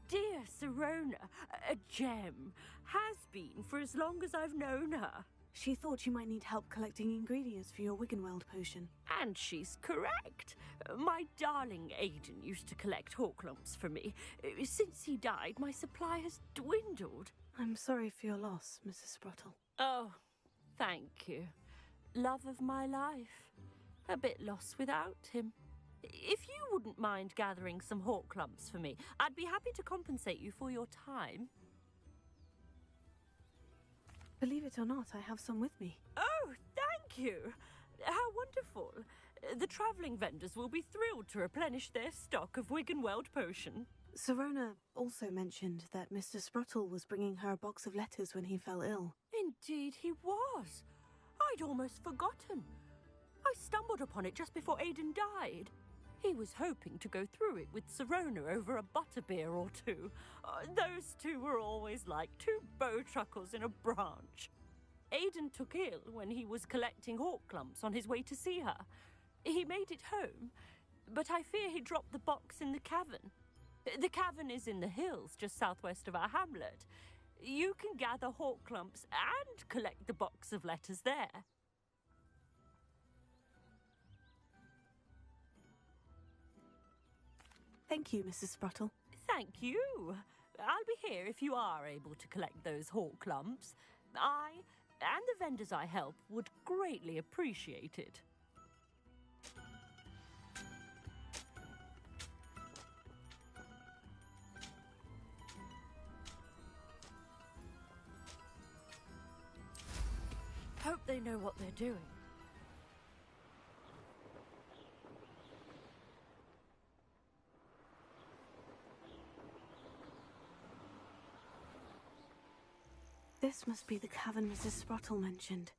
dear Sirona, a gem. Has been for as long as I've known her. She thought you might need help collecting ingredients for your Wiggenweld potion. And she's correct. My darling Aidan used to collect Horklumps for me. Since he died, my supply has dwindled. I'm sorry for your loss, Mrs. Sprottle. Oh, thank you. Love of my life. A bit lost without him. If you wouldn't mind gathering some Horklumps for me, I'd be happy to compensate you for your time. Believe it or not, I have some with me. Oh, thank you. How wonderful. The travelling vendors will be thrilled to replenish their stock of Wiggenweld potion. Sirona also mentioned that Mr. Sprottle was bringing her a box of letters when he fell ill. Indeed he was. I'd almost forgotten. I stumbled upon it just before Aidan died. He was hoping to go through it with Sirona over a butterbeer or two. Those two were always like two bowtruckles in a branch. Aidan took ill when he was collecting Horklumps on his way to see her. He made it home, but I fear he dropped the box in the cavern. The cavern is in the hills just southwest of our hamlet. You can gather Horklumps and collect the box of letters there. Thank you, Mrs. Sprottle. Thank you. I'll be here if you are able to collect those Horklumps. I and the vendors I help would greatly appreciate it. Hope they know what they're doing. This must be the cavern Mrs. Sprottle mentioned.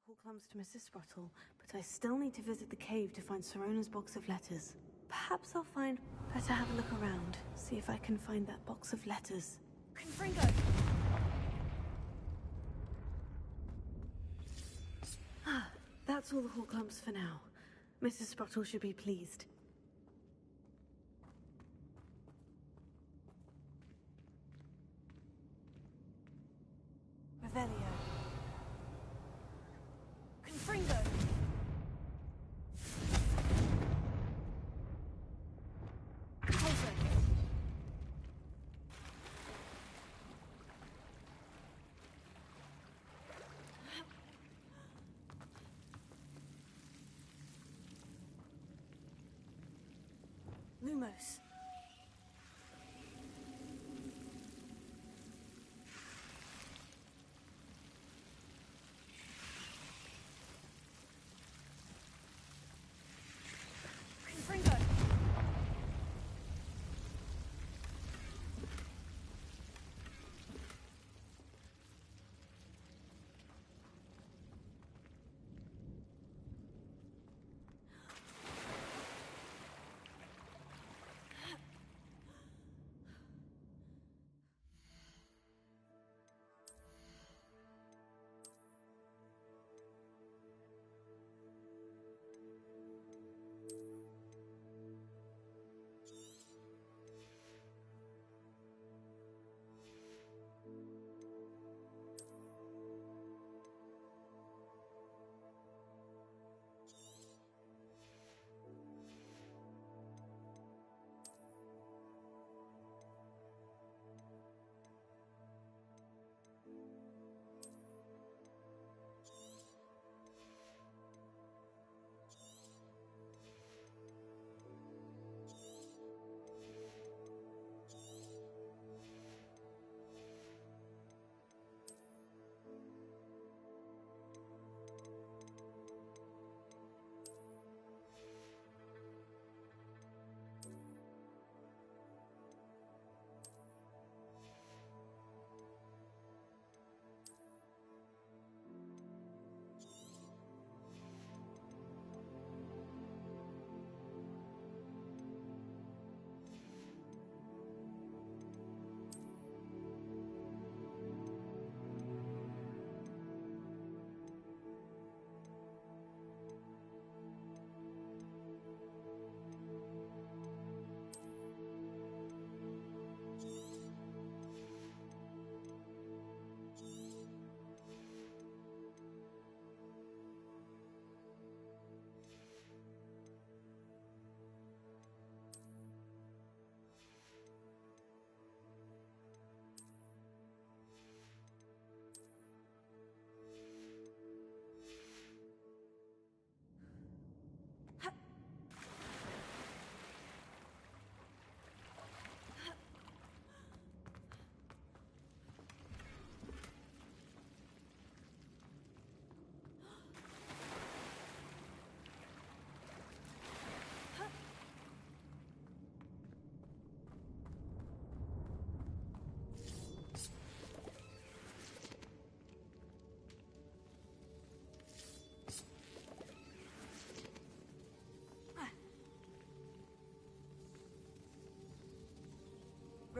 Horklumps to Mrs. Sprottle, but I still need to visit the cave to find Sirona's box of letters. Perhaps I'll find... Better have a look around, see if I can find that box of letters. Confringo! That's all the Horklumps for now. Mrs. Sprottle should be pleased. Revelio. Confringo! Lumos. Confringo!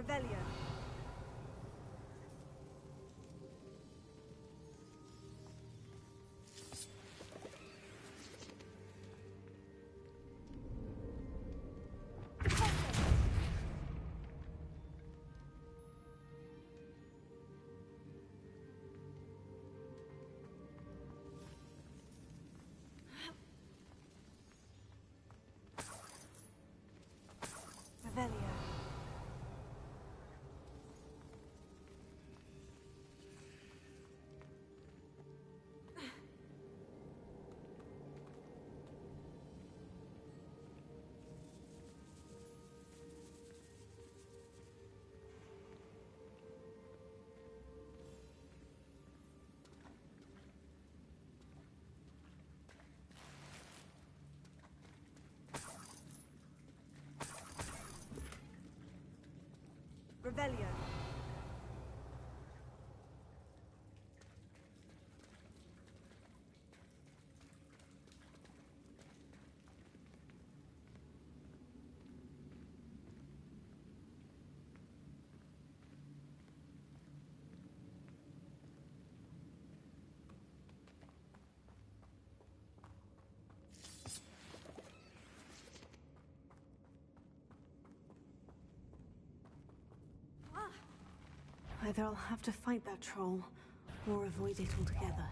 Revelio. Revelio. Revelio. Either I'll have to fight that troll, or avoid it altogether.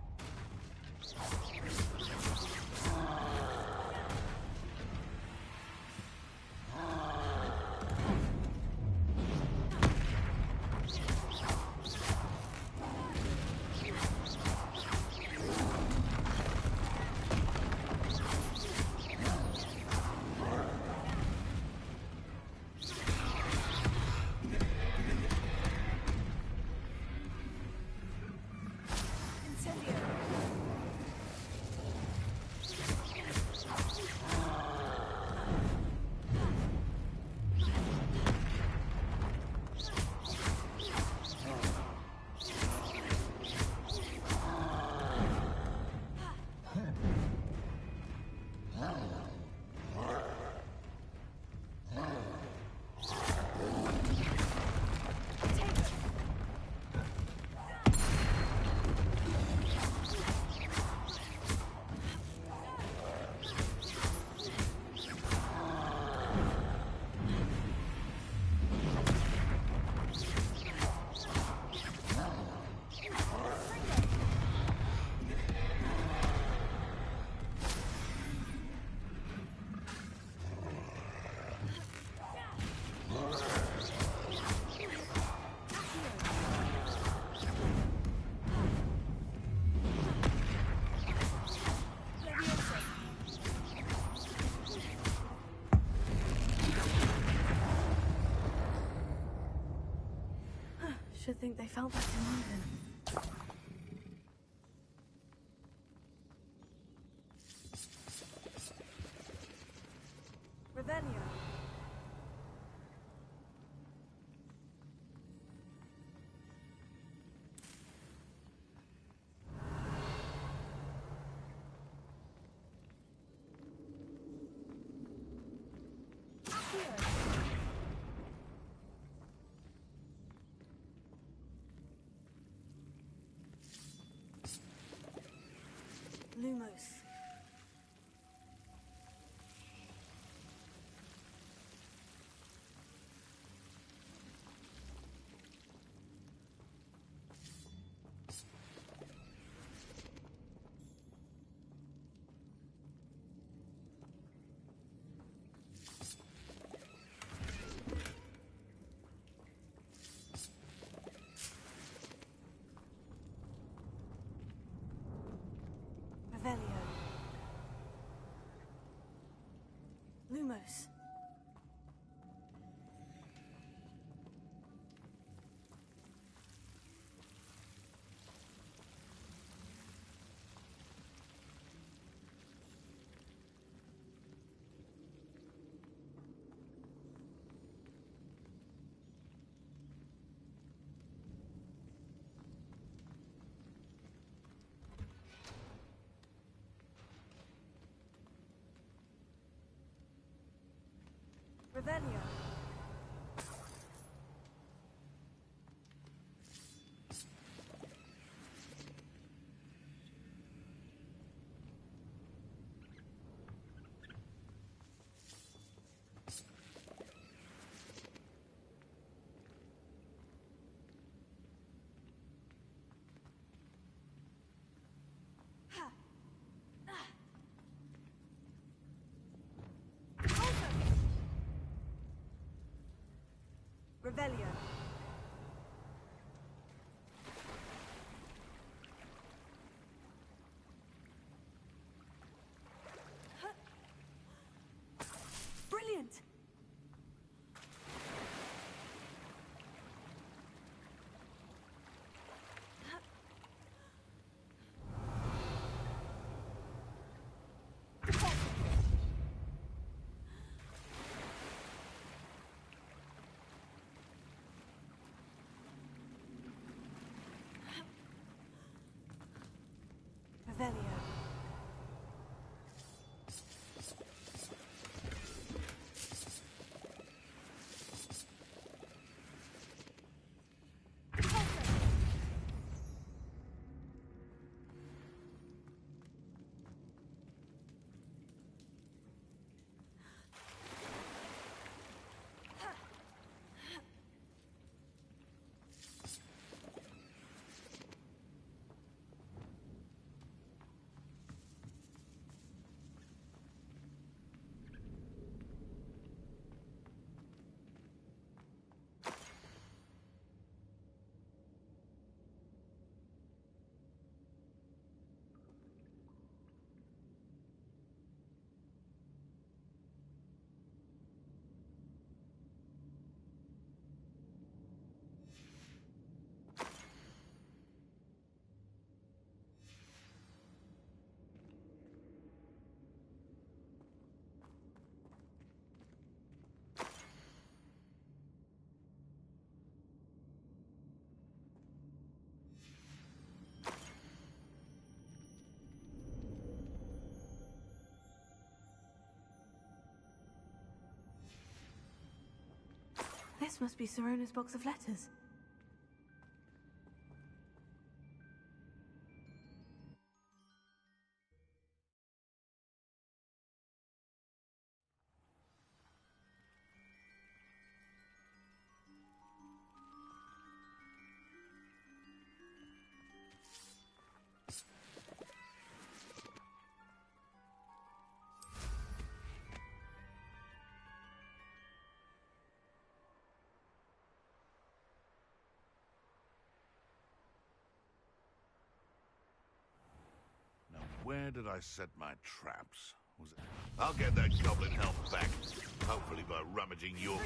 Should think they felt that in London. Revelio. Lumos. Revelio. Lumos. Revelio. Revelio. Brilliant! Revelio. This must be Sirona's box of letters. Where did I set my traps? Was it... I'll get that goblin help back. Hopefully by rummaging your...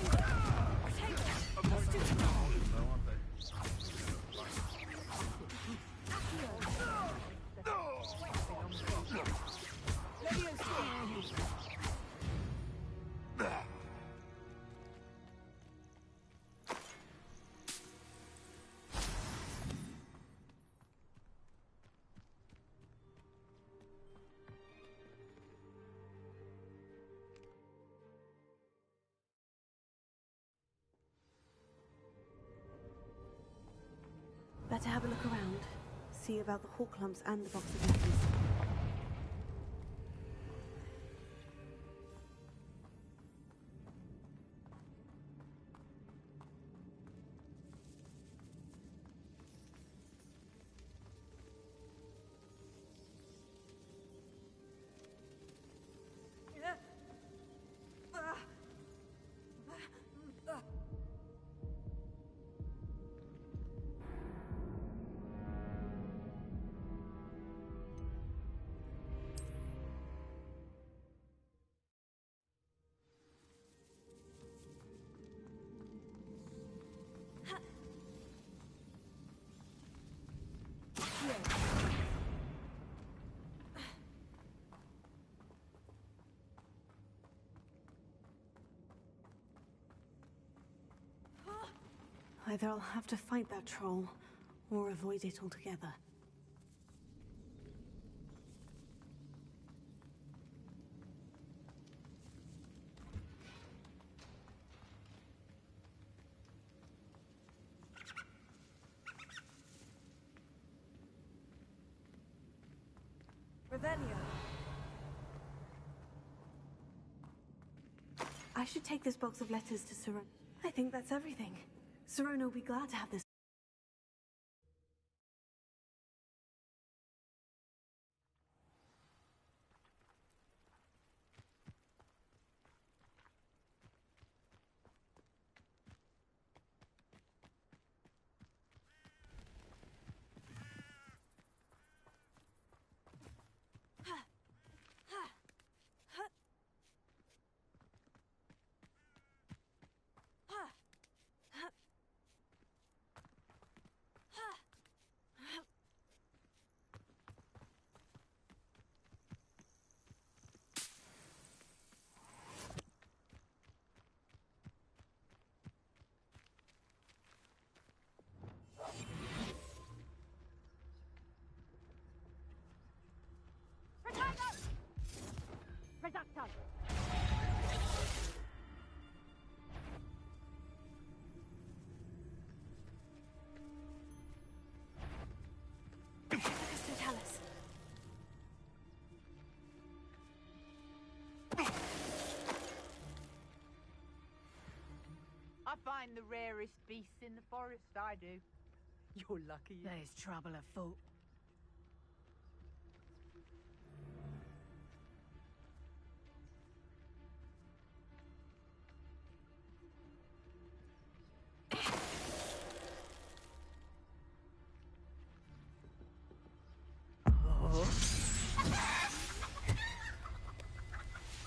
Better have a look around. See about the hawk lumps and the box of letters. Either I'll have to fight that troll, or avoid it altogether. Revelio. I should take this box of letters to Sirona. I think that's everything. Sirona will be glad to have this. find the rarest beasts in the forest, I do. You're lucky. There's trouble afoot.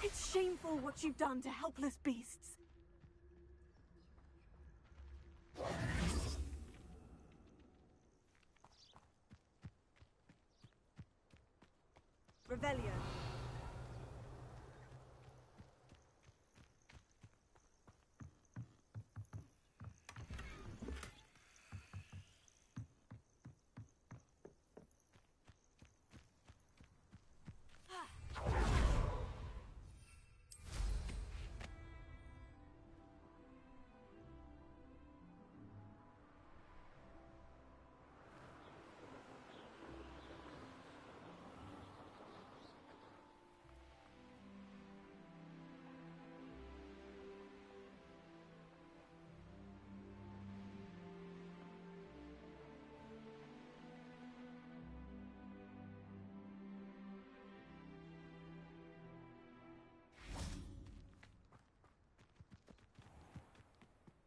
It's shameful what you've done to helpless beasts. Revelio.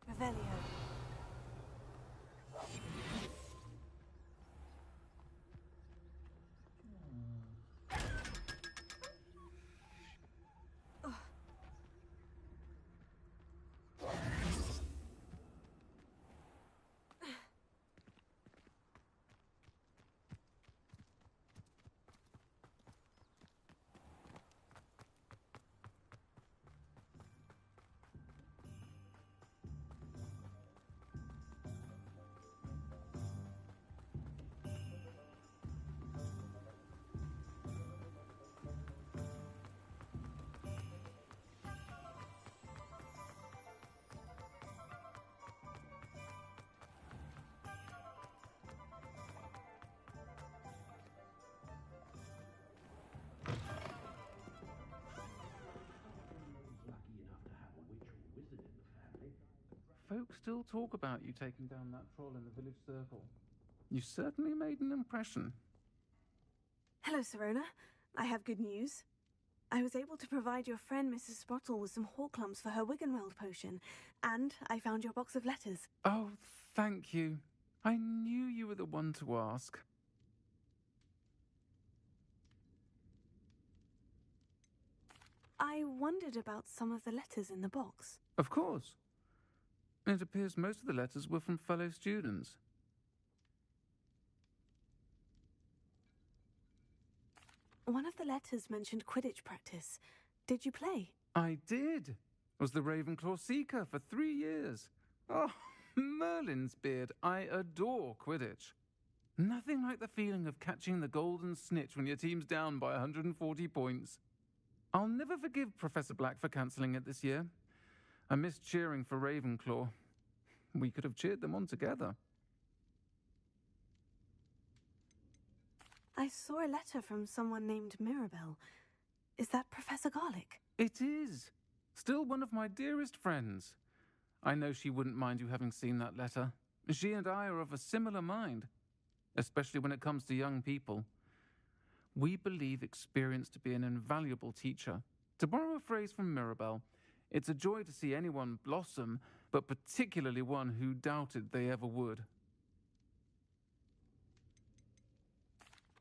Revelio. Folks still talk about you taking down that troll in the village circle. You certainly made an impression. Hello, Serona. I have good news. I was able to provide your friend Mrs. Sprottle with some Horklumps for her Wiggenweld potion, and I found your box of letters. Oh, thank you. I knew you were the one to ask. I wondered about some of the letters in the box. Of course. It appears most of the letters were from fellow students. One of the letters mentioned Quidditch practice. Did you play? I did. Was the Ravenclaw Seeker for 3 years. Oh, Merlin's beard. I adore Quidditch. Nothing like the feeling of catching the golden snitch when your team's down by 140 points. I'll never forgive Professor Black for cancelling it this year. I missed cheering for Ravenclaw. We could have cheered them on together. I saw a letter from someone named Mirabelle. Is that Professor Garlick? It is. Still one of my dearest friends. I know she wouldn't mind you having seen that letter. She and I are of a similar mind, especially when it comes to young people. We believe experience to be an invaluable teacher. To borrow a phrase from Mirabelle, it's a joy to see anyone blossom, but particularly one who doubted they ever would.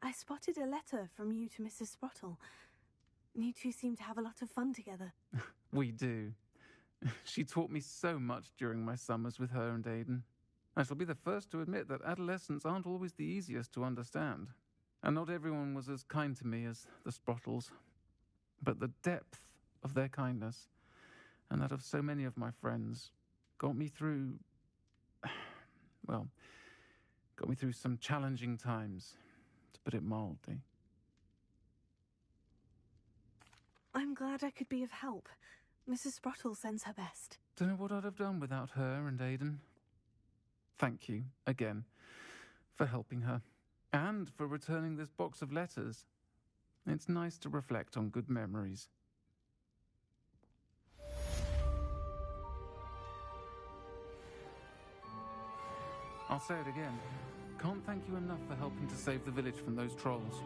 I spotted a letter from you to Mrs. Sprottle. You two seem to have a lot of fun together. We do. She taught me so much during my summers with her and Aidan. I shall be the first to admit that adolescents aren't always the easiest to understand. And not everyone was as kind to me as the Sprottles. But the depth of their kindness, and that of so many of my friends, got me through some challenging times, to put it mildly. I'm glad I could be of help. Mrs. Sprottle sends her best. Don't know what I'd have done without her and Aidan. Thank you, again, for helping her, and for returning this box of letters. It's nice to reflect on good memories. I'll say it again. Can't thank you enough for helping to save the village from those trolls.